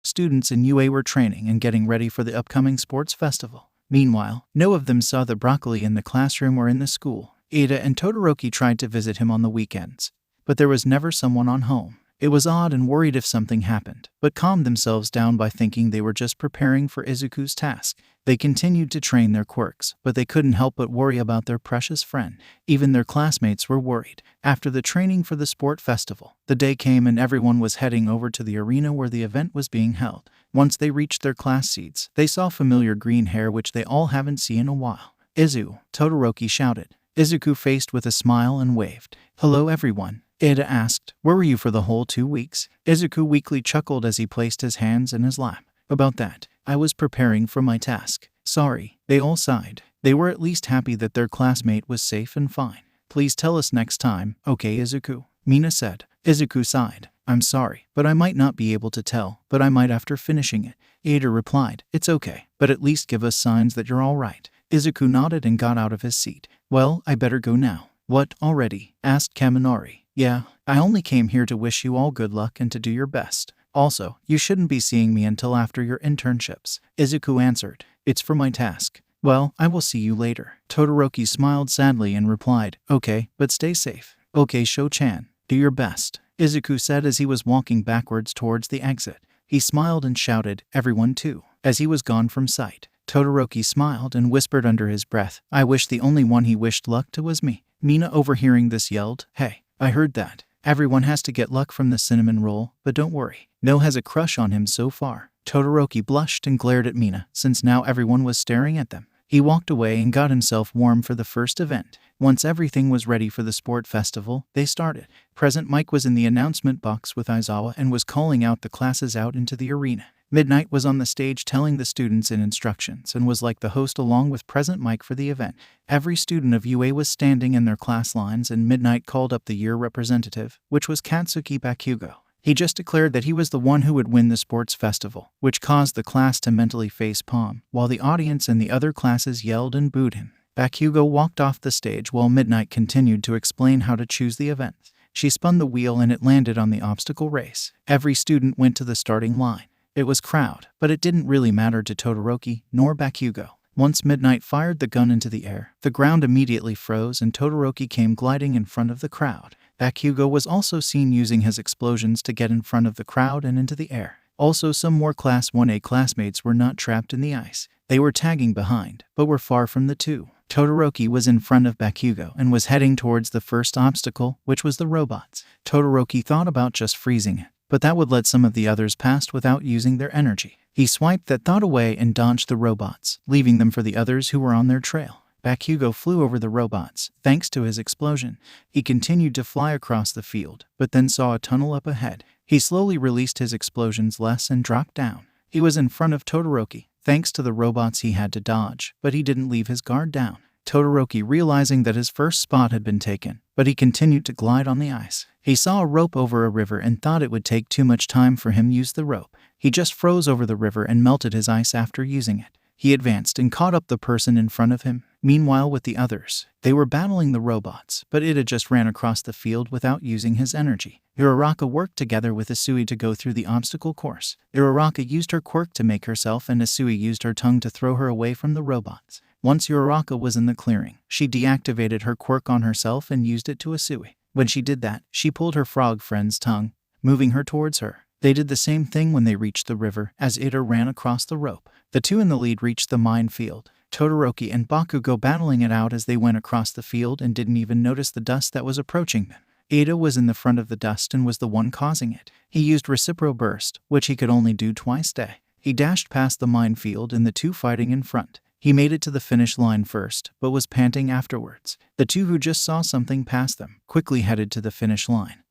Students in UA were training and getting ready for the upcoming sports festival. Meanwhile, no of them saw the broccoli in the classroom or in the school. Ada and Todoroki tried to visit him on the weekends, but there was never someone on home. It was odd and worried if something happened, but calmed themselves down by thinking they were just preparing for Izuku's task. They continued to train their quirks, but they couldn't help but worry about their precious friend. Even their classmates were worried. After the training for the sport festival, the day came and everyone was heading over to the arena where the event was being held. Once they reached their class seats, they saw familiar green hair which they all haven't seen in a while. "Izu," Todoroki shouted. Izuku faced with a smile and waved. "Hello everyone." Ada asked, "Where were you for the whole 2 weeks?" Izuku weakly chuckled as he placed his hands in his lap. "About that, I was preparing for my task." "Sorry," they all sighed. They were at least happy that their classmate was safe and fine. "Please tell us next time, okay Izuku?" Mina said. Izuku sighed. "I'm sorry, but I might not be able to tell, but I might after finishing it." Ada replied, "It's okay, but at least give us signs that you're all right." Izuku nodded and got out of his seat. "Well, I better go now." "What, already?" asked Kaminari. "Yeah, I only came here to wish you all good luck and to do your best. Also, you shouldn't be seeing me until after your internships." Izuku answered, "It's for my task." "Well, I will see you later." Todoroki smiled sadly and replied, "Okay, but stay safe." "Okay, Sho-chan, do your best," Izuku said as he was walking backwards towards the exit. He smiled and shouted, "Everyone too," as he was gone from sight. Todoroki smiled and whispered under his breath, "I wish the only one he wished luck to was me." Mina overhearing this yelled, "Hey, I heard that." Everyone has to get luck from the cinnamon roll, but don't worry. No has a crush on him so far. Todoroki blushed and glared at Mina, since now everyone was staring at them. He walked away and got himself warm for the first event. Once everything was ready for the sport festival, they started. Present Mike was in the announcement box with Aizawa and was calling out the classes out into the arena. Midnight was on the stage telling the students in instructions and was like the host along with Present Mike for the event. Every student of UA was standing in their class lines and Midnight called up the year representative, which was Katsuki Bakugo. He just declared that he was the one who would win the sports festival, which caused the class to mentally face-palm, while the audience and the other classes yelled and booed him. Bakugo walked off the stage while Midnight continued to explain how to choose the event. She spun the wheel and it landed on the obstacle race. Every student went to the starting line. It was crowd, but it didn't really matter to Todoroki nor Bakugo. Once Midnight fired the gun into the air, the ground immediately froze and Todoroki came gliding in front of the crowd. Bakugo was also seen using his explosions to get in front of the crowd and into the air. Also, some more Class 1A classmates were not trapped in the ice. They were tagging behind, but were far from the two. Todoroki was in front of Bakugo and was heading towards the first obstacle, which was the robots. Todoroki thought about just freezing it, but that would let some of the others pass without using their energy. He swiped that thought away and dodged the robots, leaving them for the others who were on their trail. Bakugo flew over the robots, thanks to his explosion. He continued to fly across the field, but then saw a tunnel up ahead. He slowly released his explosions less and dropped down. He was in front of Todoroki. Thanks to the robots he had to dodge, but he didn't leave his guard down. Todoroki realizing that his first spot had been taken, but he continued to glide on the ice. He saw a rope over a river and thought it would take too much time for him to use the rope. He just froze over the river and melted his ice after using it. He advanced and caught up the person in front of him. Meanwhile, with the others, they were battling the robots, but Ida just ran across the field without using his energy. Uraraka worked together with Isui to go through the obstacle course. Uraraka used her quirk to make herself and Isui used her tongue to throw her away from the robots. Once Uraraka was in the clearing, she deactivated her quirk on herself and used it to Isui. When she did that, she pulled her frog friend's tongue, moving her towards her. They did the same thing when they reached the river, as Ida ran across the rope. The two in the lead reached the minefield. Todoroki and Bakugo battling it out as they went across the field and didn't even notice the dust that was approaching them. Ida was in the front of the dust and was the one causing it. He used Recipro Burst, which he could only do twice a day. He dashed past the minefield and the two fighting in front. He made it to the finish line first, but was panting afterwards. The two who just saw something pass them quickly headed to the finish line,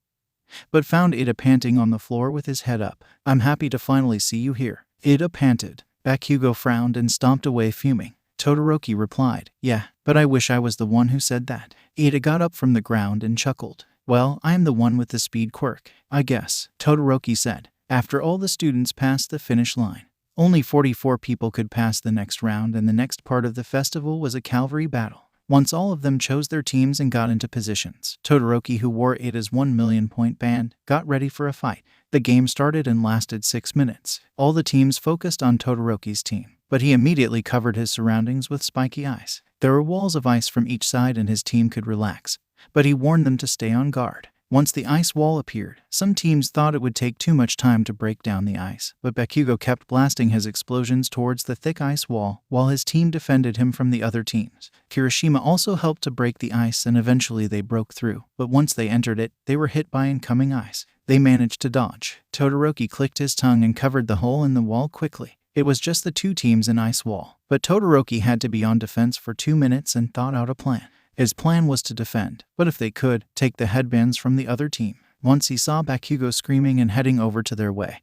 but found Ida panting on the floor with his head up. "I'm happy to finally see you here," Ida panted. Bakugo frowned and stomped away fuming. Todoroki replied, "Yeah, but I wish I was the one who said that." Ida got up from the ground and chuckled. "Well, I am the one with the speed quirk, I guess," Todoroki said. After all the students passed the finish line, only 44 people could pass the next round, and the next part of the festival was a cavalry battle. Once all of them chose their teams and got into positions, Todoroki, who wore Ida's 1 million point band, got ready for a fight. The game started and lasted 6 minutes. All the teams focused on Todoroki's team, but he immediately covered his surroundings with spiky ice. There were walls of ice from each side and his team could relax, but he warned them to stay on guard. Once the ice wall appeared, some teams thought it would take too much time to break down the ice, but Bakugo kept blasting his explosions towards the thick ice wall while his team defended him from the other teams. Kirishima also helped to break the ice and eventually they broke through, but once they entered it, they were hit by incoming ice. They managed to dodge. Todoroki clicked his tongue and covered the hole in the wall quickly. It was just the two teams in ice wall, but Todoroki had to be on defense for 2 minutes and thought out a plan. His plan was to defend, but if they could, take the headbands from the other team. Once he saw Bakugo screaming and heading over to their way,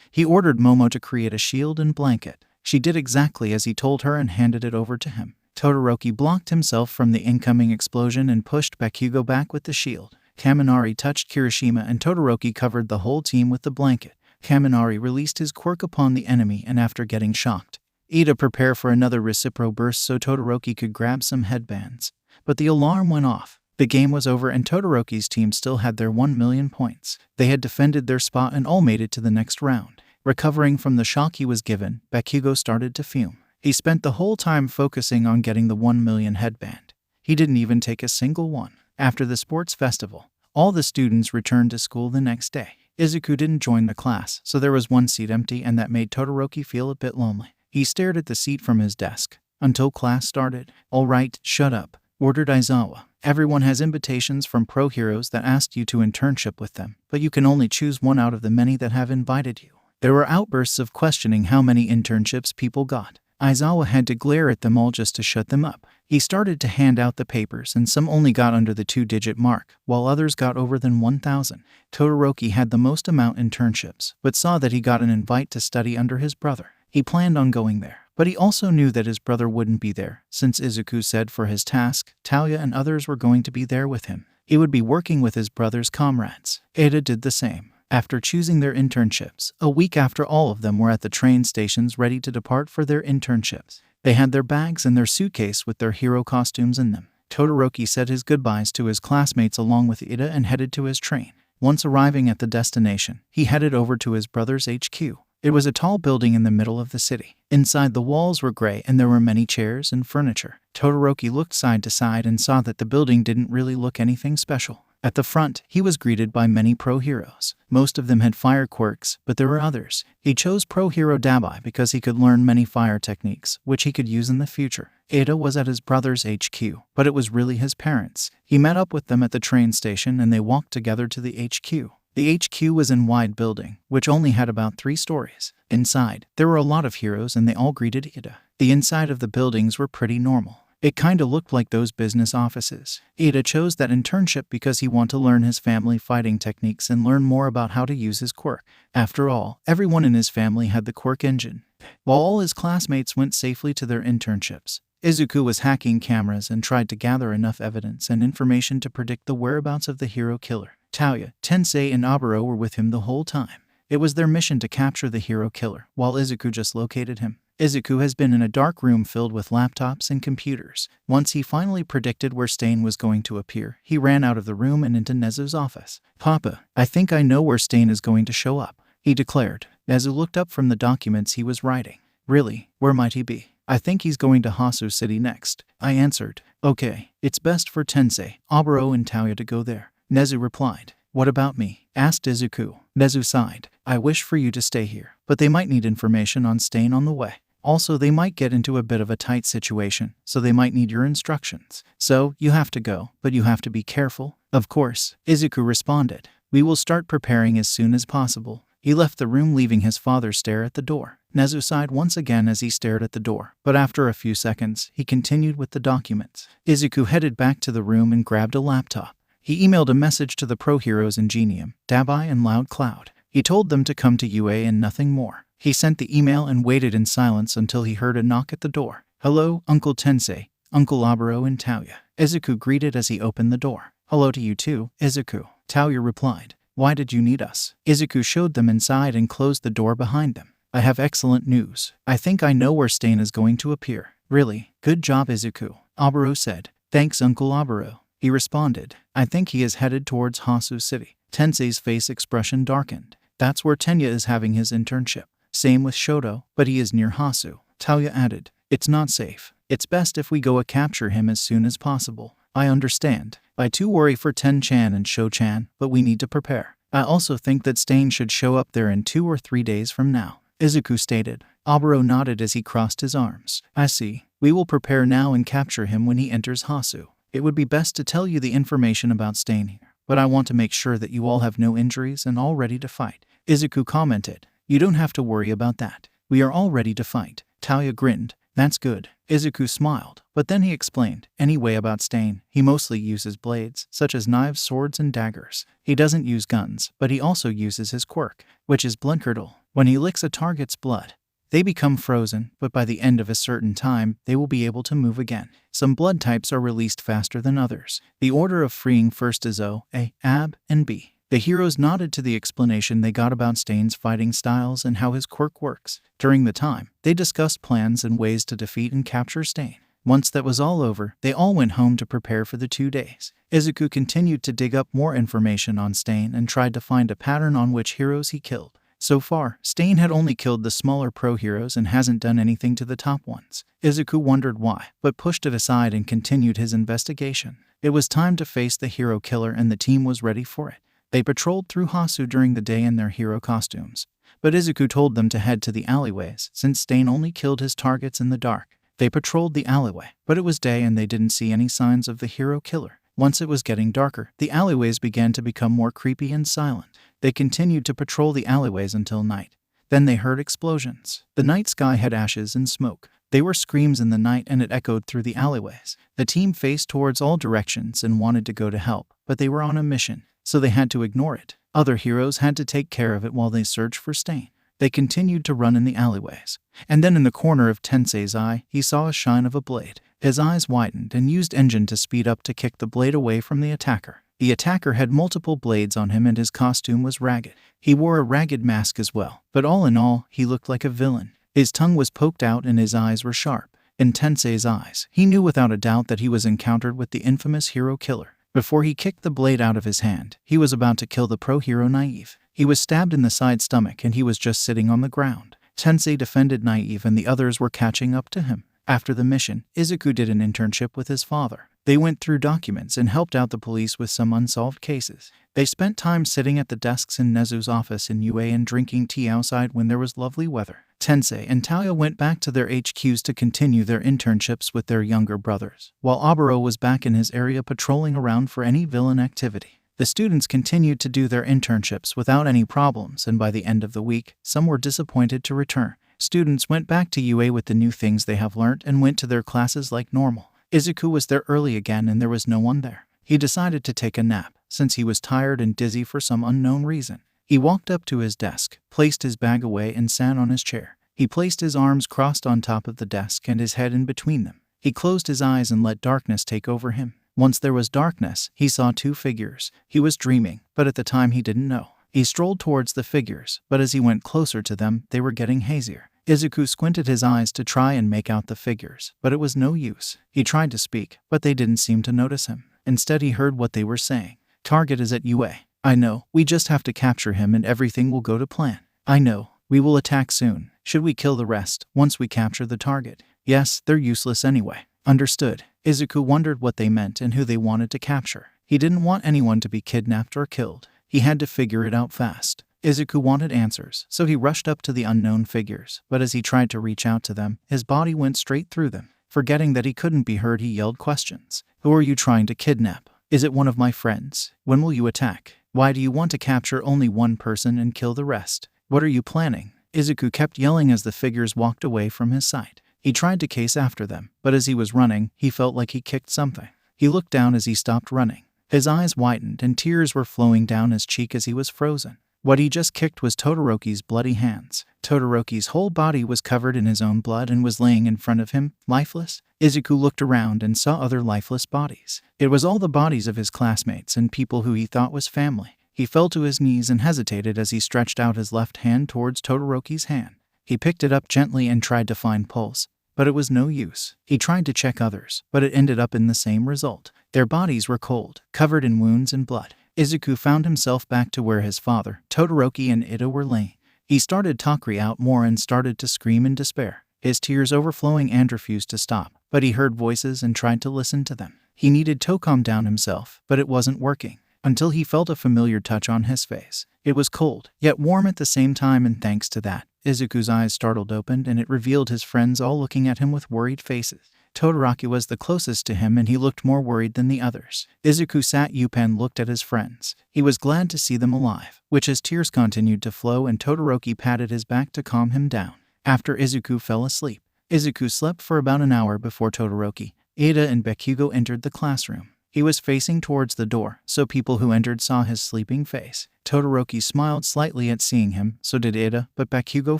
he ordered Momo to create a shield and blanket. She did exactly as he told her and handed it over to him. Todoroki blocked himself from the incoming explosion and pushed Bakugo back with the shield. Kaminari touched Kirishima and Todoroki covered the whole team with the blanket. Kaminari released his quirk upon the enemy and after getting shocked, Ida prepared for another Recipro Burst so Todoroki could grab some headbands. But the alarm went off. The game was over and Todoroki's team still had their 1 million points. They had defended their spot and all made it to the next round. Recovering from the shock he was given, Bakugo started to fume. He spent the whole time focusing on getting the 1 million headband. He didn't even take a single one. After the sports festival, all the students returned to school the next day. Izuku didn't join the class, so there was one seat empty and that made Todoroki feel a bit lonely. He stared at the seat from his desk until class started. "All right, shut up," ordered Aizawa. Everyone has invitations from pro heroes that asked you to internship with them, but you can only choose one out of the many that have invited you. There were outbursts of questioning how many internships people got. Aizawa had to glare at them all just to shut them up. He started to hand out the papers, and some only got under the 2-digit mark, while others got over than 1,000. Todoroki had the most amount internships, but saw that he got an invite to study under his brother. He planned on going there, but he also knew that his brother wouldn't be there, since Izuku said for his task, Tauya and others were going to be there with him. He would be working with his brother's comrades. Ada did the same. After choosing their internships, a week after all of them were at the train stations ready to depart for their internships, they had their bags and their suitcase with their hero costumes in them. Todoroki said his goodbyes to his classmates along with Ida and headed to his train. Once arriving at the destination, he headed over to his brother's HQ. It was a tall building in the middle of the city. Inside, the walls were gray and there were many chairs and furniture. Todoroki looked side to side and saw that the building didn't really look anything special. At the front, he was greeted by many pro heroes. Most of them had fire quirks, but there were others. He chose pro hero Dabai because he could learn many fire techniques, which he could use in the future. Ada was at his brother's HQ, but it was really his parents. He met up with them at the train station and they walked together to the HQ. The HQ was in a wide building, which only had about 3 stories. Inside, there were a lot of heroes and they all greeted Ida. The inside of the buildings were pretty normal. It kinda looked like those business offices. Ida chose that internship because he wanted to learn his family fighting techniques and learn more about how to use his quirk. After all, everyone in his family had the quirk engine. While all his classmates went safely to their internships, Izuku was hacking cameras and tried to gather enough evidence and information to predict the whereabouts of the hero killer. Tauya, Tensei, and Aburo were with him the whole time. It was their mission to capture the hero killer, while Izuku just located him. Izuku has been in a dark room filled with laptops and computers. Once he finally predicted where Stain was going to appear, he ran out of the room and into Nezu's office. "Papa, I think I know where Stain is going to show up," he declared. Nezu looked up from the documents he was writing. "Really? Where might he be?" "I think he's going to Hasu City next," I answered. "Okay, it's best for Tensei, Aburo, and Tauya to go there," Nezu replied. "What about me?" asked Izuku. Nezu sighed. "I wish for you to stay here, but they might need information on Stain on the way. Also, they might get into a bit of a tight situation, so they might need your instructions. So, you have to go, but you have to be careful." "Of course," Izuku responded. "We will start preparing as soon as possible." He left the room, leaving his father stare at the door. Nezu sighed once again as he stared at the door, but after a few seconds, he continued with the documents. Izuku headed back to the room and grabbed a laptop. He emailed a message to the pro heroes Ingenium, Dabai, and Loud Cloud. He told them to come to UA and nothing more. He sent the email and waited in silence until he heard a knock at the door. "Hello, Uncle Tensei, Uncle Aburo, and Tauya," Izuku greeted as he opened the door. "Hello to you too, Izuku," Tauya replied. "Why did you need us?" Izuku showed them inside and closed the door behind them. "I have excellent news. I think I know where Stain is going to appear." "Really? Good job, Izuku," Aburo said. "Thanks, Uncle Aburo," he responded. "I think he is headed towards Hasu City." Tensei's face expression darkened. "That's where Tenya is having his internship." "Same with Shoto, but he is near Hasu," Tauya added. "It's not safe. It's best if we go capture him as soon as possible." "I understand. I too worry for Ten-chan and Sho-chan, but we need to prepare. I also think that Stain should show up there in 2 or 3 days from now," Izuku stated. Aburo nodded as he crossed his arms. "I see. We will prepare now and capture him when he enters Hasu. It would be best to tell you the information about Stain here, but I want to make sure that you all have no injuries and all ready to fight," Izuku commented. "You don't have to worry about that. We are all ready to fight." Tauya grinned. "That's good." Izuku smiled, but then he explained. "Anyway, about Stain, he mostly uses blades, such as knives, swords, and daggers. He doesn't use guns, but he also uses his quirk, which is Blood Curdle. When he licks a target's blood, they become frozen, but by the end of a certain time, they will be able to move again. Some blood types are released faster than others. The order of freeing first is O, A, AB, and B." The heroes nodded to the explanation they got about Stain's fighting styles and how his quirk works. During the time, they discussed plans and ways to defeat and capture Stain. Once that was all over, they all went home to prepare for the 2 days. Izuku continued to dig up more information on Stain and tried to find a pattern on which heroes he killed. So far, Stain had only killed the smaller pro heroes and hasn't done anything to the top ones. Izuku wondered why, but pushed it aside and continued his investigation. It was time to face the hero killer and the team was ready for it. They patrolled through Hasu during the day in their hero costumes, but Izuku told them to head to the alleyways since Stain only killed his targets in the dark. They patrolled the alleyway, but it was day and they didn't see any signs of the hero killer. Once it was getting darker, the alleyways began to become more creepy and silent. They continued to patrol the alleyways until night. Then they heard explosions. The night sky had ashes and smoke. They were screams in the night and it echoed through the alleyways. The team faced towards all directions and wanted to go to help, but they were on a mission, so they had to ignore it. Other heroes had to take care of it while they searched for Stain. They continued to run in the alleyways. And then in the corner of Tensei's eye, he saw a shine of a blade. His eyes widened and used engine to speed up to kick the blade away from the attacker. The attacker had multiple blades on him and his costume was ragged. He wore a ragged mask as well, but all in all, he looked like a villain. His tongue was poked out and his eyes were sharp. In Tensei's eyes, he knew without a doubt that he was encountered with the infamous hero killer. Before he kicked the blade out of his hand, he was about to kill the pro-hero Naive. He was stabbed in the side stomach and he was just sitting on the ground. Tensei defended Naive and the others were catching up to him. After the mission, Izuku did an internship with his father. They went through documents and helped out the police with some unsolved cases. They spent time sitting at the desks in Nezu's office in UA and drinking tea outside when there was lovely weather. Tensei and Taya went back to their HQs to continue their internships with their younger brothers, while Oboro was back in his area patrolling around for any villain activity. The students continued to do their internships without any problems, and by the end of the week, some were disappointed to return. Students went back to UA with the new things they have learned and went to their classes like normal. Izuku was there early again and there was no one there. He decided to take a nap, since he was tired and dizzy for some unknown reason. He walked up to his desk, placed his bag away and sat on his chair. He placed his arms crossed on top of the desk and his head in between them. He closed his eyes and let darkness take over him. Once there was darkness, he saw two figures. He was dreaming, but at the time he didn't know. He strolled towards the figures, but as he went closer to them, they were getting hazier. Izuku squinted his eyes to try and make out the figures, but it was no use. He tried to speak, but they didn't seem to notice him. Instead, he heard what they were saying. Target is at UA. I know, we just have to capture him and everything will go to plan. I know, we will attack soon. Should we kill the rest once we capture the target? Yes, they're useless anyway. Understood. Izuku wondered what they meant and who they wanted to capture. He didn't want anyone to be kidnapped or killed. He had to figure it out fast. Izuku wanted answers, so he rushed up to the unknown figures, but as he tried to reach out to them, his body went straight through them. Forgetting that he couldn't be heard, he yelled questions. Who are you trying to kidnap? Is it one of my friends? When will you attack? Why do you want to capture only one person and kill the rest? What are you planning? Izuku kept yelling as the figures walked away from his sight. He tried to chase after them, but as he was running, he felt like he kicked something. He looked down as he stopped running. His eyes widened and tears were flowing down his cheek as he was frozen. What he just kicked was Todoroki's bloody hands. Todoroki's whole body was covered in his own blood and was laying in front of him, lifeless. Izuku looked around and saw other lifeless bodies. It was all the bodies of his classmates and people who he thought was family. He fell to his knees and hesitated as he stretched out his left hand towards Todoroki's hand. He picked it up gently and tried to find pulse, but it was no use. He tried to check others, but it ended up in the same result. Their bodies were cold, covered in wounds and blood. Izuku found himself back to where his father, Todoroki, and Ida were laying. He started to cry out more and started to scream in despair. His tears overflowing and refused to stop, but he heard voices and tried to listen to them. He needed to calm down himself, but it wasn't working, until he felt a familiar touch on his face. It was cold, yet warm at the same time, and thanks to that, Izuku's eyes startled open and it revealed his friends all looking at him with worried faces. Todoroki was the closest to him and he looked more worried than the others. Izuku sat up and looked at his friends. He was glad to see them alive, which as tears continued to flow and Todoroki patted his back to calm him down. After Izuku fell asleep, Izuku slept for about an hour before Todoroki, Ida and Bakugo entered the classroom. He was facing towards the door, so people who entered saw his sleeping face. Todoroki smiled slightly at seeing him, so did Ida, but Bakugo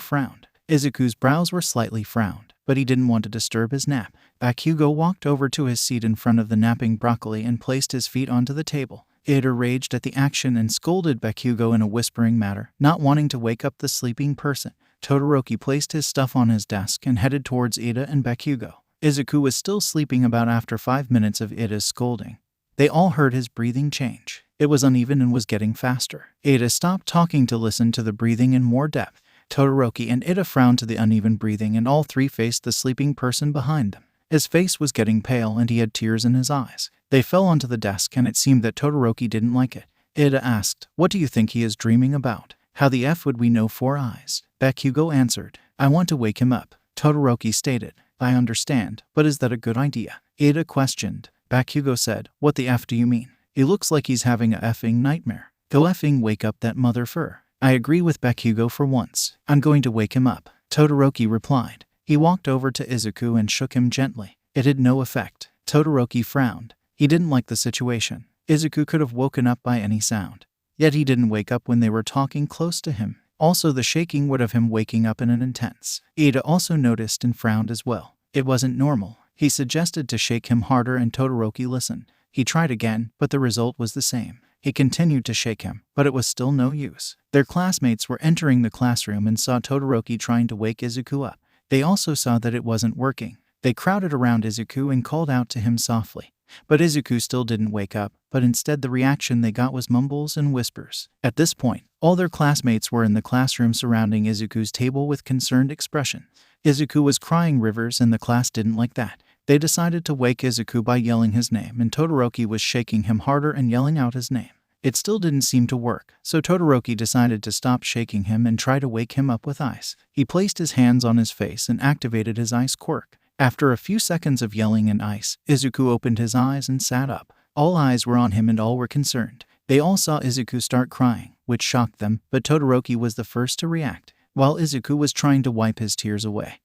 frowned. Izuku's brows were slightly frowned, but he didn't want to disturb his nap. Bakugo walked over to his seat in front of the napping broccoli and placed his feet onto the table. Ida raged at the action and scolded Bakugo in a whispering manner, not wanting to wake up the sleeping person. Todoroki placed his stuff on his desk and headed towards Ida and Bakugo. Izuku was still sleeping about after 5 minutes of Ida's scolding. They all heard his breathing change. It was uneven and was getting faster. Ida stopped talking to listen to the breathing in more depth. Todoroki and Ida frowned to the uneven breathing and all three faced the sleeping person behind them. His face was getting pale and he had tears in his eyes. They fell onto the desk and it seemed that Todoroki didn't like it. Ida asked, "What do you think he is dreaming about? How the F would we know 4 eyes?" Bakugo answered, "I want to wake him up." Todoroki stated, I understand, but is that a good idea? Ada questioned. Bakugo said, what the F do you mean? He looks like he's having a effing nightmare. Go effing wake up that mother fur. I agree with Bakugo for once. I'm going to wake him up, Todoroki replied. He walked over to Izuku and shook him gently. It had no effect. Todoroki frowned. He didn't like the situation. Izuku could have woken up by any sound. Yet he didn't wake up when they were talking close to him. Also, the shaking would have him waking up in an intense. Ada also noticed and frowned as well. It wasn't normal. He suggested to shake him harder and Todoroki listened. He tried again, but the result was the same. He continued to shake him, but it was still no use. Their classmates were entering the classroom and saw Todoroki trying to wake Izuku up. They also saw that it wasn't working. They crowded around Izuku and called out to him softly. But Izuku still didn't wake up, but instead the reaction they got was mumbles and whispers. At this point, all their classmates were in the classroom surrounding Izuku's table with concerned expressions. Izuku was crying rivers and the class didn't like that. They decided to wake Izuku by yelling his name, and Todoroki was shaking him harder and yelling out his name. It still didn't seem to work, so Todoroki decided to stop shaking him and try to wake him up with ice. He placed his hands on his face and activated his ice quirk. After a few seconds of yelling and ice, Izuku opened his eyes and sat up. All eyes were on him and all were concerned. They all saw Izuku start crying, which shocked them, but Todoroki was the first to react, while Izuku was trying to wipe his tears away.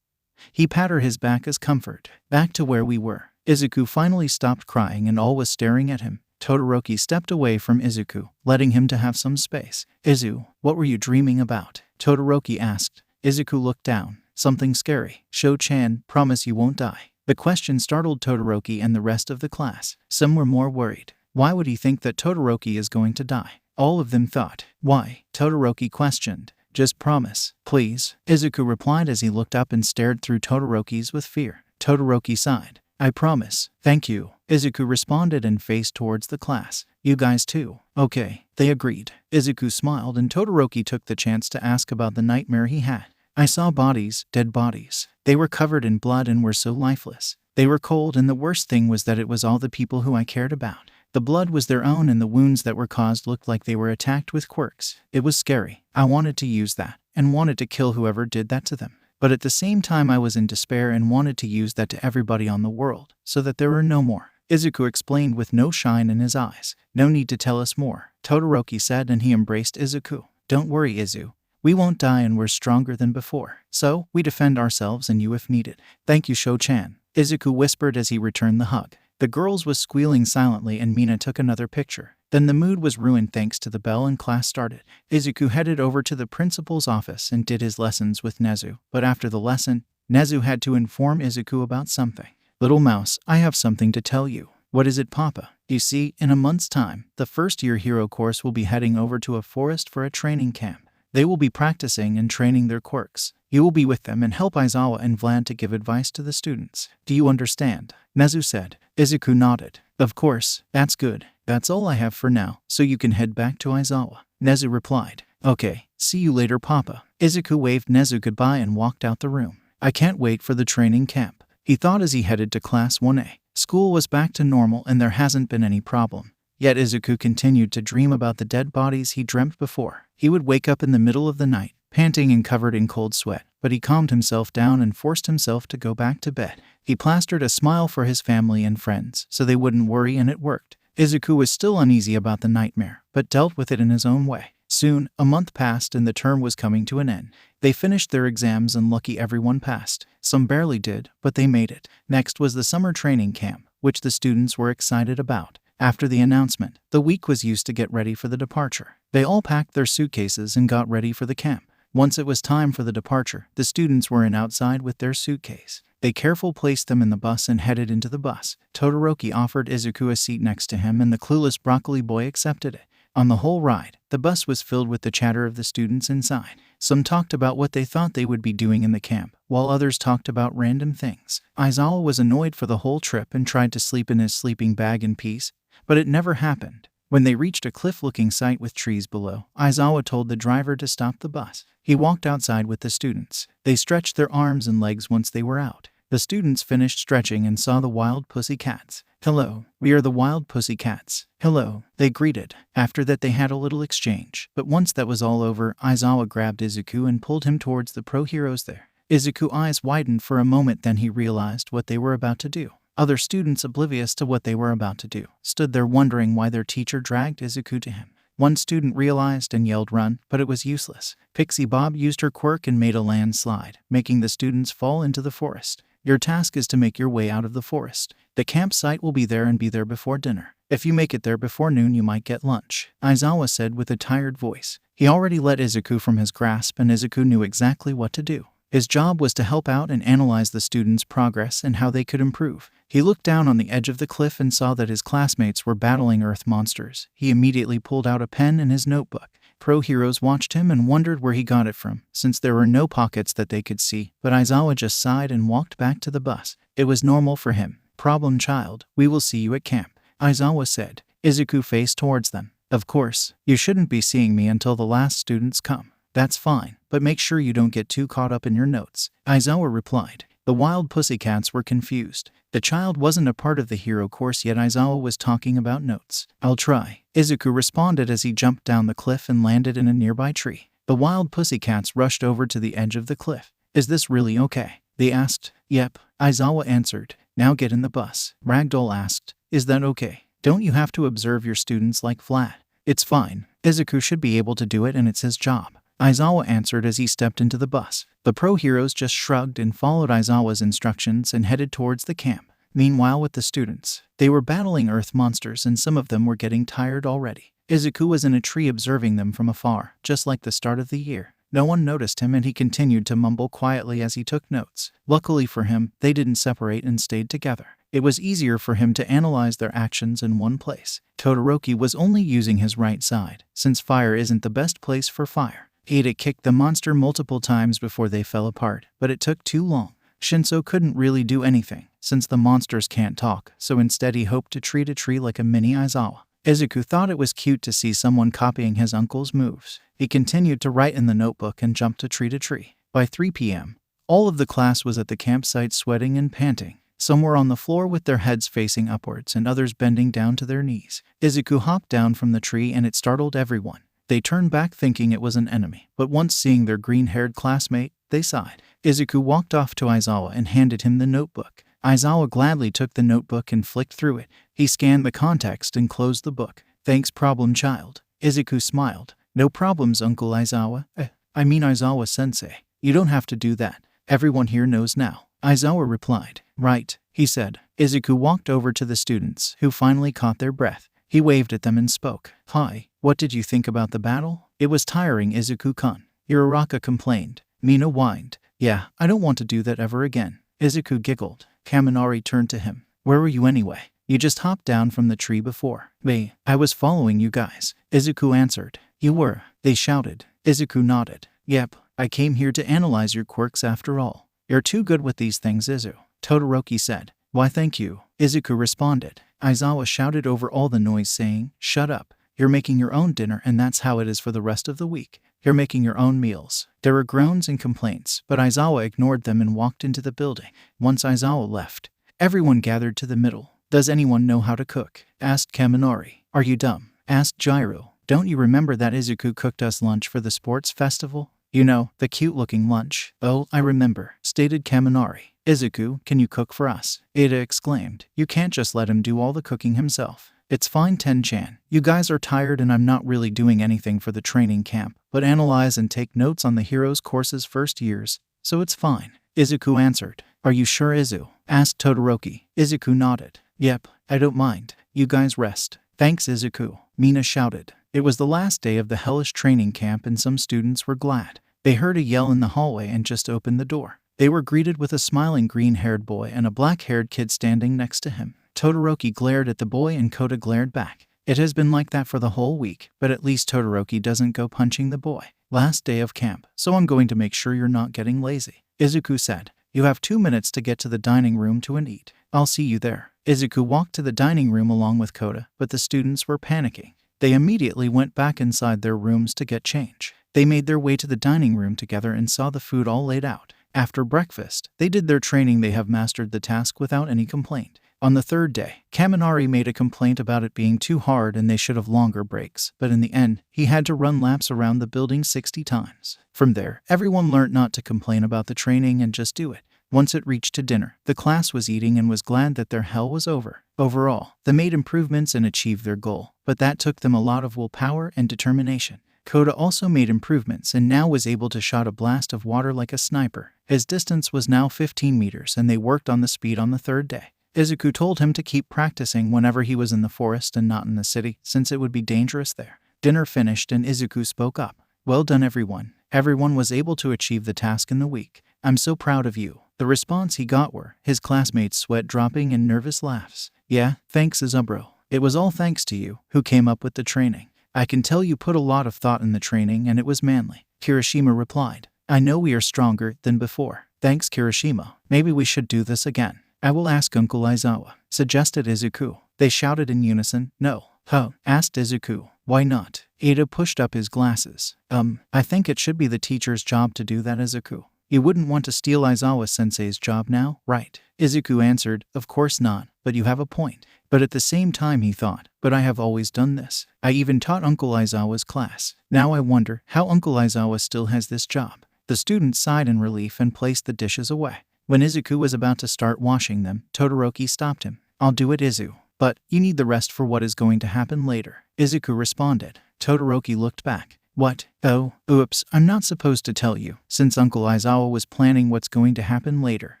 He patted his back as comfort. Back to where we were. Izuku finally stopped crying and all was staring at him. Todoroki stepped away from Izuku, letting him to have some space. Izu, what were you dreaming about? Todoroki asked. Izuku looked down. Something scary. Sho-chan, promise you won't die. The question startled Todoroki and the rest of the class. Some were more worried. Why would he think that Todoroki is going to die? All of them thought. Why? Todoroki questioned. Just promise, please. Izuku replied as he looked up and stared through Todoroki's with fear. Todoroki sighed. I promise. Thank you. Izuku responded and faced towards the class. You guys too. Okay. They agreed. Izuku smiled and Todoroki took the chance to ask about the nightmare he had. I saw bodies, dead bodies. They were covered in blood and were so lifeless. They were cold and the worst thing was that it was all the people who I cared about. The blood was their own and the wounds that were caused looked like they were attacked with quirks. It was scary. I wanted to use that and wanted to kill whoever did that to them. But at the same time I was in despair and wanted to use that to everybody on the world so that there were no more. Izuku explained with no shine in his eyes. No need to tell us more, Todoroki said and he embraced Izuku. Don't worry, Izu. We won't die and we're stronger than before. So, we defend ourselves and you if needed. Thank you, Sho-chan, Izuku whispered as he returned the hug. The girls was squealing silently and Mina took another picture. Then the mood was ruined thanks to the bell and class started. Izuku headed over to the principal's office and did his lessons with Nezu. But after the lesson, Nezu had to inform Izuku about something. Little mouse, I have something to tell you. What is it, Papa? You see, in a month's time, the first-year hero course will be heading over to a forest for a training camp. They will be practicing and training their quirks. You will be with them and help Aizawa and Vlad to give advice to the students. Do you understand? Nezu said. Izuku nodded. Of course, that's good. That's all I have for now, so you can head back to Aizawa. Nezu replied. Okay, see you later, Papa. Izuku waved Nezu goodbye and walked out the room. I can't wait for the training camp, he thought as he headed to Class 1A. School was back to normal and there hasn't been any problem. Yet Izuku continued to dream about the dead bodies he dreamt before. He would wake up in the middle of the night, panting and covered in cold sweat, but he calmed himself down and forced himself to go back to bed. He plastered a smile for his family and friends so they wouldn't worry, and it worked. Izuku was still uneasy about the nightmare, but dealt with it in his own way. Soon, a month passed and the term was coming to an end. They finished their exams and lucky everyone passed. Some barely did, but they made it. Next was the summer training camp, which the students were excited about. After the announcement, the week was used to get ready for the departure. They all packed their suitcases and got ready for the camp. Once it was time for the departure, the students were outside with their suitcase. They carefully placed them in the bus and headed into the bus. Todoroki offered Izuku a seat next to him and the clueless broccoli boy accepted it. On the whole ride, the bus was filled with the chatter of the students inside. Some talked about what they thought they would be doing in the camp, while others talked about random things. Aizawa was annoyed for the whole trip and tried to sleep in his sleeping bag in peace, but it never happened. When they reached a cliff-looking site with trees below, Aizawa told the driver to stop the bus. He walked outside with the students. They stretched their arms and legs once they were out. The students finished stretching and saw the wild pussycats. Hello, we are the wild pussycats. Hello, they greeted. After that they had a little exchange. But once that was all over, Aizawa grabbed Izuku and pulled him towards the pro heroes there. Izuku's eyes widened for a moment, then he realized what they were about to do. Other students, oblivious to what they were about to do, stood there wondering why their teacher dragged Izuku to him. One student realized and yelled run, but it was useless. Pixie Bob used her quirk and made a landslide, making the students fall into the forest. Your task is to make your way out of the forest. The campsite will be there and be there before dinner. If you make it there before noon, you might get lunch, Aizawa said with a tired voice. He already let Izuku from his grasp, and Izuku knew exactly what to do. His job was to help out and analyze the students' progress and how they could improve. He looked down on the edge of the cliff and saw that his classmates were battling earth monsters. He immediately pulled out a pen and his notebook. Pro heroes watched him and wondered where he got it from, since there were no pockets that they could see, but Aizawa just sighed and walked back to the bus. It was normal for him. Problem child, we will see you at camp, Aizawa said. Izuku faced towards them. Of course, you shouldn't be seeing me until the last students come. That's fine, but make sure you don't get too caught up in your notes, Aizawa replied. The wild pussycats were confused. The child wasn't a part of the hero course yet. Aizawa was talking about notes. I'll try, Izuku responded as he jumped down the cliff and landed in a nearby tree. The wild pussycats rushed over to the edge of the cliff. Is this really okay? They asked. Yep, Aizawa answered. Now get in the bus. Ragdoll asked. Is that okay? Don't you have to observe your students like flat? It's fine. Izuku should be able to do it and it's his job, Aizawa answered as he stepped into the bus. The pro heroes just shrugged and followed Aizawa's instructions and headed towards the camp. Meanwhile, with the students, they were battling earth monsters and some of them were getting tired already. Izuku was in a tree observing them from afar, just like the start of the year. No one noticed him and he continued to mumble quietly as he took notes. Luckily for him, they didn't separate and stayed together. It was easier for him to analyze their actions in one place. Todoroki was only using his right side, since fire isn't the best place for fire. Ada kicked the monster multiple times before they fell apart, but it took too long. Shinso couldn't really do anything, since the monsters can't talk, so instead he hoped to treat a tree like a mini Aizawa. Izuku thought it was cute to see someone copying his uncle's moves. He continued to write in the notebook and jumped to treat a tree. By 3 p.m., all of the class was at the campsite sweating and panting. Some were on the floor with their heads facing upwards and others bending down to their knees. Izuku hopped down from the tree and it startled everyone. They turned back thinking it was an enemy, but once seeing their green-haired classmate, they sighed. Izuku walked off to Aizawa and handed him the notebook. Aizawa gladly took the notebook and flicked through it. He scanned the context and closed the book. Thanks, problem child. Izuku smiled. No problems, Uncle Aizawa. I mean Aizawa-sensei. You don't have to do that. Everyone here knows now. Aizawa replied. Right, he said. Izuku walked over to the students, who finally caught their breath. He waved at them and spoke. Hi, what did you think about the battle? It was tiring, Izuku-kun. Uraraka complained. Mina whined. Yeah, I don't want to do that ever again. Izuku giggled. Kaminari turned to him. Where were you anyway? You just hopped down from the tree before. I was following you guys. Izuku answered. You were? They shouted. Izuku nodded. Yep, I came here to analyze your quirks after all. You're too good with these things, Izu. Todoroki said. Why thank you, Izuku responded. Aizawa shouted over all the noise saying, Shut up. You're making your own dinner and that's how it is for the rest of the week. You're making your own meals. There were groans and complaints, but Aizawa ignored them and walked into the building. Once Aizawa left, everyone gathered to the middle. Does anyone know how to cook? Asked Kaminari. Are you dumb? Asked Jiro. Don't you remember that Izuku cooked us lunch for the sports festival? You know, the cute-looking lunch. Oh, I remember, stated Kaminari. Izuku, can you cook for us? Ada exclaimed. You can't just let him do all the cooking himself. It's fine, Ten-chan. You guys are tired and I'm not really doing anything for the training camp, but analyze and take notes on the heroes' course's first years, so it's fine. Izuku answered. Are you sure, Izu? Asked Todoroki. Izuku nodded. Yep, I don't mind. You guys rest. Thanks, Izuku. Mina shouted. It was the last day of the hellish training camp and some students were glad. They heard a yell in the hallway and just opened the door. They were greeted with a smiling green-haired boy and a black-haired kid standing next to him. Todoroki glared at the boy and Kota glared back. It has been like that for the whole week, but at least Todoroki doesn't go punching the boy. Last day of camp, so I'm going to make sure you're not getting lazy. Izuku said. You have 2 minutes to get to the dining room to eat. I'll see you there. Izuku walked to the dining room along with Kota, but the students were panicking. They immediately went back inside their rooms to get change. They made their way to the dining room together and saw the food all laid out. After breakfast, they did their training. They have mastered the task without any complaint. On the third day, Kaminari made a complaint about it being too hard and they should have longer breaks, but in the end, he had to run laps around the building 60 times. From there, everyone learned not to complain about the training and just do it. Once it reached to dinner, the class was eating and was glad that their hell was over. Overall, they made improvements and achieved their goal, but that took them a lot of willpower and determination. Kota also made improvements and now was able to shoot a blast of water like a sniper. His distance was now 15 meters and they worked on the speed on the third day. Izuku told him to keep practicing whenever he was in the forest and not in the city, since it would be dangerous there. Dinner finished and Izuku spoke up. Well done everyone. Everyone was able to achieve the task in the week. I'm so proud of you. The response he got were his classmates' sweat dropping and nervous laughs. Yeah, thanks Izaburo. It was all thanks to you, who came up with the training. I can tell you put a lot of thought in the training and it was manly. Kirishima replied. I know we are stronger than before. Thanks Kirishima. Maybe we should do this again. I will ask Uncle Aizawa, suggested Izuku. They shouted in unison. No. Huh? Asked Izuku. Why not? Ada pushed up his glasses. I think it should be the teacher's job to do that, Izuku. You wouldn't want to steal Aizawa-sensei's job now, right? Izuku answered, of course not, but you have a point. But at the same time he thought, but I have always done this. I even taught Uncle Aizawa's class. Now I wonder how Uncle Aizawa still has this job. The student sighed in relief and placed the dishes away. When Izuku was about to start washing them, Todoroki stopped him. I'll do it, Izu. But you need the rest for what is going to happen later. Izuku responded. Todoroki looked back. What? Oh, oops, I'm not supposed to tell you, since Uncle Aizawa was planning what's going to happen later.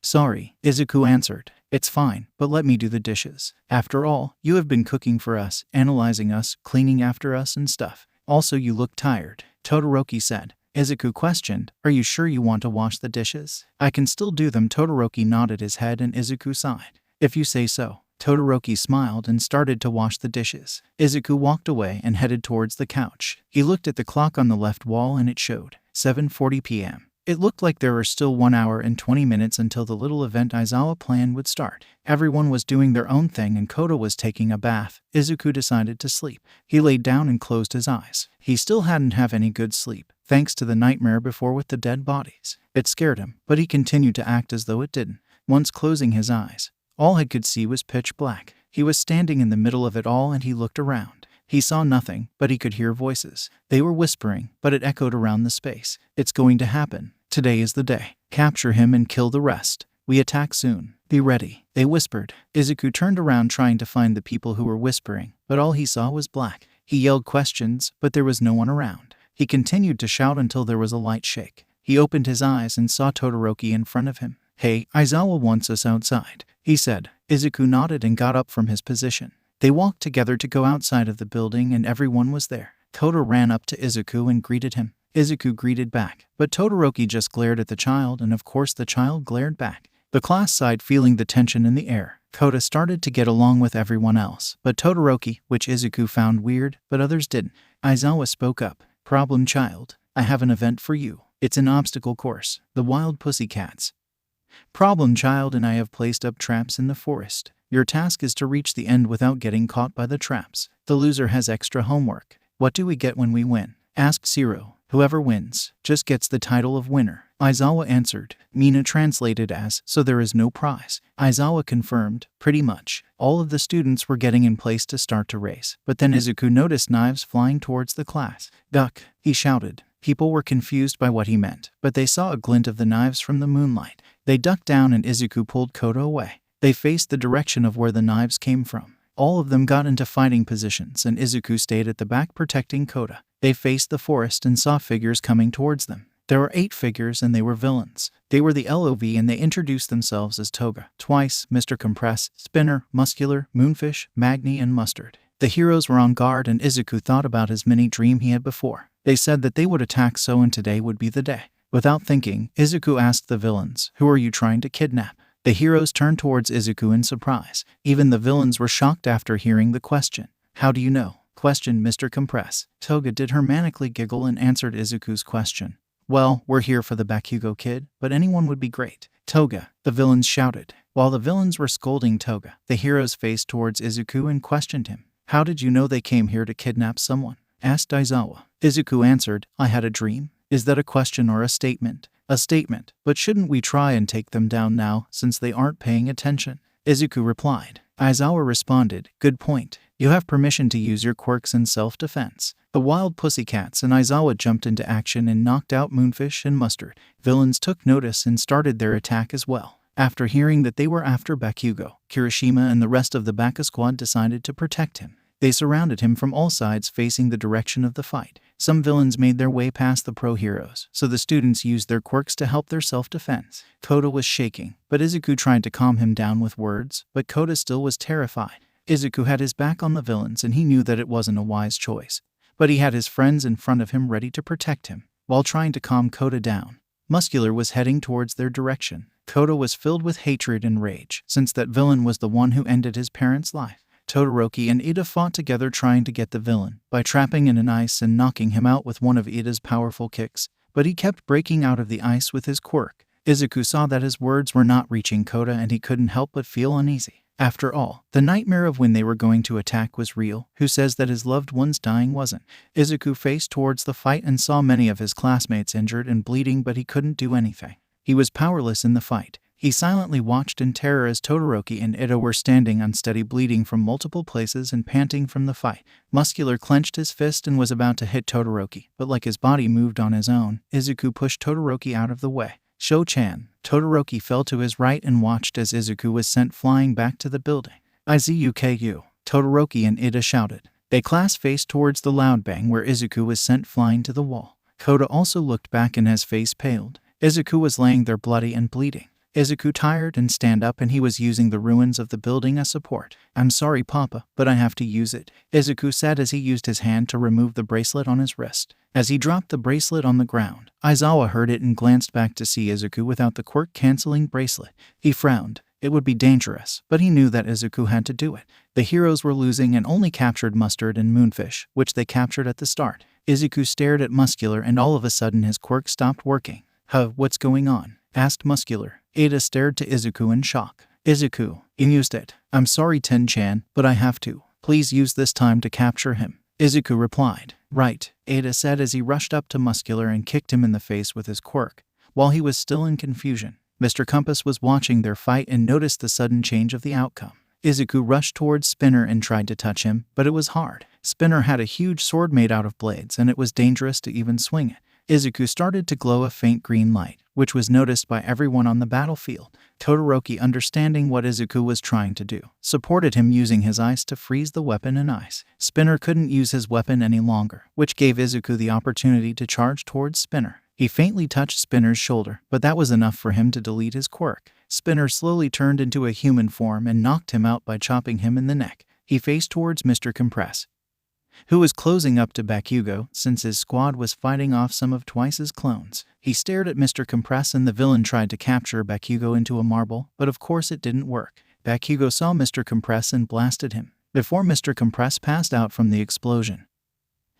Sorry, Izuku answered. It's fine, but let me do the dishes. After all, you have been cooking for us, analyzing us, cleaning after us and stuff. Also, you look tired, Todoroki said. Izuku questioned, are you sure you want to wash the dishes? I can still do them. Todoroki nodded his head and Izuku sighed. If you say so. Todoroki smiled and started to wash the dishes. Izuku walked away and headed towards the couch. He looked at the clock on the left wall and it showed 7:40 p.m. It looked like there were still 1 hour and 20 minutes until the little event Aizawa planned would start. Everyone was doing their own thing and Kota was taking a bath. Izuku decided to sleep. He laid down and closed his eyes. He still hadn't had any good sleep, thanks to the nightmare before with the dead bodies. It scared him, but he continued to act as though it didn't. Once closing his eyes, all he could see was pitch black. He was standing in the middle of it all and he looked around. He saw nothing, but he could hear voices. They were whispering, but it echoed around the space. It's going to happen. Today is the day. Capture him and kill the rest. We attack soon. Be ready. They whispered. Izuku turned around trying to find the people who were whispering, but all he saw was black. He yelled questions, but there was no one around. He continued to shout until there was a light shake. He opened his eyes and saw Todoroki in front of him. Hey, Aizawa wants us outside, he said. Izuku nodded and got up from his position. They walked together to go outside of the building and everyone was there. Kota ran up to Izuku and greeted him. Izuku greeted back, but Todoroki just glared at the child and of course the child glared back. The class sighed, feeling the tension in the air. Kota started to get along with everyone else, but Todoroki, which Izuku found weird, but others didn't. Aizawa spoke up. Problem child, I have an event for you. It's an obstacle course, the Wild Pussycats. Problem child and I have placed up traps in the forest. Your task is to reach the end without getting caught by the traps. The loser has extra homework. What do we get when we win? Asked Shiro. Whoever wins just gets the title of winner. Aizawa answered. Mina translated as, so there is no prize. Aizawa confirmed, pretty much. All of the students were getting in place to start to race, but then Izuku noticed knives flying towards the class. Duck, he shouted. People were confused by what he meant, but they saw a glint of the knives from the moonlight. They ducked down and Izuku pulled Kota away. They faced the direction of where the knives came from. All of them got into fighting positions and Izuku stayed at the back protecting Kota. They faced the forest and saw figures coming towards them. There were 8 figures and they were villains. They were the LOV and they introduced themselves as Toga, Twice, Mr. Compress, Spinner, Muscular, Moonfish, Magni, and Mustard. The heroes were on guard and Izuku thought about his mini dream he had before. They said that they would attack so and today would be the day. Without thinking, Izuku asked the villains, who are you trying to kidnap? The heroes turned towards Izuku in surprise. Even the villains were shocked after hearing the question. How do you know? Questioned Mr. Compress. Toga did her manically giggle and answered Izuku's question. Well, we're here for the Bakugo kid, but anyone would be great. Toga, the villains shouted. While the villains were scolding Toga, the heroes faced towards Izuku and questioned him. How did you know they came here to kidnap someone? Asked Aizawa. Izuku answered, I had a dream. Is that a question or a statement? A statement, but shouldn't we try and take them down now since they aren't paying attention? Izuku replied. Aizawa responded, good point. You have permission to use your quirks in self-defense. The wild pussycats and Aizawa jumped into action and knocked out Moonfish and Mustard. Villains took notice and started their attack as well. After hearing that they were after Bakugo, Kirishima and the rest of the Baka squad decided to protect him. They surrounded him from all sides facing the direction of the fight. Some villains made their way past the pro heroes, so the students used their quirks to help their self-defense. Koda was shaking, but Izuku tried to calm him down with words, but Koda still was terrified. Izuku had his back on the villains and he knew that it wasn't a wise choice. But he had his friends in front of him ready to protect him. While trying to calm Koda down, Muscular was heading towards their direction. Koda was filled with hatred and rage, since that villain was the one who ended his parents' life. Todoroki and Ida fought together trying to get the villain, by trapping in an ice and knocking him out with one of Ida's powerful kicks, but he kept breaking out of the ice with his quirk. Izuku saw that his words were not reaching Koda and he couldn't help but feel uneasy. After all, the nightmare of when they were going to attack was real. Who says that his loved ones dying wasn't? Izuku faced towards the fight and saw many of his classmates injured and bleeding, but he couldn't do anything. He was powerless in the fight. He silently watched in terror as Todoroki and Ida were standing unsteady, bleeding from multiple places and panting from the fight. Muscular clenched his fist and was about to hit Todoroki, but like his body moved on his own, Izuku pushed Todoroki out of the way. Sho-chan. Todoroki fell to his right and watched as Izuku was sent flying back to the building. Izuku. Todoroki and Ida shouted. They class-faced towards the loud bang where Izuku was sent flying to the wall. Koda also looked back and his face paled. Izuku was laying there bloody and bleeding. Izuku tired and stand up and he was using the ruins of the building as support. I'm sorry, Papa, but I have to use it, Izuku said as he used his hand to remove the bracelet on his wrist. As he dropped the bracelet on the ground, Aizawa heard it and glanced back to see Izuku without the quirk-canceling bracelet. He frowned. It would be dangerous, but he knew that Izuku had to do it. The heroes were losing and only captured Mustard and Moonfish, which they captured at the start. Izuku stared at Muscular and all of a sudden his quirk stopped working. Huh, what's going on? Asked Muscular. Ida stared to Izuku in shock. Izuku, you used it. I'm sorry, Ten-chan, but I have to. Please use this time to capture him. Izuku replied. Right, Ida said as he rushed up to Muscular and kicked him in the face with his quirk. While he was still in confusion, Mr. Compass was watching their fight and noticed the sudden change of the outcome. Izuku rushed towards Spinner and tried to touch him, but it was hard. Spinner had a huge sword made out of blades and it was dangerous to even swing it. Izuku started to glow a faint green light, which was noticed by everyone on the battlefield. Todoroki, understanding what Izuku was trying to do, supported him using his ice to freeze the weapon in ice. Spinner couldn't use his weapon any longer, which gave Izuku the opportunity to charge towards Spinner. He faintly touched Spinner's shoulder, but that was enough for him to delete his quirk. Spinner slowly turned into a human form and knocked him out by chopping him in the neck. He faced towards Mr. Compress, who was closing up to Bakugo since his squad was fighting off some of Twice's clones. He stared at Mr. Compress and the villain tried to capture Bakugo into a marble, but of course it didn't work. Bakugo saw Mr. Compress and blasted him. Before Mr. Compress passed out from the explosion,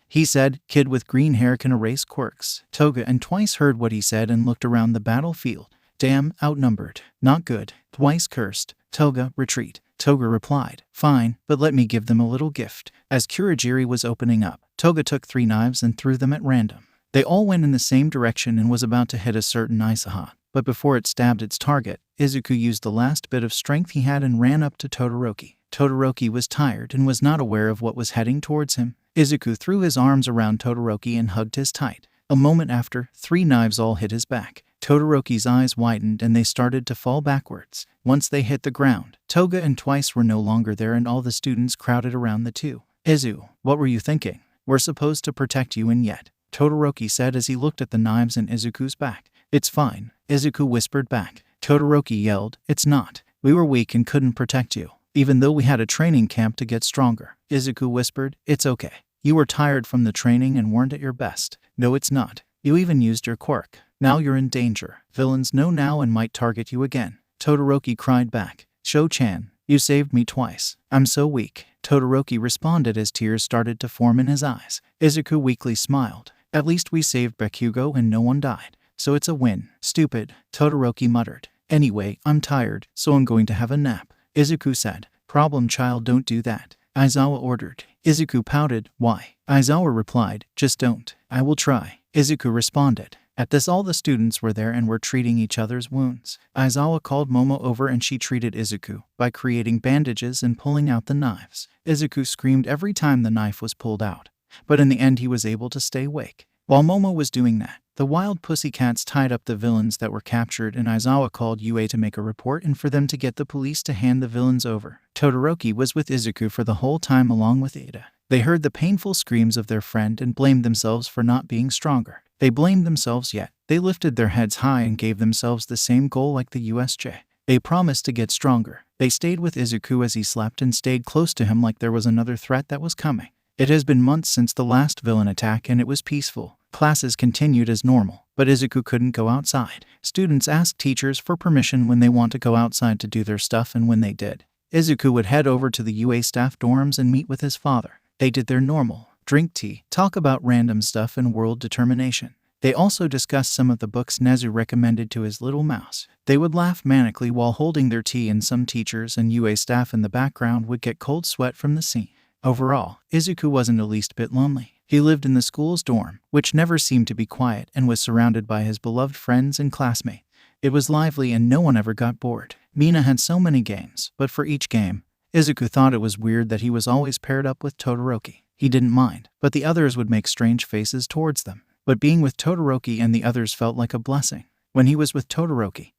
he said, "Kid with green hair can erase quirks." Toga and Twice heard what he said and looked around the battlefield. Damn, outnumbered. Not good. Twice cursed. Toga, retreat. Toga replied, fine, but let me give them a little gift. As Kurogiri was opening up, Toga took 3 knives and threw them at random. They all went in the same direction and was about to hit a certain Isaha, but before it stabbed its target, Izuku used the last bit of strength he had and ran up to Todoroki. Todoroki was tired and was not aware of what was heading towards him. Izuku threw his arms around Todoroki and hugged his tight. A moment after, 3 knives all hit his back. Todoroki's eyes widened and they started to fall backwards. Once they hit the ground, Toga and Twice were no longer there and all the students crowded around the two. Izu, what were you thinking? We're supposed to protect you and yet, Todoroki said as he looked at the knives in Izuku's back. It's fine, Izuku whispered back. Todoroki yelled, it's not. We were weak and couldn't protect you, even though we had a training camp to get stronger. Izuku whispered, it's okay. You were tired from the training and weren't at your best. No, it's not. You even used your quirk. Now you're in danger. Villains know now and might target you again. Todoroki cried back. Sho-chan, you saved me twice. I'm so weak. Todoroki responded as tears started to form in his eyes. Izuku weakly smiled. At least we saved Bakugo and no one died. So it's a win. Stupid, Todoroki muttered. Anyway, I'm tired, so I'm going to have a nap. Izuku said. Problem child, don't do that, Aizawa ordered. Izuku pouted. Why? Aizawa replied, just don't. I will try. Izuku responded. At this, all the students were there and were treating each other's wounds. Aizawa called Momo over and she treated Izuku by creating bandages and pulling out the knives. Izuku screamed every time the knife was pulled out, but in the end he was able to stay awake. While Momo was doing that, the wild pussycats tied up the villains that were captured, and Aizawa called Yue to make a report and for them to get the police to hand the villains over. Todoroki was with Izuku for the whole time along with Ada. They heard the painful screams of their friend and blamed themselves for not being stronger. They blamed themselves, yet they lifted their heads high and gave themselves the same goal like the USJ. They promised to get stronger. They stayed with Izuku as he slept and stayed close to him like there was another threat that was coming. It has been months since the last villain attack and it was peaceful. Classes continued as normal, but Izuku couldn't go outside. Students asked teachers for permission when they want to go outside to do their stuff, and when they did, Izuku would head over to the UA staff dorms and meet with his father. They did their normal, drink tea, talk about random stuff and world determination. They also discussed some of the books Nezu recommended to his little mouse. They would laugh manically while holding their tea, and some teachers and UA staff in the background would get cold sweat from the scene. Overall, Izuku wasn't the least bit lonely. He lived in the school's dorm, which never seemed to be quiet, and was surrounded by his beloved friends and classmates. It was lively and no one ever got bored. Mina had so many games, but for each game, Izuku thought it was weird that he was always paired up with Todoroki. He didn't mind, but the others would make strange faces towards them. But being with Todoroki and the others felt like a blessing. When he was with Todoroki,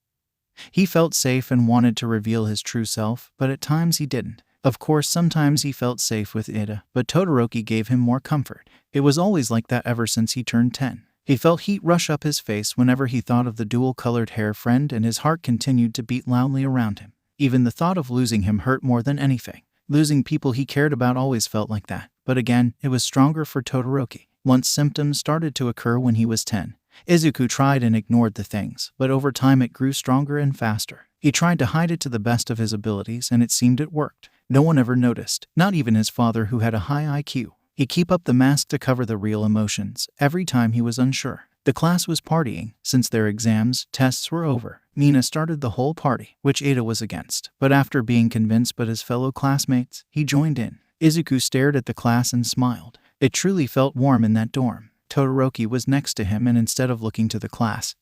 he felt safe and wanted to reveal his true self, but at times he didn't. Of course, sometimes he felt safe with Ida, but Todoroki gave him more comfort. It was always like that ever since he turned 10. He felt heat rush up his face whenever he thought of the dual-colored hair friend, and his heart continued to beat loudly around him. Even the thought of losing him hurt more than anything. Losing people he cared about always felt like that. But again, it was stronger for Todoroki. Once symptoms started to occur when he was 10. Izuku tried and ignored the things, but over time it grew stronger and faster. He tried to hide it to the best of his abilities, and it seemed it worked. No one ever noticed, not even his father who had a high IQ. He kept up the mask to cover the real emotions every time he was unsure. The class was partying. Since their exams, tests were over, Mina started the whole party, which Ada was against. But after being convinced by his fellow classmates, he joined in. Izuku stared at the class and smiled. It truly felt warm in that dorm. Todoroki was next to him, and instead of looking to the class,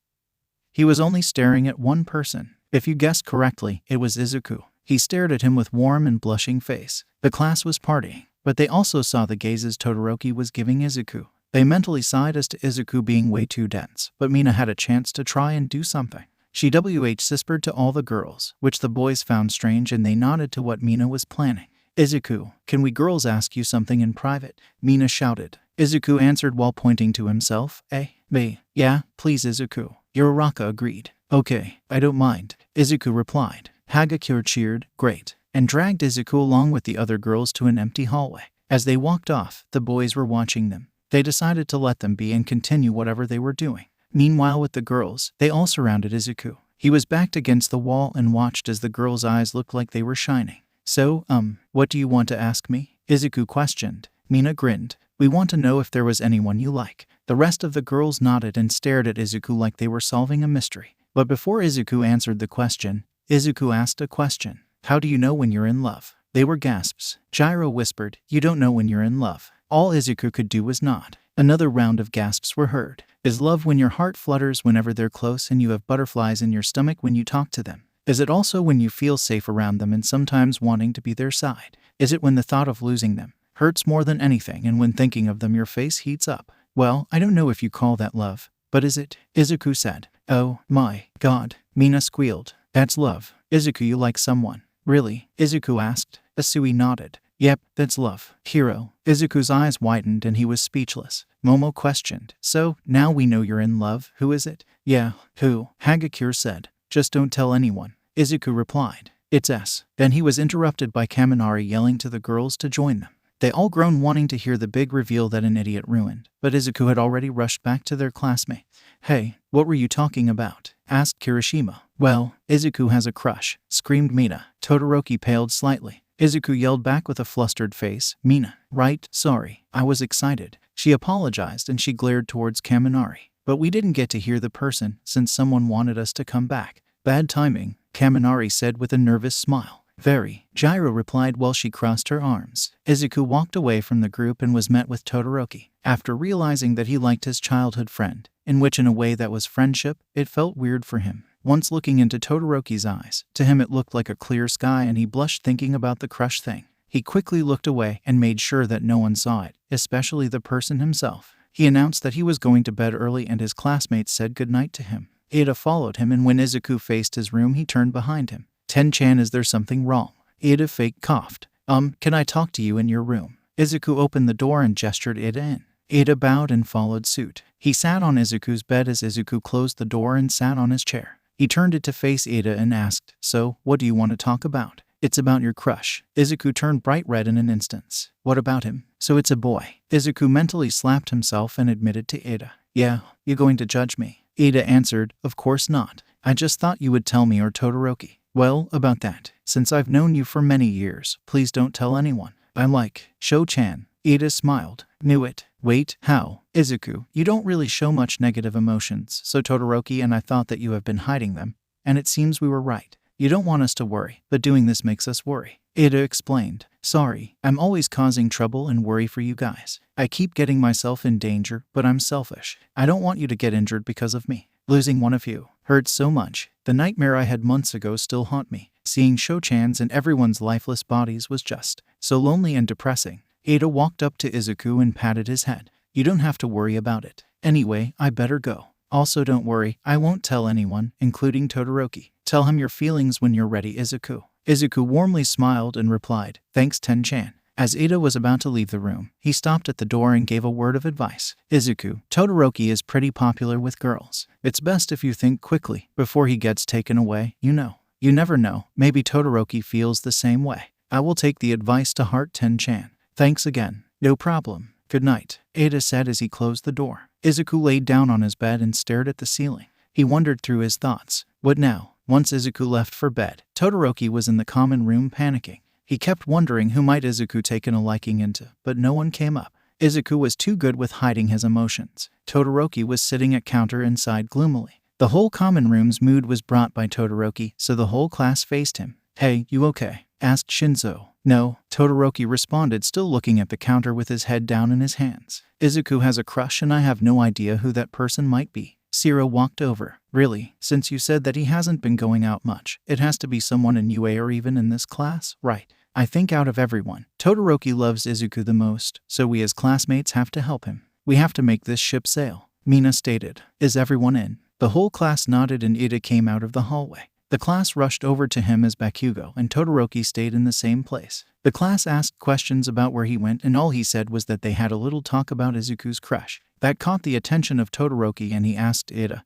he was only staring at one person. If you guessed correctly, it was Izuku. He stared at him with warm and blushing face. The class was partying, but they also saw the gazes Todoroki was giving Izuku. They mentally sighed as to Izuku being way too dense, but Mina had a chance to try and do something. She whispered to all the girls, which the boys found strange, and they nodded to what Mina was planning. Izuku, can we girls ask you something in private? Mina shouted. Izuku answered while pointing to himself. Me? Yeah, please Izuku. Uraraka agreed. Okay, I don't mind, Izuku replied. Hagakure cheered, great, and dragged Izuku along with the other girls to an empty hallway. As they walked off, the boys were watching them. They decided to let them be and continue whatever they were doing. Meanwhile, with the girls, they all surrounded Izuku. He was backed against the wall and watched as the girls' eyes looked like they were shining. So, what do you want to ask me? Izuku questioned. Mina grinned. We want to know if there was anyone you like. The rest of the girls nodded and stared at Izuku like they were solving a mystery. But before Izuku answered the question, Izuku asked a question. How do you know when you're in love? They were gasps. Gyro whispered, you don't know when you're in love. All Izuku could do was nod. Another round of gasps were heard. Is love when your heart flutters whenever they're close and you have butterflies in your stomach when you talk to them? Is it also when you feel safe around them and sometimes wanting to be their side? Is it when the thought of losing them hurts more than anything, and when thinking of them your face heats up? Well, I don't know if you call that love, but is it? Izuku said. Oh my god, Mina squealed. That's love. Izuku, you like someone? Really? Izuku asked. Asui nodded. Yep, that's love. Hero. Izuku's eyes widened and he was speechless. Momo questioned. So, now we know you're in love. Who is it? Yeah, who? Hagakure said. Just don't tell anyone. Izuku replied. It's S. Then he was interrupted by Kaminari yelling to the girls to join them. They all groaned, wanting to hear the big reveal that an idiot ruined, but Izuku had already rushed back to their classmate. Hey, what were you talking about? Asked Kirishima. Well, Izuku has a crush, screamed Mina. Todoroki paled slightly. Izuku yelled back with a flustered face. Mina, right? Sorry, I was excited. She apologized and she glared towards Kaminari. But we didn't get to hear the person since someone wanted us to come back. Bad timing, Kaminari said with a nervous smile. Very, Gyro replied while she crossed her arms. Izuku walked away from the group and was met with Todoroki. After realizing that he liked his childhood friend, in which in a way that was friendship, it felt weird for him. Once looking into Todoroki's eyes, to him it looked like a clear sky and he blushed thinking about the crush thing. He quickly looked away and made sure that no one saw it, especially the person himself. He announced that he was going to bed early and his classmates said goodnight to him. Ada followed him and when Izuku faced his room he turned behind him. "Ten-chan, is there something wrong?" Ada fake coughed. Can I talk to you in your room?" Izuku opened the door and gestured Ada in. Ada bowed and followed suit. He sat on Izuku's bed as Izuku closed the door and sat on his chair. He turned it to face Ada and asked, "So, what do you want to talk about?" "It's about your crush." Izuku turned bright red in an instant. "What about him?" "So it's a boy." Izuku mentally slapped himself and admitted to Ada. "Yeah, you going to judge me?" Ada answered, "Of course not. I just thought you would tell me or Todoroki." "Well, about that, since I've known you for many years, please don't tell anyone. I like Sho-chan." Ada smiled. "Knew it." "Wait, how?" "Izuku, you don't really show much negative emotions, so Todoroki and I thought that you have been hiding them, and it seems we were right. You don't want us to worry, but doing this makes us worry." Ada explained. "Sorry, I'm always causing trouble and worry for you guys. I keep getting myself in danger, but I'm selfish. I don't want you to get injured because of me. Losing one of you hurts so much. The nightmare I had months ago still haunt me. Seeing Sho-chan's and everyone's lifeless bodies was just so lonely and depressing." Ada walked up to Izuku and patted his head. "You don't have to worry about it. Anyway, I better go. Also don't worry, I won't tell anyone, including Todoroki. Tell him your feelings when you're ready, Izuku." Izuku warmly smiled and replied, "Thanks, Ten-chan." As Ada was about to leave the room, he stopped at the door and gave a word of advice. "Izuku, Todoroki is pretty popular with girls. It's best if you think quickly before he gets taken away, you know. You never know, maybe Todoroki feels the same way. I will take the advice to heart, Ten-chan." "Thanks again." "No problem. Good night," Ada said as he closed the door. Izuku laid down on his bed and stared at the ceiling. He wondered through his thoughts. What now? Once Izuku left for bed, Todoroki was in the common room panicking. He kept wondering who might Izuku taken a liking into, but no one came up. Izuku was too good with hiding his emotions. Todoroki was sitting at counter and sighed gloomily. The whole common room's mood was brought by Todoroki, so the whole class faced him. "Hey, you okay?" asked Shinzo. "No," Todoroki responded, still looking at the counter with his head down in his hands. "Izuku has a crush and I have no idea who that person might be." Siro walked over. "Really? Since you said that he hasn't been going out much, it has to be someone in UA or even in this class, right? I think out of everyone, Todoroki loves Izuku the most, so we as classmates have to help him. We have to make this ship sail," Mina stated. "Is everyone in?" The whole class nodded and Ida came out of the hallway. The class rushed over to him as Bakugo and Todoroki stayed in the same place. The class asked questions about where he went and all he said was that they had a little talk about Izuku's crush. That caught the attention of Todoroki and he asked Ida,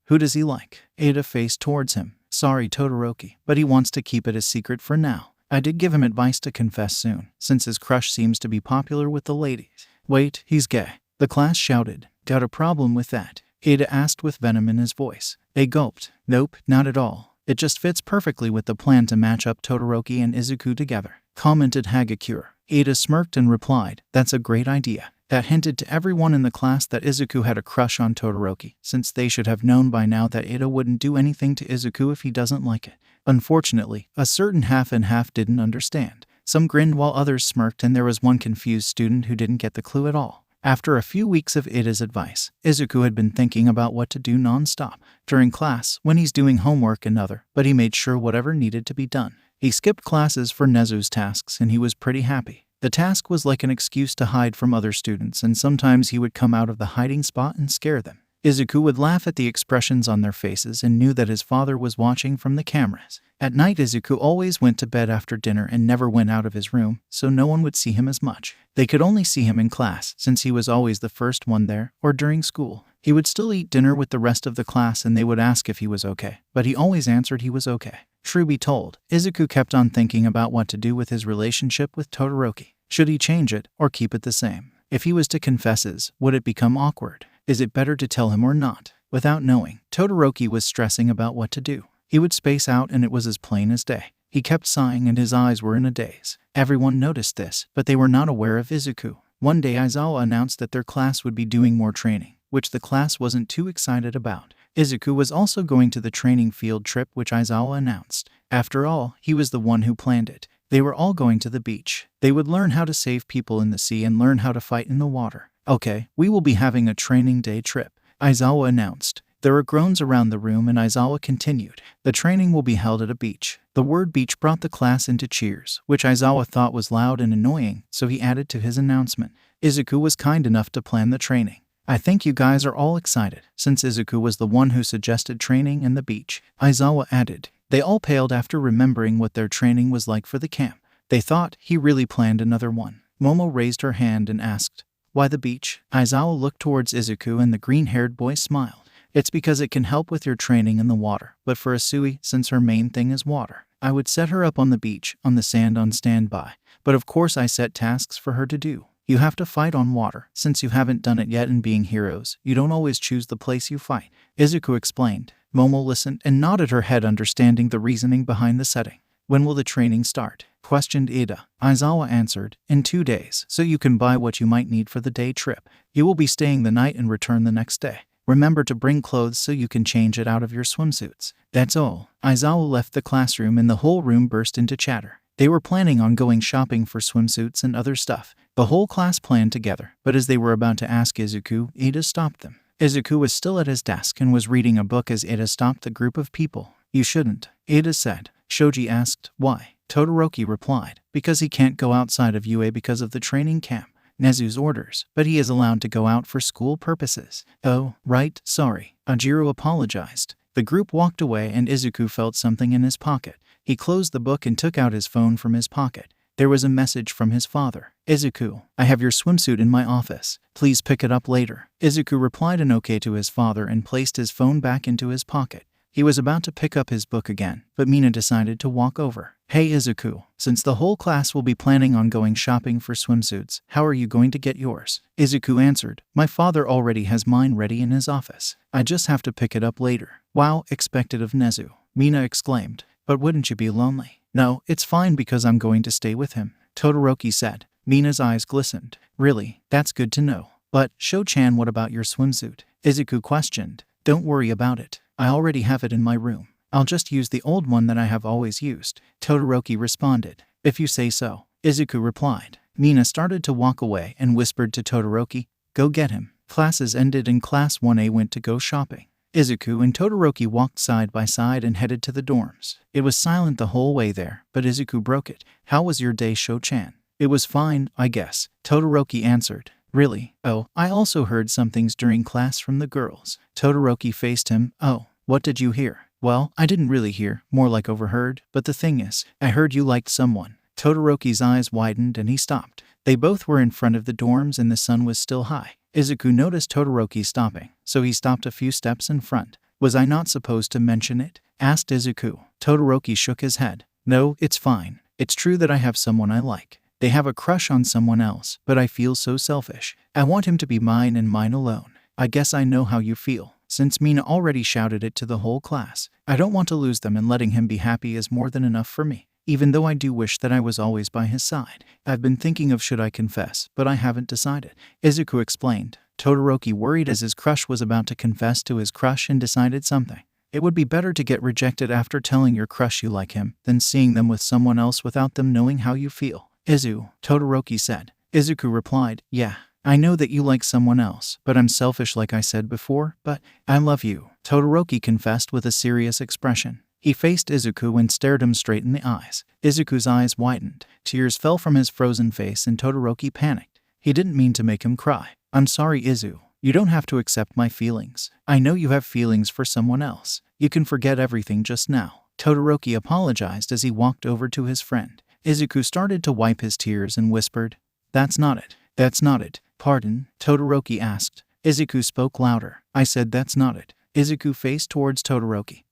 "Who does he like?" Ida faced towards him. "Sorry, Todoroki, but he wants to keep it a secret for now. I did give him advice to confess soon, since his crush seems to be popular with the ladies." "Wait, he's gay," the class shouted. "Got a problem with that?" Ada asked with venom in his voice. They gulped. "Nope, not at all. It just fits perfectly with the plan to match up Todoroki and Izuku together," commented Hagakure. Ada smirked and replied, "That's a great idea." That hinted to everyone in the class that Izuku had a crush on Todoroki, since they should have known by now that Ada wouldn't do anything to Izuku if he doesn't like it. Unfortunately, a certain half and half didn't understand. Some grinned while others smirked and there was one confused student who didn't get the clue at all. After a few weeks of Ida's advice, Izuku had been thinking about what to do non-stop. During class, when he's doing homework and other, but he made sure whatever needed to be done. He skipped classes for Nezu's tasks and he was pretty happy. The task was like an excuse to hide from other students and sometimes he would come out of the hiding spot and scare them. Izuku would laugh at the expressions on their faces and knew that his father was watching from the cameras. At night, Izuku always went to bed after dinner and never went out of his room, so no one would see him as much. They could only see him in class, since he was always the first one there, or during school. He would still eat dinner with the rest of the class and they would ask if he was okay, but he always answered he was okay. True be told, Izuku kept on thinking about what to do with his relationship with Todoroki. Should he change it, or keep it the same? If he was to confess his, would it become awkward? Is it better to tell him or not? Without knowing, Todoroki was stressing about what to do. He would space out and it was as plain as day. He kept sighing and his eyes were in a daze. Everyone noticed this, but they were not aware of Izuku. One day Aizawa announced that their class would be doing more training, which the class wasn't too excited about. Izuku was also going to the training field trip which Aizawa announced. After all, he was the one who planned it. They were all going to the beach. They would learn how to save people in the sea and learn how to fight in the water. "Okay, we will be having a training day trip," Aizawa announced. There were groans around the room and Aizawa continued. The training will be held at a beach. The word beach brought the class into cheers, which Aizawa thought was loud and annoying, so he added to his announcement. Izuku was kind enough to plan the training. I think you guys are all excited, since Izuku was the one who suggested training and the beach, Aizawa added. They all paled after remembering what their training was like for the camp. They thought he really planned another one. Momo raised her hand and asked, "Why the beach?" Aizawa looked towards Izuku and the green-haired boy smiled. "It's because it can help with your training in the water, but for Asui, since her main thing is water, I would set her up on the beach, on the sand on standby. But of course I set tasks for her to do. You have to fight on water. Since you haven't done it yet in being heroes, you don't always choose the place you fight," Izuku explained. Momo listened and nodded her head, understanding the reasoning behind the setting. "When will the training start?" questioned Ida. Aizawa answered, "In 2 days, so you can buy what you might need for the day trip. You will be staying the night and return the next day. Remember to bring clothes so you can change it out of your swimsuits." That's all. Aizawa left the classroom and the whole room burst into chatter. They were planning on going shopping for swimsuits and other stuff. The whole class planned together, but as they were about to ask Izuku, Ida stopped them. Izuku was still at his desk and was reading a book as Ida stopped the group of people. "You shouldn't," Ida said. Shoji asked, "Why?" Todoroki replied, "Because he can't go outside of UA because of the training camp. Nezu's orders, but he is allowed to go out for school purposes." "Oh, right, sorry." Ajiro apologized. The group walked away and Izuku felt something in his pocket. He closed the book and took out his phone from his pocket. There was a message from his father. "Izuku, I have your swimsuit in my office. Please pick it up later." Izuku replied an okay to his father and placed his phone back into his pocket. He was about to pick up his book again, but Mina decided to walk over. "Hey Izuku, since the whole class will be planning on going shopping for swimsuits, how are you going to get yours?" Izuku answered, "My father already has mine ready in his office. I just have to pick it up later." "Wow, expected of Nezu," Mina exclaimed. "But wouldn't you be lonely?" "No, it's fine because I'm going to stay with him," Todoroki said. Mina's eyes glistened. "Really? That's good to know. But, Sho-chan, what about your swimsuit?" Izuku questioned. "Don't worry about it. I already have it in my room. I'll just use the old one that I have always used," Todoroki responded. "If you say so," Izuku replied. Mina started to walk away and whispered to Todoroki, "Go get him." Classes ended and Class 1A went to go shopping. Izuku and Todoroki walked side by side and headed to the dorms. It was silent the whole way there, but Izuku broke it. "How was your day, Sho-chan?" "It was fine, I guess," Todoroki answered. "Really? Oh, I also heard some things during class from the girls." Todoroki faced him. "Oh, what did you hear?" "Well, I didn't really hear, more like overheard, but the thing is, I heard you liked someone." Todoroki's eyes widened and he stopped. They both were in front of the dorms and the sun was still high. Izuku noticed Todoroki stopping, so he stopped a few steps in front. "Was I not supposed to mention it?" asked Izuku. Todoroki shook his head. "No, it's fine. It's true that I have someone I like. They have a crush on someone else, but I feel so selfish. I want him to be mine and mine alone. I guess I know how you feel." Since Mina already shouted it to the whole class, "I don't want to lose them, and letting him be happy is more than enough for me. Even though I do wish that I was always by his side. I've been thinking of should I confess, but I haven't decided," Izuku explained. Todoroki worried as his crush was about to confess to his crush and decided something. It would be better to get rejected after telling your crush you like him than seeing them with someone else without them knowing how you feel. Todoroki said. Izuku replied, "Yeah, I know that you like someone else, but I'm selfish like I said before, but I love you," Todoroki confessed with a serious expression. He faced Izuku and stared him straight in the eyes. Izuku's eyes widened. Tears fell from his frozen face and Todoroki panicked. He didn't mean to make him cry. "I'm sorry, Izu. You don't have to accept my feelings. I know you have feelings for someone else. You can forget everything just now." Todoroki apologized as he walked over to his friend. Izuku started to wipe his tears and whispered, "That's not it. That's not it." "Pardon?" Todoroki asked. Izuku spoke louder. "I said that's not it." Izuku faced towards Todoroki,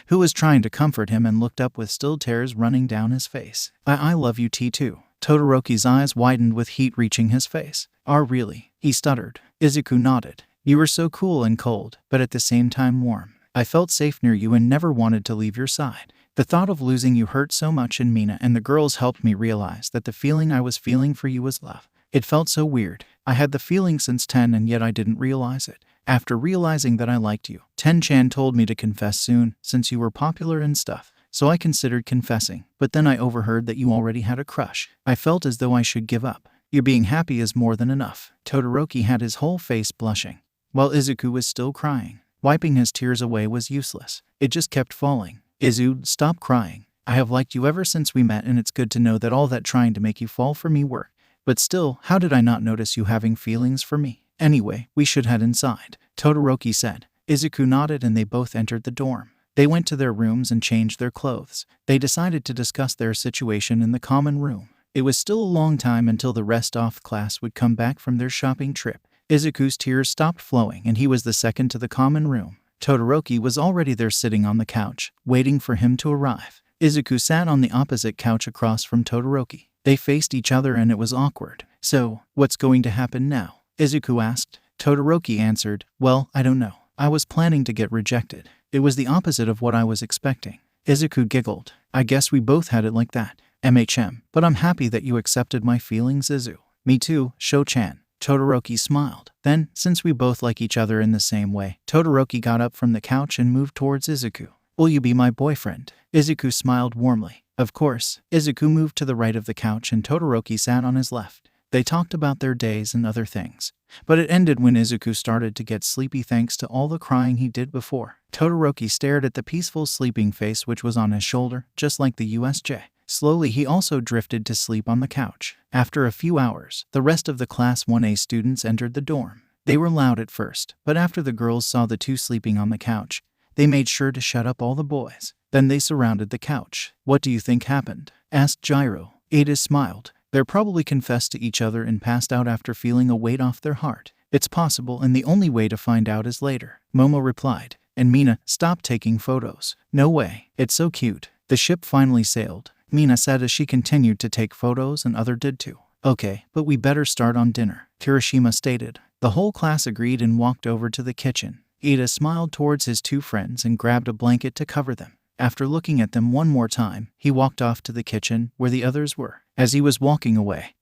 who was trying to comfort him, and looked up with still tears running down his face. I love you too." Todoroki's eyes widened with heat reaching his face. Really?" he stuttered. Izuku nodded. "You were so cool and cold, but at the same time warm. I felt safe near you and never wanted to leave your side. The thought of losing you hurt so much, and Mina and the girls helped me realize that the feeling I was feeling for you was love. It felt so weird. I had the feeling since 10 and yet I didn't realize it. After realizing that I liked you, Ten-chan told me to confess soon, since you were popular and stuff. So I considered confessing, but then I overheard that you already had a crush. I felt as though I should give up. You being happy is more than enough." Todoroki had his whole face blushing. while Izuku was still crying. Wiping his tears away was useless. It just kept falling. Izu, stop crying. I have liked you ever since we met, and it's good to know that all that trying to make you fall for me worked. But still, how did I not notice you having feelings for me? Anyway, we should head inside, Todoroki said. Izuku nodded and they both entered the dorm. They went to their rooms and changed their clothes. They decided to discuss their situation in the common room. It was still a long time until the rest of class would come back from their shopping trip. Izuku's tears stopped flowing and he was the second to the common room. Todoroki was already there sitting on the couch, waiting for him to arrive. Izuku sat on the opposite couch across from Todoroki. They faced each other and it was awkward. So, what's going to happen now? Izuku asked. Todoroki answered, well, I don't know. I was planning to get rejected. It was the opposite of what I was expecting. Izuku giggled. I guess we both had it like that. But I'm happy that you accepted my feelings, Izu. Me too, Sho-chan. Todoroki smiled. Then, since we both like each other in the same way, Todoroki got up from the couch and moved towards Izuku. Will you be my boyfriend? Izuku smiled warmly. Of course. Izuku moved to the right of the couch and Todoroki sat on his left. They talked about their days and other things. But it ended when Izuku started to get sleepy thanks to all the crying he did before. Todoroki stared at the peaceful sleeping face which was on his shoulder, just like the USJ. Slowly he also drifted to sleep on the couch. After a few hours, the rest of the Class 1A students entered the dorm. They were loud at first, but after the girls saw the two sleeping on the couch, they made sure to shut up all the boys. Then they surrounded the couch. What do you think happened? Asked Gyro. Ada smiled. They're probably confessed to each other and passed out after feeling a weight off their heart. It's possible, and the only way to find out is later. Momo replied. And Mina, stop taking photos. No way. It's so cute. The ship finally sailed, Mina said as she continued to take photos and other did too. Okay, but we better start on dinner, Kirishima stated. The whole class agreed and walked over to the kitchen. Ida smiled towards his two friends and grabbed a blanket to cover them. After looking at them one more time, he walked off to the kitchen where the others were. As he was walking away,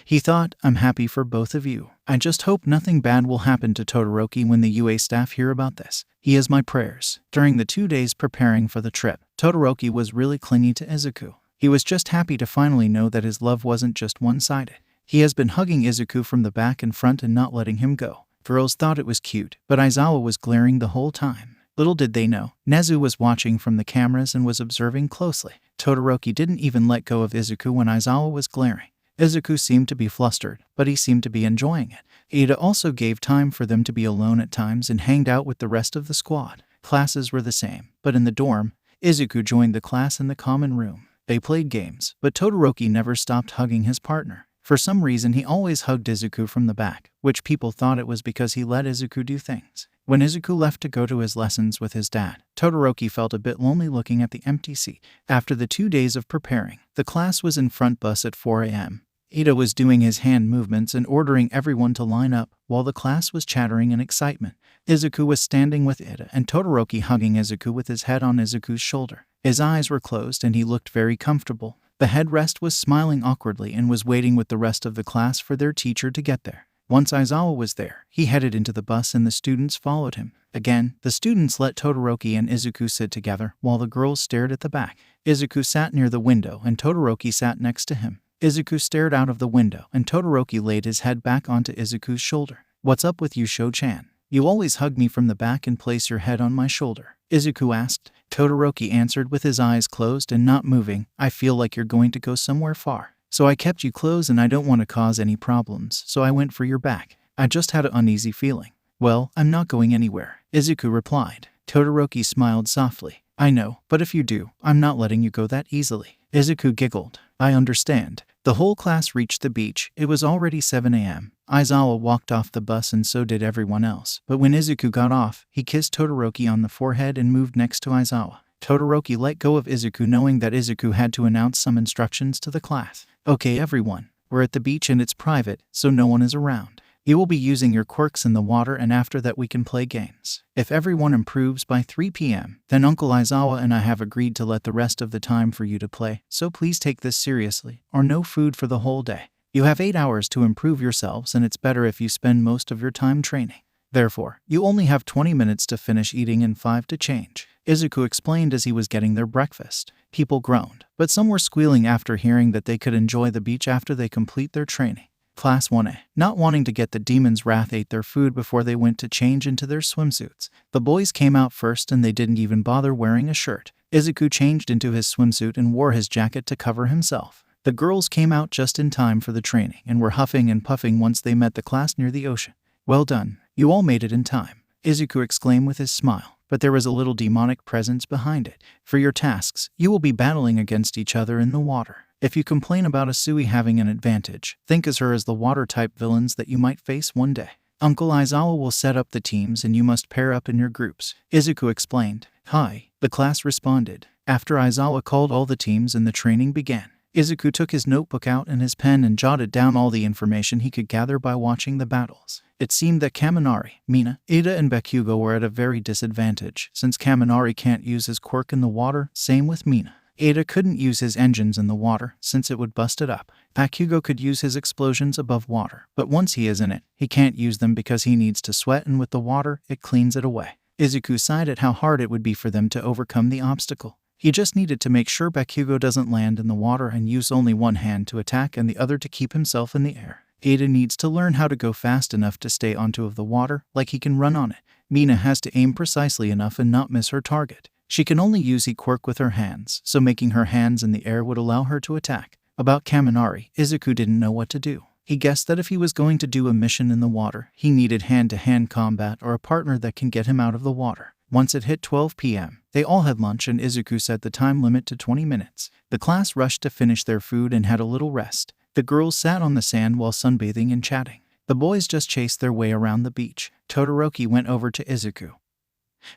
he thought, I'm happy for both of you. I just hope nothing bad will happen to Todoroki when the UA staff hear about this. He has my prayers. During the 2 days preparing for the trip, Todoroki was really clingy to Izuku. He was just happy to finally know that his love wasn't just one-sided. He has been hugging Izuku from the back and front and not letting him go. Girls thought it was cute, but Aizawa was glaring the whole time. Little did they know, Nezu was watching from the cameras and was observing closely. Todoroki didn't even let go of Izuku when Aizawa was glaring. Izuku seemed to be flustered, but he seemed to be enjoying it. Ida also gave time for them to be alone at times and hanged out with the rest of the squad. Classes were the same, but in the dorm, Izuku joined the class in the common room. They played games, but Todoroki never stopped hugging his partner. For some reason, he always hugged Izuku from the back, which people thought it was because he let Izuku do things. When Izuku left to go to his lessons with his dad, Todoroki felt a bit lonely looking at the empty seat. After the 2 days of preparing, the class was in front bus at 4 a.m. Ida was doing his hand movements and ordering everyone to line up, while the class was chattering in excitement. Izuku was standing with Ida and Todoroki hugging Izuku with his head on Izuku's shoulder. His eyes were closed and he looked very comfortable. The headrest was smiling awkwardly and was waiting with the rest of the class for their teacher to get there. Once Aizawa was there, he headed into the bus and the students followed him. Again, the students let Todoroki and Izuku sit together while the girls stared at the back. Izuku sat near the window and Todoroki sat next to him. Izuku stared out of the window and Todoroki laid his head back onto Izuku's shoulder. What's up with you, Sho-chan? You always hug me from the back and place your head on my shoulder, Izuku asked. Todoroki answered with his eyes closed and not moving. I feel like you're going to go somewhere far. So I kept you close and I don't want to cause any problems, so I went for your back. I just had an uneasy feeling. Well, I'm not going anywhere, Izuku replied. Todoroki smiled softly. I know, but if you do, I'm not letting you go that easily. Izuku giggled. I understand. The whole class reached the beach. It was already 7 a.m. Aizawa walked off the bus and so did everyone else. But when Izuku got off, he kissed Todoroki on the forehead and moved next to Aizawa. Todoroki let go of Izuku knowing that Izuku had to announce some instructions to the class. Okay everyone, we're at the beach and it's private, so no one is around. You will be using your quirks in the water and after that we can play games. If everyone improves by 3 p.m., then Uncle Aizawa and I have agreed to let the rest of the time for you to play, so please take this seriously, or no food for the whole day. You have 8 hours to improve yourselves and it's better if you spend most of your time training. Therefore, you only have 20 minutes to finish eating and 5 to change, Izuku explained as he was getting their breakfast. People groaned, but some were squealing after hearing that they could enjoy the beach after they complete their training. Class 1A, not wanting to get the demon's wrath, ate their food before they went to change into their swimsuits. The boys came out first and they didn't even bother wearing a shirt. Izuku changed into his swimsuit and wore his jacket to cover himself. The girls came out just in time for the training and were huffing and puffing once they met the class near the ocean. "Well done, you all made it in time," Izuku exclaimed with his smile, but there was a little demonic presence behind it. "For your tasks, you will be battling against each other in the water. If you complain about Asui having an advantage, think of her as the water-type villains that you might face one day. Uncle Aizawa will set up the teams and you must pair up in your groups," Izuku explained. "Hi," the class responded. After Aizawa called all the teams and the training began, Izuku took his notebook out and his pen and jotted down all the information he could gather by watching the battles. It seemed that Kaminari, Mina, Ida, and Bakugo were at a very disadvantage, since Kaminari can't use his quirk in the water, same with Mina. Ida couldn't use his engines in the water, since it would bust it up. Bakugo could use his explosions above water, but once he is in it, he can't use them because he needs to sweat, and with the water, it cleans it away. Izuku sighed at how hard it would be for them to overcome the obstacle. He just needed to make sure Bakugo doesn't land in the water and use only one hand to attack and the other to keep himself in the air. Ada needs to learn how to go fast enough to stay on top of the water, like he can run on it. Mina has to aim precisely enough and not miss her target. She can only use quirk with her hands, so making her hands in the air would allow her to attack. About Kaminari, Izuku didn't know what to do. He guessed that if he was going to do a mission in the water, he needed hand-to-hand combat or a partner that can get him out of the water. Once it hit 12 p.m., they all had lunch and Izuku set the time limit to 20 minutes. The class rushed to finish their food and had a little rest. The girls sat on the sand while sunbathing and chatting. The boys just chased their way around the beach. Todoroki went over to Izuku,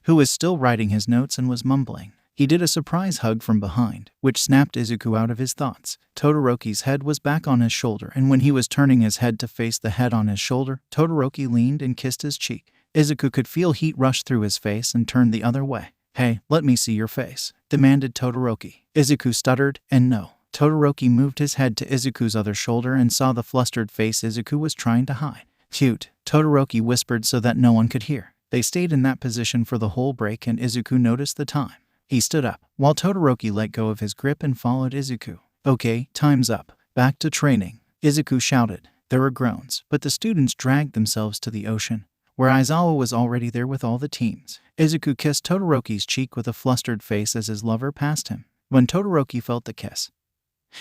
who was still writing his notes and was mumbling. He did a surprise hug from behind, which snapped Izuku out of his thoughts. Todoroki's head was back on his shoulder, and when he was turning his head to face the head on his shoulder, Todoroki leaned and kissed his cheek. Izuku could feel heat rush through his face and turned the other way. "Hey, let me see your face," demanded Todoroki. Izuku stuttered, and no. Todoroki moved his head to Izuku's other shoulder and saw the flustered face Izuku was trying to hide. "Cute," Todoroki whispered so that no one could hear. They stayed in that position for the whole break and Izuku noticed the time. He stood up, while Todoroki let go of his grip and followed Izuku. "Okay, time's up. Back to training," Izuku shouted. There were groans, but the students dragged themselves to the ocean, where Aizawa was already there with all the teams. Izuku kissed Todoroki's cheek with a flustered face as his lover passed him. When Todoroki felt the kiss,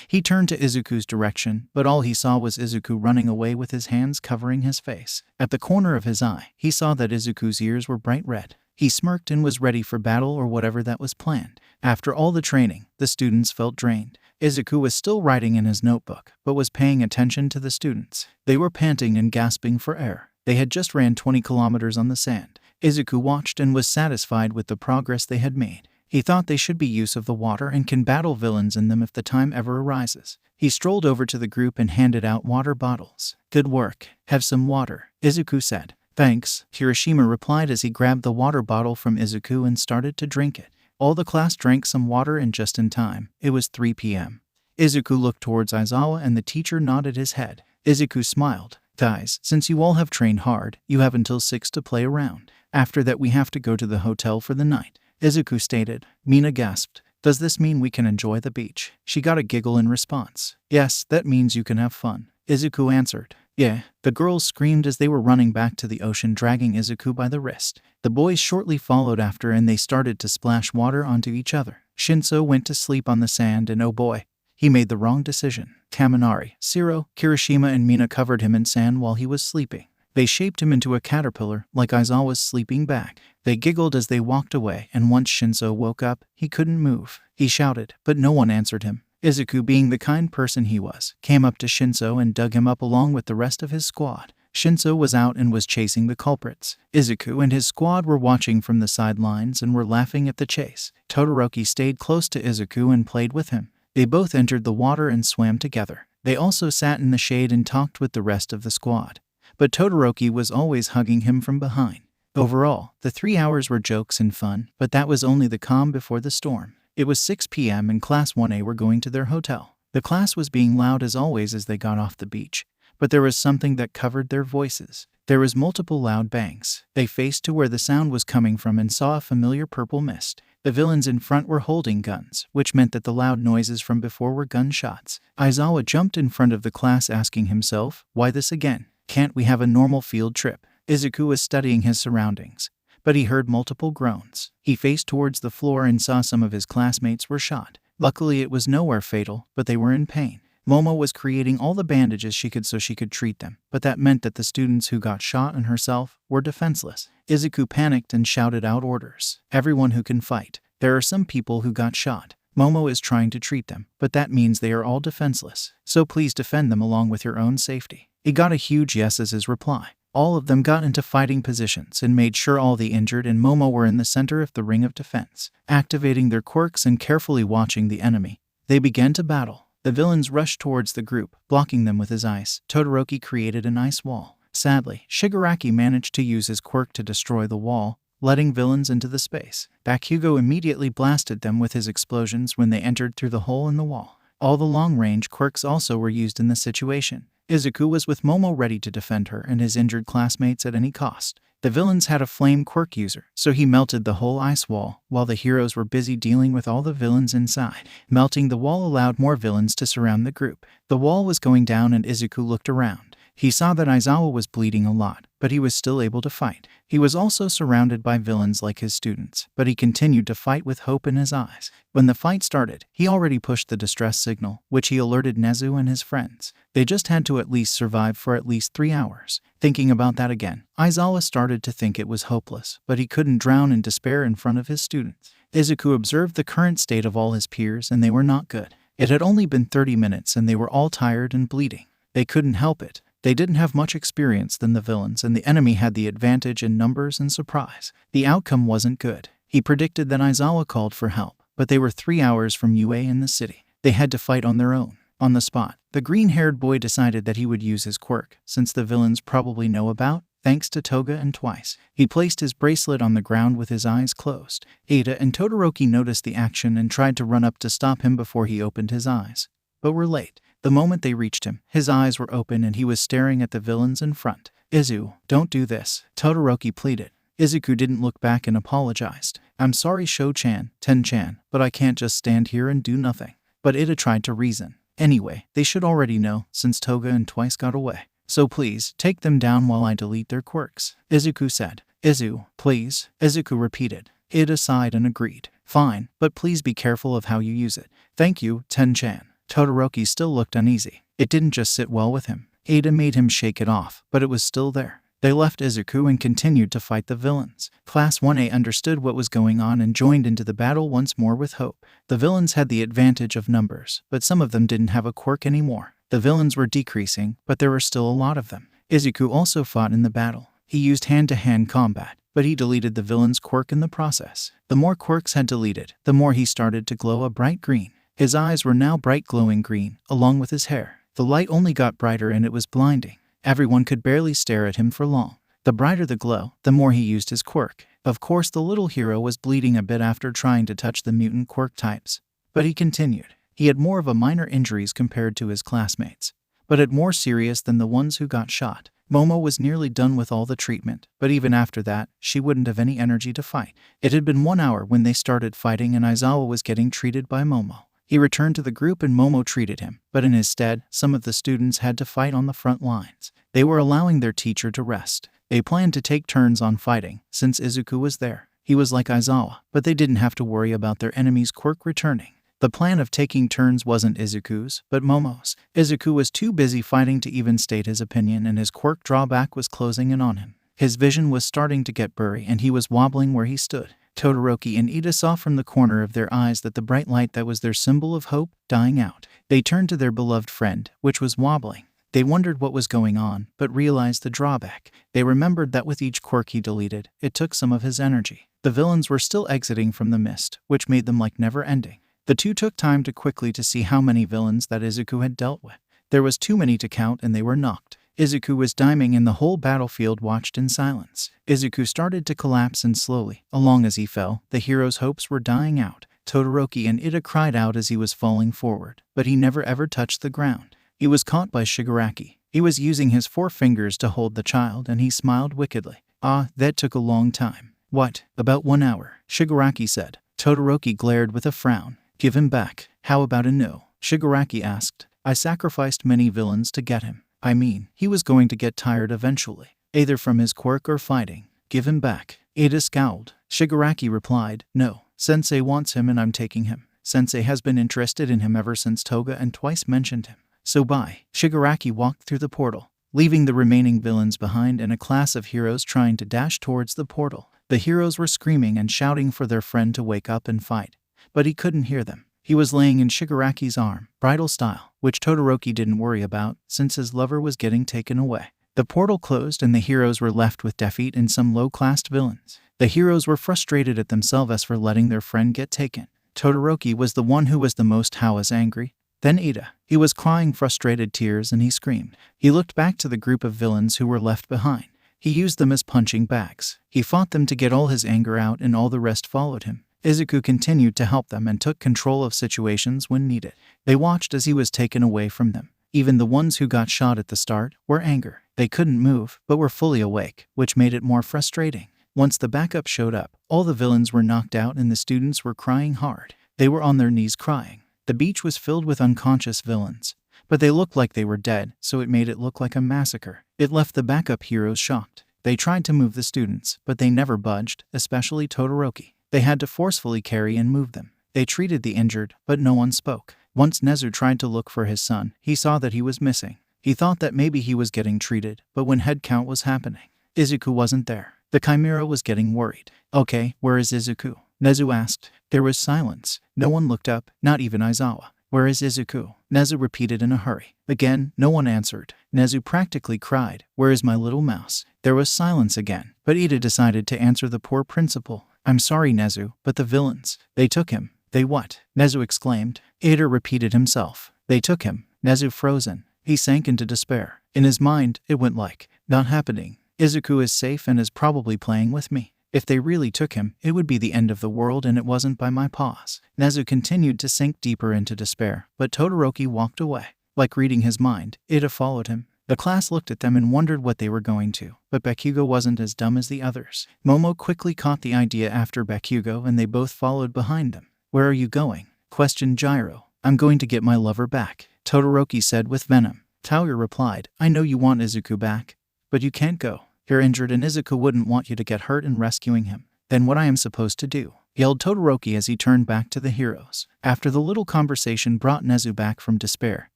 he turned to Izuku's direction, but all he saw was Izuku running away with his hands covering his face. At the corner of his eye, he saw that Izuku's ears were bright red. He smirked and was ready for battle or whatever that was planned. After all the training, the students felt drained. Izuku was still writing in his notebook, but was paying attention to the students. They were panting and gasping for air. They had just ran 20 kilometers on the sand. Izuku watched and was satisfied with the progress they had made. He thought they should be use of the water and can battle villains in them if the time ever arises. He strolled over to the group and handed out water bottles. "Good work. Have some water," Izuku said. "Thanks," Hiroshima replied as he grabbed the water bottle from Izuku and started to drink it. All the class drank some water and just in time. It was 3 p.m. Izuku looked towards Aizawa and the teacher nodded his head. Izuku smiled. "Guys, since you all have trained hard, you have until 6 to play around. After that we have to go to the hotel for the night," Izuku stated. Mina gasped. "Does this mean we can enjoy the beach?" She got a giggle in response. "Yes, that means you can have fun," Izuku answered. "Yeah," the girls screamed as they were running back to the ocean dragging Izuku by the wrist. The boys shortly followed after and they started to splash water onto each other. Shinso went to sleep on the sand and oh boy, he made the wrong decision. Kaminari, Shiro, Kirishima and Mina covered him in sand while he was sleeping. They shaped him into a caterpillar, like Aizawa's sleeping bag. They giggled as they walked away, and once Shinso woke up, he couldn't move. He shouted, but no one answered him. Izuku, being the kind person he was, came up to Shinso and dug him up along with the rest of his squad. Shinso was out and was chasing the culprits. Izuku and his squad were watching from the sidelines and were laughing at the chase. Todoroki stayed close to Izuku and played with him. They both entered the water and swam together. They also sat in the shade and talked with the rest of the squad. But Todoroki was always hugging him from behind. Overall, the 3 hours were jokes and fun, but that was only the calm before the storm. It was 6 p.m. and Class 1A were going to their hotel. The class was being loud as always as they got off the beach, but there was something that covered their voices. There was multiple loud bangs. They faced to where the sound was coming from and saw a familiar purple mist. The villains in front were holding guns, which meant that the loud noises from before were gunshots. Aizawa jumped in front of the class asking himself, why this again? Can't we have a normal field trip? Izuku was studying his surroundings, but he heard multiple groans. He faced towards the floor and saw some of his classmates were shot. Luckily it was nowhere fatal, but they were in pain. Momo was creating all the bandages she could so she could treat them, but that meant that the students who got shot and herself were defenseless. Izuku panicked and shouted out orders. Everyone who can fight. There are some people who got shot. Momo is trying to treat them, but that means they are all defenseless. So please defend them along with your own safety. He got a huge yes as his reply. All of them got into fighting positions and made sure all the injured and Momo were in the center of the ring of defense. Activating their quirks and carefully watching the enemy, they began to battle. The villains rushed towards the group, blocking them with his ice. Todoroki created an ice wall. Sadly, Shigaraki managed to use his quirk to destroy the wall, letting villains into the space. Bakugo immediately blasted them with his explosions when they entered through the hole in the wall. All the long-range quirks also were used in this situation. Izuku was with Momo ready to defend her and his injured classmates at any cost. The villains had a flame quirk user, so he melted the whole ice wall, while the heroes were busy dealing with all the villains inside. Melting the wall allowed more villains to surround the group. The wall was going down and Izuku looked around. He saw that Aizawa was bleeding a lot, but he was still able to fight. He was also surrounded by villains like his students, but he continued to fight with hope in his eyes. When the fight started, he already pushed the distress signal, which he alerted Nezu and his friends. They just had to at least survive for at least 3 hours. Thinking about that again, Aizawa started to think it was hopeless, but he couldn't drown in despair in front of his students. Izuku observed the current state of all his peers and they were not good. It had only been 30 minutes and they were all tired and bleeding. They couldn't help it. They didn't have much experience than the villains and the enemy had the advantage in numbers and surprise. The outcome wasn't good. He predicted that Aizawa called for help, but they were 3 hours from UA in the city. They had to fight on their own. On the spot, the green-haired boy decided that he would use his quirk, since the villains probably know about, thanks to Toga and Twice. He placed his bracelet on the ground with his eyes closed. Ada and Todoroki noticed the action and tried to run up to stop him before he opened his eyes, but were late. The moment they reached him, his eyes were open and he was staring at the villains in front. Izu, don't do this, Todoroki pleaded. Izuku didn't look back and apologized. I'm sorry Sho-chan, Ten-chan, but I can't just stand here and do nothing. But Ida tried to reason. Anyway, they should already know, since Toga and Twice got away. So please, take them down while I delete their quirks, Izuku said. Izu, please, Izuku repeated. Ida sighed and agreed. Fine, but please be careful of how you use it. Thank you, Ten-chan. Todoroki still looked uneasy. It didn't just sit well with him. Ada made him shake it off, but it was still there. They left Izuku and continued to fight the villains. Class 1A understood what was going on and joined into the battle once more with hope. The villains had the advantage of numbers, but some of them didn't have a quirk anymore. The villains were decreasing, but there were still a lot of them. Izuku also fought in the battle. He used hand-to-hand combat, but he deleted the villain's quirk in the process. The more quirks had deleted, the more he started to glow a bright green. His eyes were now bright glowing green, along with his hair. The light only got brighter and it was blinding. Everyone could barely stare at him for long. The brighter the glow, the more he used his quirk. Of course, the little hero was bleeding a bit after trying to touch the mutant quirk types. But he continued. He had more of a minor injuries compared to his classmates, but it more serious than the ones who got shot. Momo was nearly done with all the treatment, but even after that, she wouldn't have any energy to fight. It had been 1 hour when they started fighting and Aizawa was getting treated by Momo. He returned to the group and Momo treated him, but in his stead, some of the students had to fight on the front lines. They were allowing their teacher to rest. They planned to take turns on fighting, since Izuku was there. He was like Aizawa, but they didn't have to worry about their enemy's quirk returning. The plan of taking turns wasn't Izuku's, but Momo's. Izuku was too busy fighting to even state his opinion and his quirk drawback was closing in on him. His vision was starting to get blurry and he was wobbling where he stood. Todoroki and Ida saw from the corner of their eyes that the bright light that was their symbol of hope dying out. They turned to their beloved friend, which was wobbling. They wondered what was going on, but realized the drawback. They remembered that with each quirk he deleted, it took some of his energy. The villains were still exiting from the mist, which made them like never ending. The two took time to quickly to see how many villains that Izuku had dealt with. There was too many to count and they were knocked. Izuku was diming and the whole battlefield watched in silence. Izuku started to collapse and slowly, along as he fell, the hero's hopes were dying out. Todoroki and Ida cried out as he was falling forward, but he never ever touched the ground. He was caught by Shigaraki. He was using his 4 fingers to hold the child and he smiled wickedly. Ah, that took a long time. What, about 1 hour? Shigaraki said. Todoroki glared with a frown. Give him back. How about a no? Shigaraki asked. I sacrificed many villains to get him. I mean, he was going to get tired eventually, either from his quirk or fighting. Give him back. Ada scowled. Shigaraki replied, no. Sensei wants him and I'm taking him. Sensei has been interested in him ever since Toga and twice mentioned him. So bye. Shigaraki walked through the portal, leaving the remaining villains behind and a class of heroes trying to dash towards the portal. The heroes were screaming and shouting for their friend to wake up and fight, but he couldn't hear them. He was laying in Shigaraki's arm, bridal style, which Todoroki didn't worry about since his lover was getting taken away. The portal closed and the heroes were left with defeat and some low-classed villains. The heroes were frustrated at themselves for letting their friend get taken. Todoroki was the one who was the most angry. Then Ada. He was crying frustrated tears and he screamed. He looked back to the group of villains who were left behind. He used them as punching bags. He fought them to get all his anger out and all the rest followed him. Izuku continued to help them and took control of situations when needed. They watched as he was taken away from them. Even the ones who got shot at the start were angry. They couldn't move, but were fully awake, which made it more frustrating. Once the backup showed up, all the villains were knocked out and the students were crying hard. They were on their knees crying. The beach was filled with unconscious villains, but they looked like they were dead, so it made it look like a massacre. It left the backup heroes shocked. They tried to move the students, but they never budged, especially Todoroki. They had to forcefully carry and move them. They treated the injured, but no one spoke. Once Nezu tried to look for his son, he saw that he was missing. He thought that maybe he was getting treated, but when head count was happening, Izuku wasn't there. The Chimera was getting worried. Okay, where is Izuku? Nezu asked. There was silence. No one looked up, not even Aizawa. Where is Izuku? Nezu repeated in a hurry. Again, no one answered. Nezu practically cried. Where is my little mouse? There was silence again, but Ida decided to answer the poor principal. I'm sorry, Nezu, but the villains. They took him. They what? Nezu exclaimed. Ida repeated himself. They took him. Nezu frozen. He sank into despair. In his mind, it went like, not happening. Izuku is safe and is probably playing with me. If they really took him, it would be the end of the world and it wasn't by my paws. Nezu continued to sink deeper into despair, but Todoroki walked away. Like reading his mind, Ida followed him. The class looked at them and wondered what they were going to, but Bakugo wasn't as dumb as the others. Momo quickly caught the idea after Bakugo and they both followed behind them. Where are you going? Questioned Gyro. I'm going to get my lover back, Todoroki said with venom. Taoya replied, I know you want Izuku back, but you can't go. You're injured and Izuku wouldn't want you to get hurt in rescuing him. Then what I am supposed to do? Yelled Todoroki as he turned back to the heroes. After the little conversation brought Nezu back from despair,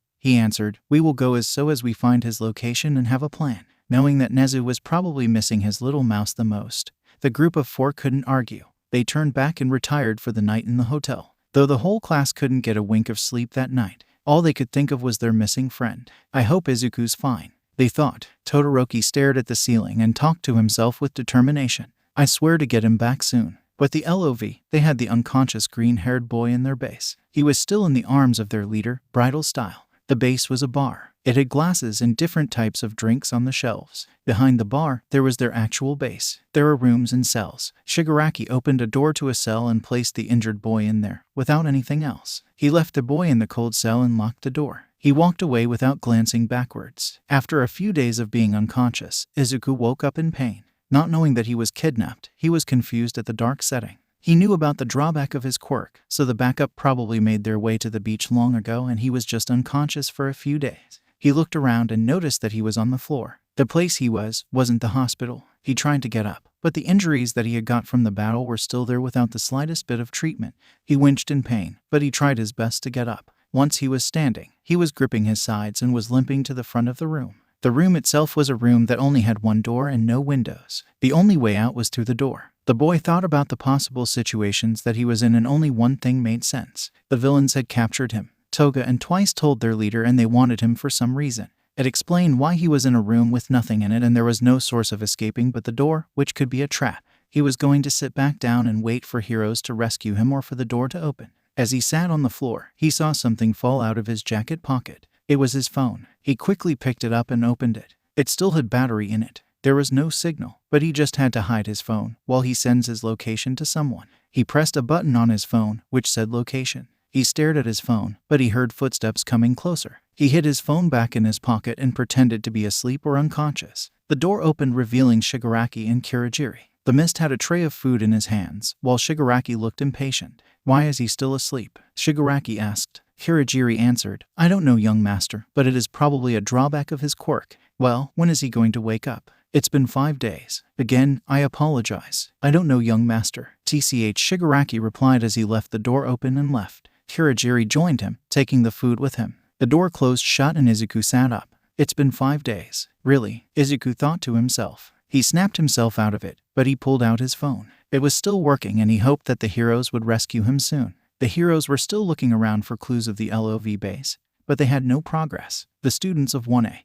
he answered, we will go as we find his location and have a plan. Knowing that Nezu was probably missing his little mouse the most, the group of 4 couldn't argue. They turned back and retired for the night in the hotel. Though the whole class couldn't get a wink of sleep that night, all they could think of was their missing friend. I hope Izuku's fine, they thought. Todoroki stared at the ceiling and talked to himself with determination. I swear to get him back soon. But the LOV, they had the unconscious green-haired boy in their base. He was still in the arms of their leader, bridal style. The base was a bar. It had glasses and different types of drinks on the shelves. Behind the bar, there was their actual base. There were rooms and cells. Shigaraki opened a door to a cell and placed the injured boy in there, without anything else. He left the boy in the cold cell and locked the door. He walked away without glancing backwards. After a few days of being unconscious, Izuku woke up in pain. Not knowing that he was kidnapped, he was confused at the dark setting. He knew about the drawback of his quirk, so the backup probably made their way to the beach long ago and he was just unconscious for a few days. He looked around and noticed that he was on the floor. The place he wasn't the hospital. He tried to get up, but the injuries that he had got from the battle were still there without the slightest bit of treatment. He winched in pain, but he tried his best to get up. Once he was standing, he was gripping his sides and was limping to the front of the room. The room itself was a room that only had one door and no windows. The only way out was through the door. The boy thought about the possible situations that he was in and only one thing made sense. The villains had captured him. Toga and twice told their leader and they wanted him for some reason. It explained why he was in a room with nothing in it and there was no source of escaping but the door, which could be a trap. He was going to sit back down and wait for heroes to rescue him or for the door to open. As he sat on the floor, he saw something fall out of his jacket pocket. It was his phone. He quickly picked it up and opened it. It still had battery in it. There was no signal, but he just had to hide his phone while he sends his location to someone. He pressed a button on his phone, which said location. He stared at his phone, but he heard footsteps coming closer. He hid his phone back in his pocket and pretended to be asleep or unconscious. The door opened, revealing Shigaraki and Kirigiri. The mist had a tray of food in his hands, while Shigaraki looked impatient. Why is he still asleep? Shigaraki asked. Kirigiri answered, I don't know, young master, but it is probably a drawback of his quirk. Well, when is he going to wake up? It's been 5 days. Again, I apologize. I don't know, young master. TCH Shigaraki replied as he left the door open and left. Kirigiri joined him, taking the food with him. The door closed shut and Izuku sat up. It's been 5 days. Really? Izuku thought to himself. He snapped himself out of it, but he pulled out his phone. It was still working and he hoped that the heroes would rescue him soon. The heroes were still looking around for clues of the LOV base, but they had no progress. The students of 1A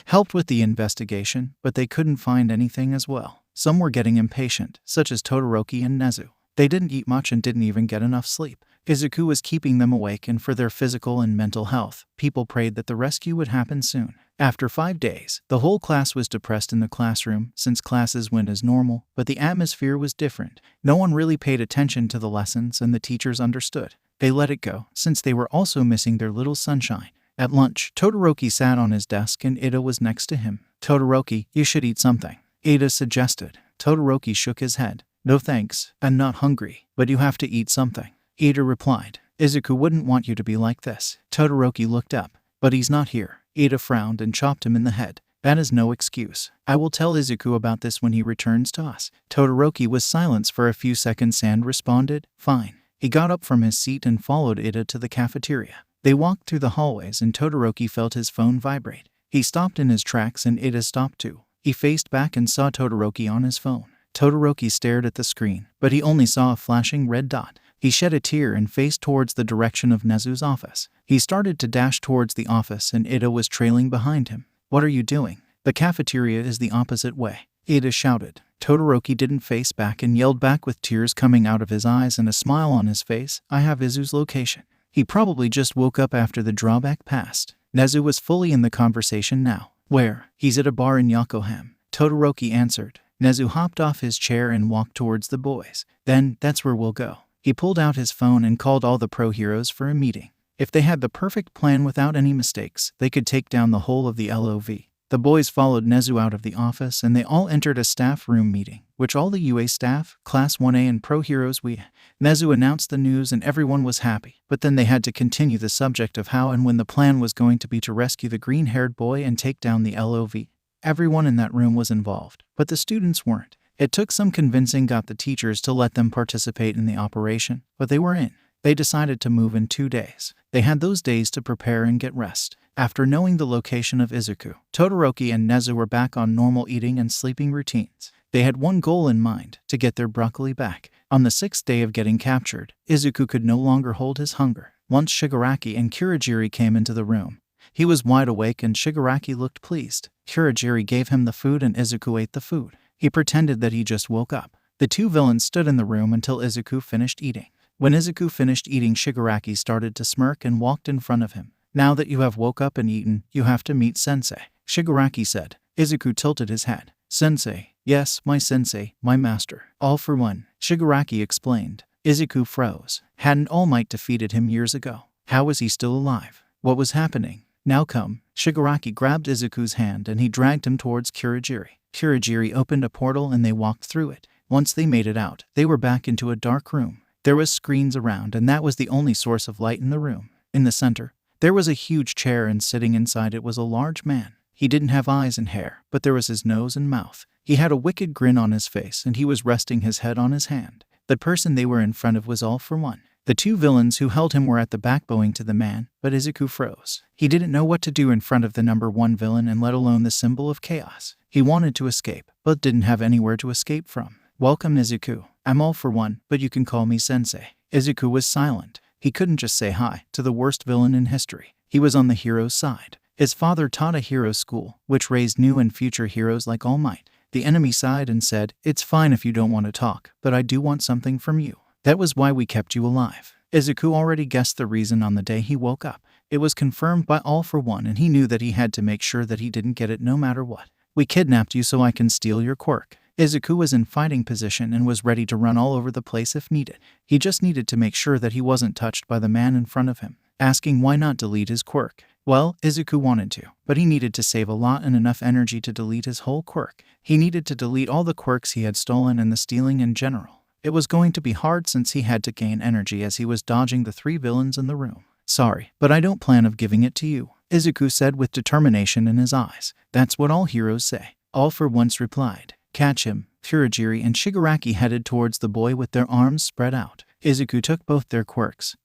helped with the investigation, but they couldn't find anything as well. Some were getting impatient, such as Todoroki and Nezu. They didn't eat much and didn't even get enough sleep. Izuku was keeping them awake, and for their physical and mental health, people prayed that the rescue would happen soon. After 5 days, the whole class was depressed in the classroom since classes went as normal, but the atmosphere was different. No one really paid attention to the lessons and the teachers understood. They let it go, since they were also missing their little sunshine. At lunch, Todoroki sat on his desk and Ida was next to him. Todoroki, you should eat something, Ida suggested. Todoroki shook his head. No thanks, I'm not hungry, but you have to eat something, Ida replied. Izuku wouldn't want you to be like this. Todoroki looked up. But he's not here. Ida frowned and chopped him in the head. That is no excuse. I will tell Izuku about this when he returns to us. Todoroki was silenced for a few seconds and responded, fine. He got up from his seat and followed Ida to the cafeteria. They walked through the hallways and Todoroki felt his phone vibrate. He stopped in his tracks and Ida stopped too. He faced back and saw Todoroki on his phone. Todoroki stared at the screen, but he only saw a flashing red dot. He shed a tear and faced towards the direction of Nezu's office. He started to dash towards the office and Ida was trailing behind him. What are you doing? The cafeteria is the opposite way, Ida shouted. Todoroki didn't face back and yelled back with tears coming out of his eyes and a smile on his face. I have Izu's location. He probably just woke up after the drawback passed. Nezu was fully in the conversation now. Where? He's at a bar in Yokohama, Todoroki answered. Nezu hopped off his chair and walked towards the boys. Then, that's where we'll go. He pulled out his phone and called all the pro heroes for a meeting. If they had the perfect plan without any mistakes, they could take down the whole of the LOV. The boys followed Nezu out of the office and they all entered a staff room meeting, which all the UA staff, Class 1A and pro heroes Nezu announced the news and everyone was happy, but then they had to continue the subject of how and when the plan was going to be to rescue the green-haired boy and take down the LOV. Everyone in that room was involved, but the students weren't. It took some convincing got the teachers to let them participate in the operation, but they were in. They decided to move in 2 days. They had those days to prepare and get rest. After knowing the location of Izuku, Todoroki and Nezu were back on normal eating and sleeping routines. They had one goal in mind, to get their broccoli back. On the 6th day of getting captured, Izuku could no longer hold his hunger. Once Shigaraki and Kirigiri came into the room, he was wide awake and Shigaraki looked pleased. Kirigiri gave him the food and Izuku ate the food. He pretended that he just woke up. The two villains stood in the room until Izuku finished eating. When Izuku finished eating, Shigaraki started to smirk and walked in front of him. Now that you have woke up and eaten, you have to meet Sensei, Shigaraki said. Izuku tilted his head. Sensei? Yes, my sensei, my master. All for one, Shigaraki explained. Izuku froze. Hadn't All Might defeated him years ago? How was he still alive? What was happening? Now come. Shigaraki grabbed Izuku's hand and he dragged him towards Kirigiri. Kirigiri opened a portal and they walked through it. Once they made it out, they were back into a dark room. There was screens around and that was the only source of light in the room. In the center, there was a huge chair and sitting inside it was a large man. He didn't have eyes and hair, but there was his nose and mouth. He had a wicked grin on his face and he was resting his head on his hand. The person they were in front of was All for One. The two villains who held him were at the back bowing to the man, but Izuku froze. He didn't know what to do in front of the number 1 villain and let alone the symbol of chaos. He wanted to escape, but didn't have anywhere to escape from. Welcome, Izuku. I'm All for One, but you can call me Sensei. Izuku was silent. He couldn't just say hi to the worst villain in history. He was on the hero's side. His father taught a hero school, which raised new and future heroes like All Might. The enemy sighed and said, "It's fine if you don't want to talk, but I do want something from you. That was why we kept you alive." Izuku already guessed the reason on the day he woke up. It was confirmed by All for One and he knew that he had to make sure that he didn't get it no matter what. "We kidnapped you so I can steal your quirk." Izuku was in fighting position and was ready to run all over the place if needed. He just needed to make sure that he wasn't touched by the man in front of him, asking why not delete his quirk. Well, Izuku wanted to, but he needed to save a lot and enough energy to delete his whole quirk. He needed to delete all the quirks he had stolen and the stealing in general. It was going to be hard since he had to gain energy as he was dodging the 3 villains in the room. Sorry, but I don't plan of giving it to you, Izuku said with determination in his eyes. That's what all heroes say. All for once replied. Catch him. Kurogiri and Shigaraki headed towards the boy with their arms spread out. Izuku took both their quirks.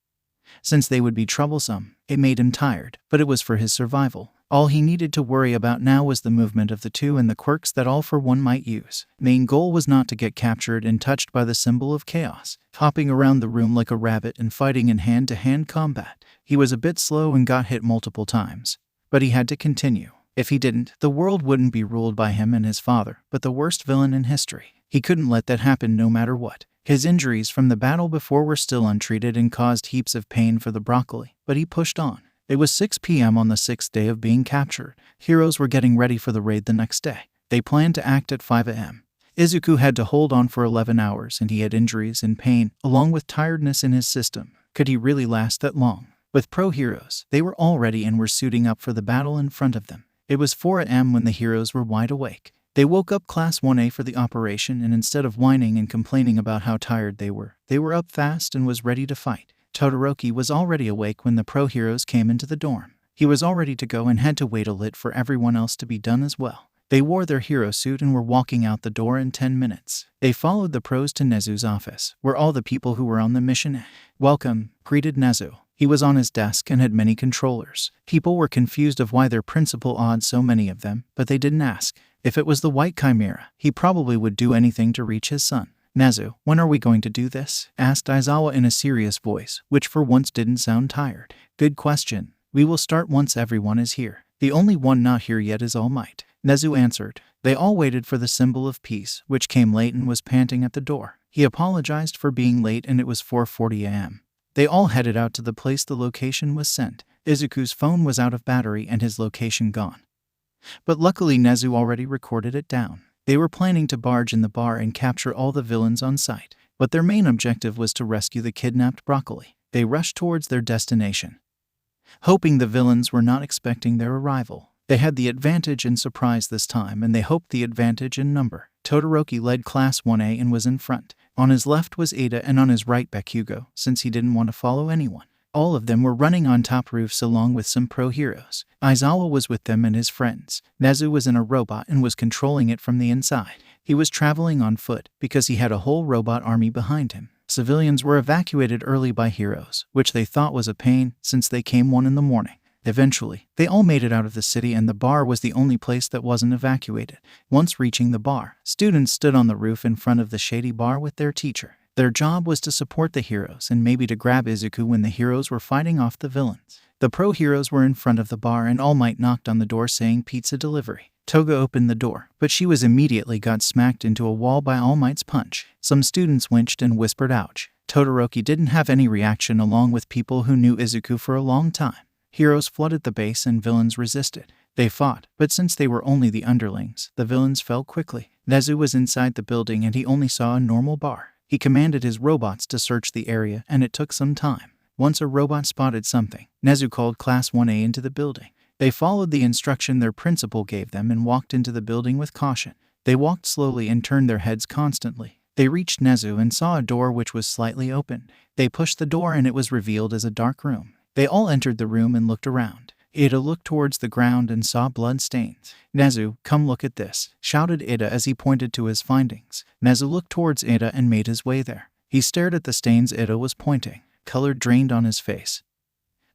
Since they would be troublesome, it made him tired, but it was for his survival. All he needed to worry about now was the movement of the two and the quirks that All for One might use. Main goal was not to get captured and touched by the symbol of chaos, hopping around the room like a rabbit and fighting in hand-to-hand combat. He was a bit slow and got hit multiple times, but he had to continue. If he didn't, the world wouldn't be ruled by him and his father, but the worst villain in history. He couldn't let that happen no matter what. His injuries from the battle before were still untreated and caused heaps of pain for the broccoli, but he pushed on. It was 6 p.m. on the 6th day of being captured. Heroes were getting ready for the raid the next day. They planned to act at 5 a.m. Izuku had to hold on for 11 hours and he had injuries and pain, along with tiredness in his system. Could he really last that long? With pro heroes, they were all ready and were suiting up for the battle in front of them. It was 4 a.m. when the heroes were wide awake. They woke up Class 1A for the operation, and instead of whining and complaining about how tired they were up fast and was ready to fight. Todoroki was already awake when the pro heroes came into the dorm. He was all ready to go and had to wait a lit for everyone else to be done as well. They wore their hero suit and were walking out the door in 10 minutes. They followed the pros to Nezu's office, where all the people who were on the mission welcome, greeted Nezu. He was on his desk and had many controllers. People were confused of why their principal awed so many of them, but they didn't ask. If it was the White Chimera, he probably would do anything to reach his son. Nezu, when are we going to do this? Asked Aizawa in a serious voice, which for once didn't sound tired. Good question. We will start once everyone is here. The only one not here yet is All Might. Nezu answered. They all waited for the symbol of peace, which came late and was panting at the door. He apologized for being late and it was 4:40 a.m. They all headed out to the place the location was sent. Izuku's phone was out of battery and his location gone. But luckily Nezu already recorded it down. They were planning to barge in the bar and capture all the villains on site, but their main objective was to rescue the kidnapped broccoli. They rushed towards their destination, hoping the villains were not expecting their arrival. They had the advantage in surprise this time, and they hoped the advantage in number. Todoroki led Class 1A and was in front. On his left was Ada and on his right Bakugo, since he didn't want to follow anyone. All of them were running on top roofs along with some pro heroes. Aizawa was with them and his friends. Nezu was in a robot and was controlling it from the inside. He was traveling on foot because he had a whole robot army behind him. Civilians were evacuated early by heroes, which they thought was a pain since they came 1 in the morning. Eventually, they all made it out of the city and the bar was the only place that wasn't evacuated. Once reaching the bar, students stood on the roof in front of the shady bar with their teacher. Their job was to support the heroes and maybe to grab Izuku when the heroes were fighting off the villains. The pro heroes were in front of the bar and All Might knocked on the door saying pizza delivery. Toga opened the door, but she was immediately got smacked into a wall by All Might's punch. Some students winched and whispered ouch. Todoroki didn't have any reaction along with people who knew Izuku for a long time. Heroes flooded the base and villains resisted. They fought, but since they were only the underlings, the villains fell quickly. Nezu was inside the building and he only saw a normal bar. He commanded his robots to search the area and it took some time. Once a robot spotted something, Nezu called Class 1A into the building. They followed the instruction their principal gave them and walked into the building with caution. They walked slowly and turned their heads constantly. They reached Nezu and saw a door which was slightly open. They pushed the door and it was revealed as a dark room. They all entered the room and looked around. Ida looked towards the ground and saw blood stains. Nezu, come look at this, shouted Ida as he pointed to his findings. Nezu looked towards Ida and made his way there. He stared at the stains Ida was pointing. Color drained on his face.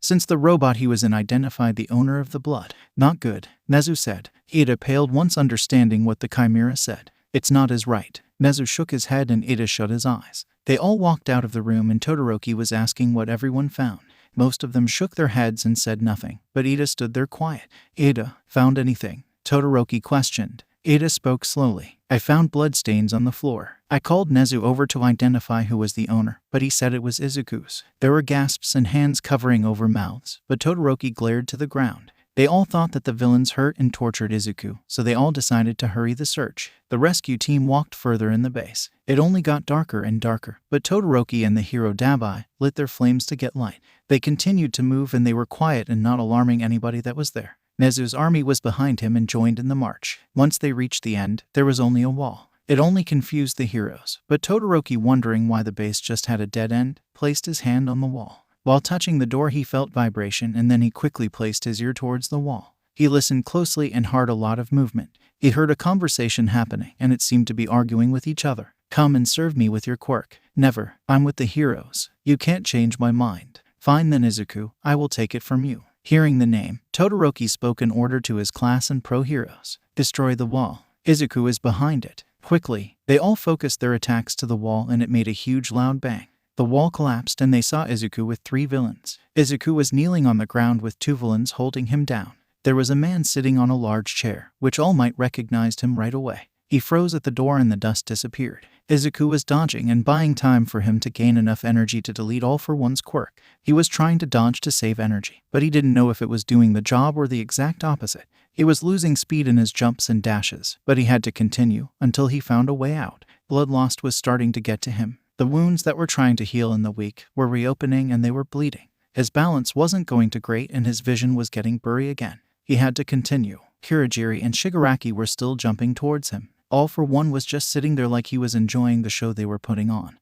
Since the robot he was in identified the owner of the blood. Not good, Nezu said. Ida paled once understanding what the chimera said. It's not his right. Nezu shook his head and Ida shut his eyes. They all walked out of the room and Todoroki was asking what everyone found. Most of them shook their heads and said nothing, but Ida stood there quiet. Ida, found anything? Todoroki questioned. Ida spoke slowly. I found bloodstains on the floor. I called Nezu over to identify who was the owner, but he said it was Izuku's. There were gasps and hands covering over mouths, but Todoroki glared to the ground. They all thought that the villains hurt and tortured Izuku, so they all decided to hurry the search. The rescue team walked further in the base. It only got darker and darker, but Todoroki and the hero Dabai lit their flames to get light. They continued to move and they were quiet and not alarming anybody that was there. Nezu's army was behind him and joined in the march. Once they reached the end, there was only a wall. It only confused the heroes, but Todoroki, wondering why the base just had a dead end, placed his hand on the wall. While touching the door, he felt vibration and then he quickly placed his ear towards the wall. He listened closely and heard a lot of movement. He heard a conversation happening and it seemed to be arguing with each other. "Come and serve me with your quirk." "Never. I'm with the heroes. You can't change my mind." "Fine then, Izuku. I will take it from you." Hearing the name, Todoroki spoke an order to his class and pro-heroes. "Destroy the wall. Izuku is behind it." Quickly, they all focused their attacks to the wall and it made a huge loud bang. The wall collapsed and they saw Izuku with 3 villains. Izuku was kneeling on the ground with 2 villains holding him down. There was a man sitting on a large chair, which All Might recognized him right away. He froze at the door and the dust disappeared. Izuku was dodging and buying time for him to gain enough energy to delete All for One's quirk. He was trying to dodge to save energy, but he didn't know if it was doing the job or the exact opposite. He was losing speed in his jumps and dashes, but he had to continue until he found a way out. Bloodlust was starting to get to him. The wounds that were trying to heal in the week were reopening and they were bleeding. His balance wasn't going too great and his vision was getting blurry again. He had to continue. Kirigiri and Shigaraki were still jumping towards him. All for One was just sitting there like he was enjoying the show they were putting on.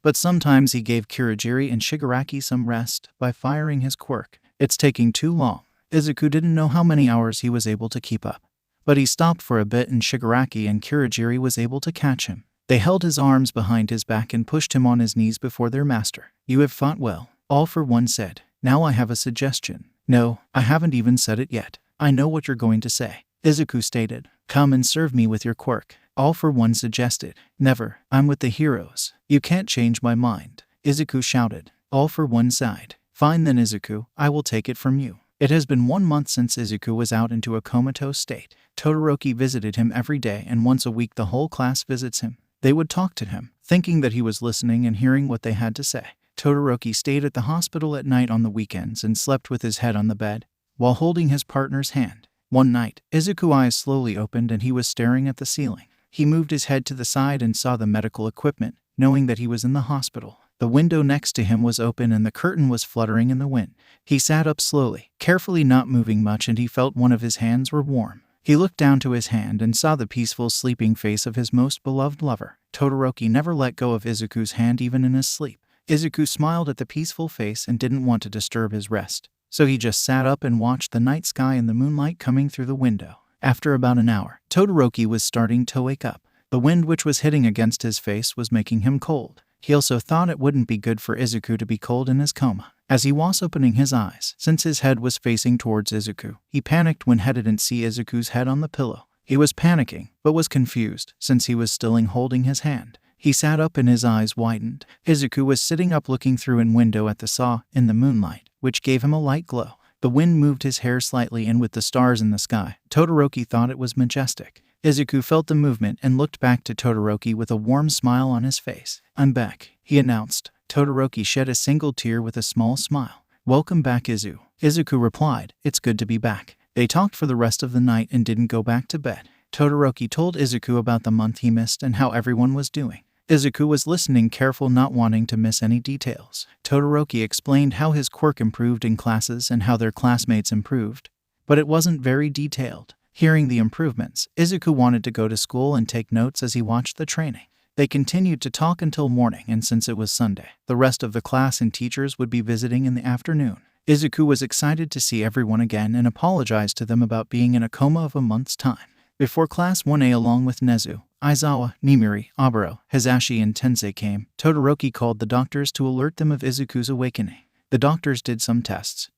But sometimes he gave Kirigiri and Shigaraki some rest by firing his quirk. It's taking too long. Izuku didn't know how many hours he was able to keep up. But he stopped for a bit and Shigaraki and Kirigiri was able to catch him. They held his arms behind his back and pushed him on his knees before their master. "You have fought well," All for One said. "Now I have a suggestion." "No, I haven't even said it yet. I know what you're going to say," Izuku stated. "Come and serve me with your quirk," All for One suggested. "Never. I'm with the heroes. You can't change my mind," Izuku shouted. All for One sighed. "Fine then, Izuku. I will take it from you." It has been 1 month since Izuku was out into a comatose state. Todoroki visited him every day and once a week the whole class visits him. They would talk to him, thinking that he was listening and hearing what they had to say. Todoroki stayed at the hospital at night on the weekends and slept with his head on the bed, while holding his partner's hand. One night, Izuku's eyes slowly opened and he was staring at the ceiling. He moved his head to the side and saw the medical equipment, knowing that he was in the hospital. The window next to him was open and the curtain was fluttering in the wind. He sat up slowly, carefully not moving much, and he felt one of his hands were warm. He looked down to his hand and saw the peaceful sleeping face of his most beloved lover. Todoroki never let go of Izuku's hand even in his sleep. Izuku smiled at the peaceful face and didn't want to disturb his rest, so he just sat up and watched the night sky and the moonlight coming through the window. After about an hour, Todoroki was starting to wake up. The wind which was hitting against his face was making him cold. He also thought it wouldn't be good for Izuku to be cold in his coma. As he was opening his eyes, since his head was facing towards Izuku, he panicked when he didn't see Izuku's head on the pillow. He was panicking, but was confused, since he was still holding his hand. He sat up and his eyes widened. Izuku was sitting up looking through a window at the saw in the moonlight, which gave him a light glow. The wind moved his hair slightly, and with the stars in the sky, Todoroki thought it was majestic. Izuku felt the movement and looked back to Todoroki with a warm smile on his face. "I'm back," he announced. Todoroki shed a single tear with a small smile. "Welcome back, Izu." Izuku replied, "It's good to be back." They talked for the rest of the night and didn't go back to bed. Todoroki told Izuku about the month he missed and how everyone was doing. Izuku was listening careful, not wanting to miss any details. Todoroki explained how his quirk improved in classes and how their classmates improved, but it wasn't very detailed. Hearing the improvements, Izuku wanted to go to school and take notes as he watched the training. They continued to talk until morning, and since it was Sunday, the rest of the class and teachers would be visiting in the afternoon. Izuku was excited to see everyone again and apologized to them about being in a coma of a month's time. Before Class 1A, along with Nezu, Aizawa, Nimiri, Aburo, Hizashi, and Tensei came, Todoroki called the doctors to alert them of Izuku's awakening. The doctors did some tests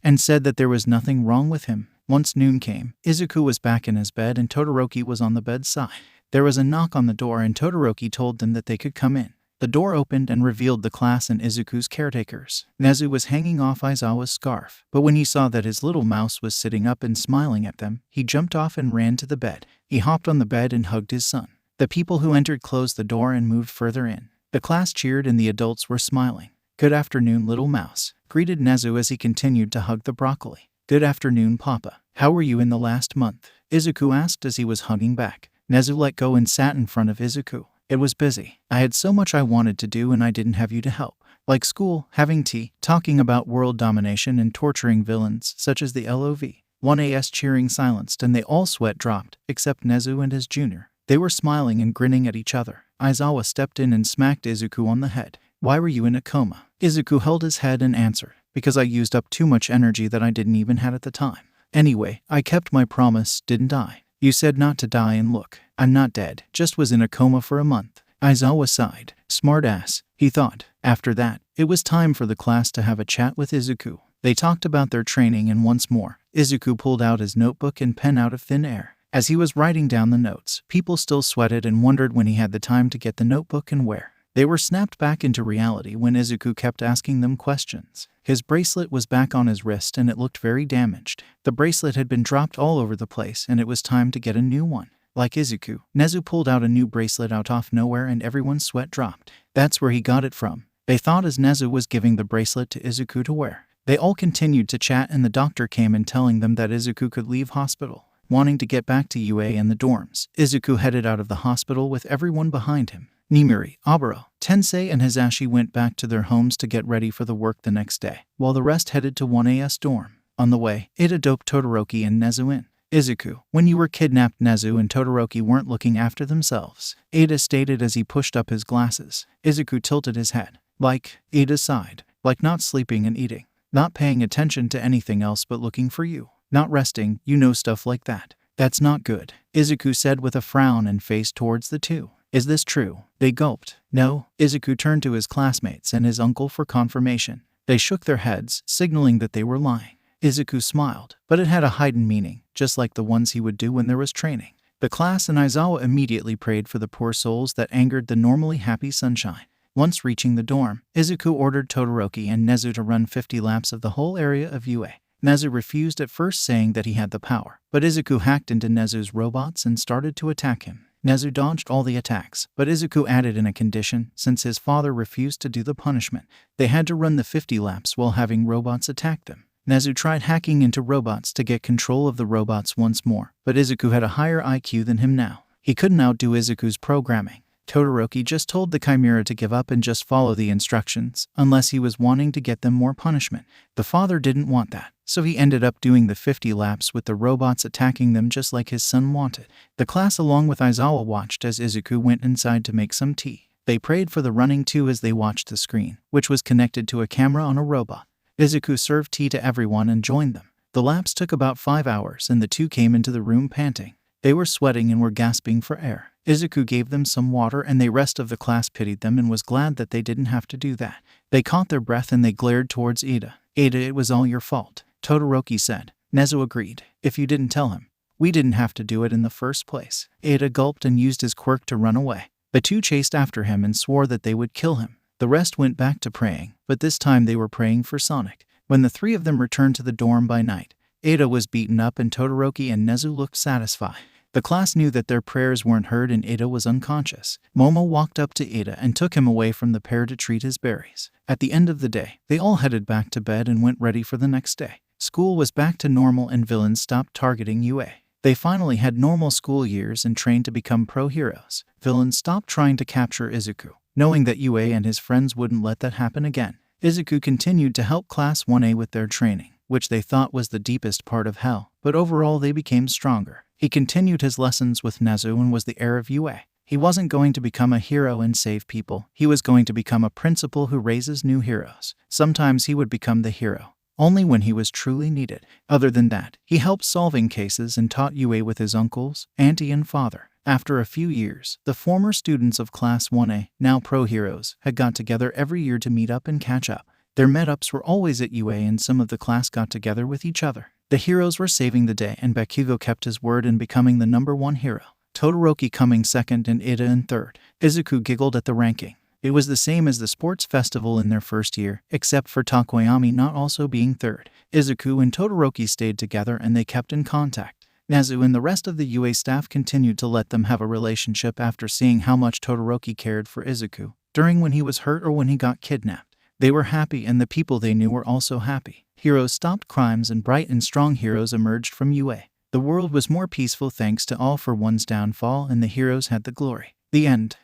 and said that there was nothing wrong with him. Once noon came, Izuku was back in his bed and Todoroki was on the bedside. There was a knock on the door and Todoroki told them that they could come in. The door opened and revealed the class and Izuku's caretakers. Nezu was hanging off Aizawa's scarf, but when he saw that his little mouse was sitting up and smiling at them, he jumped off and ran to the bed. He hopped on the bed and hugged his son. The people who entered closed the door and moved further in. The class cheered and the adults were smiling. "Good afternoon, little mouse," greeted Nezu as he continued to hug the broccoli. "Good afternoon, Papa. How were you in the last month?" Izuku asked as he was hugging back. Nezu let go and sat in front of Izuku. "It was busy. I had so much I wanted to do and I didn't have you to help. Like school, having tea, talking about world domination and torturing villains such as the LOV. 1AS cheering silenced and they all sweat dropped, except Nezu and his junior. They were smiling and grinning at each other. Aizawa stepped in and smacked Izuku on the head. "Why were you in a coma?" Izuku held his head and answered, "Because I used up too much energy that I didn't even have at the time. Anyway, I kept my promise, didn't I? You said not to die and look, I'm not dead, just was in a coma for a month." Aizawa sighed. Smart ass, he thought. After that, it was time for the class to have a chat with Izuku. They talked about their training and once more, Izuku pulled out his notebook and pen out of thin air. As he was writing down the notes, people still sweated and wondered when he had the time to get the notebook and where. They were snapped back into reality when Izuku kept asking them questions. His bracelet was back on his wrist and it looked very damaged. The bracelet had been dropped all over the place and it was time to get a new one. Like Izuku, Nezu pulled out a new bracelet out of nowhere and everyone's sweat dropped. That's where he got it from. They thought as Nezu was giving the bracelet to Izuku to wear. They all continued to chat and the doctor came in telling them that Izuku could leave hospital. Wanting to get back to UA and the dorms, Izuku headed out of the hospital with everyone behind him. Nimuri, Aburo, Tensei and Hisashi went back to their homes to get ready for the work the next day, while the rest headed to 1AS dorm. On the way, Ida doped Todoroki and Nezu in. "Izuku, when you were kidnapped, Nezu and Todoroki weren't looking after themselves," Ida stated as he pushed up his glasses. Izuku tilted his head. "Like," Ida sighed, "like not sleeping and eating. Not paying attention to anything else but looking for you. Not resting, stuff like that. That's not good," Izuku said with a frown and faced towards the two. "Is this true?" They gulped. "No." Izuku turned to his classmates and his uncle for confirmation. They shook their heads, signaling that they were lying. Izuku smiled, but it had a hidden meaning, just like the ones he would do when there was training. The class and Aizawa immediately prayed for the poor souls that angered the normally happy sunshine. Once reaching the dorm, Izuku ordered Todoroki and Nezu to run 50 laps of the whole area of UA. Nezu refused at first, saying that he had the power, but Izuku hacked into Nezu's robots and started to attack him. Nezu dodged all the attacks, but Izuku added in a condition, since his father refused to do the punishment. They had to run the 50 laps while having robots attack them. Nezu tried hacking into robots to get control of the robots once more, but Izuku had a higher IQ than him now. He couldn't outdo Izuku's programming. Todoroki just told the Chimera to give up and just follow the instructions, unless he was wanting to get them more punishment. The father didn't want that, so he ended up doing the 50 laps with the robots attacking them just like his son wanted. The class along with Aizawa watched as Izuku went inside to make some tea. They prayed for the running too as they watched the screen, which was connected to a camera on a robot. Izuku served tea to everyone and joined them. The laps took about 5 hours and the two came into the room panting. They were sweating and were gasping for air. Izuku gave them some water and the rest of the class pitied them and was glad that they didn't have to do that. They caught their breath and they glared towards Ida. "Ida, it was all your fault," Todoroki said. Nezu agreed. "If you didn't tell him, we didn't have to do it in the first place." Ida gulped and used his quirk to run away. The two chased after him and swore that they would kill him. The rest went back to praying, but this time they were praying for Sonic. When the three of them returned to the dorm by night, Ida was beaten up and Todoroki and Nezu looked satisfied. The class knew that their prayers weren't heard and Ida was unconscious. Momo walked up to Ida and took him away from the pair to treat his berries. At the end of the day, they all headed back to bed and went ready for the next day. School was back to normal and villains stopped targeting UA. They finally had normal school years and trained to become pro-heroes. Villains stopped trying to capture Izuku, knowing that UA and his friends wouldn't let that happen again. Izuku continued to help Class 1A with their training, which they thought was the deepest part of hell, but overall they became stronger. He continued his lessons with Nezu and was the heir of UA. He wasn't going to become a hero and save people, he was going to become a principal who raises new heroes. Sometimes he would become the hero, only when he was truly needed. Other than that, he helped solving cases and taught UA with his uncles, auntie and father. After a few years, the former students of Class 1A, now pro-heroes, had got together every year to meet up and catch up. Their meetups were always at UA and some of the class got together with each other. The heroes were saving the day and Bakugo kept his word in becoming the #1 hero. Todoroki coming second and Ida in third. Izuku giggled at the ranking. It was the same as the sports festival in their first year, except for Takoyami not also being third. Izuku and Todoroki stayed together and they kept in contact. Nezu and the rest of the UA staff continued to let them have a relationship after seeing how much Todoroki cared for Izuku during when he was hurt or when he got kidnapped. They were happy and the people they knew were also happy. Heroes stopped crimes and bright and strong heroes emerged from UA. The world was more peaceful thanks to All for One's downfall, and the heroes had the glory. The end.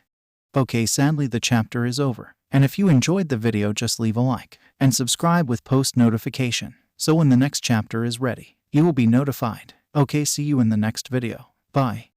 Okay, sadly the chapter is over. And if you enjoyed the video, just leave a like and subscribe with post notification, so when the next chapter is ready, you will be notified. Okay, see you in the next video. Bye.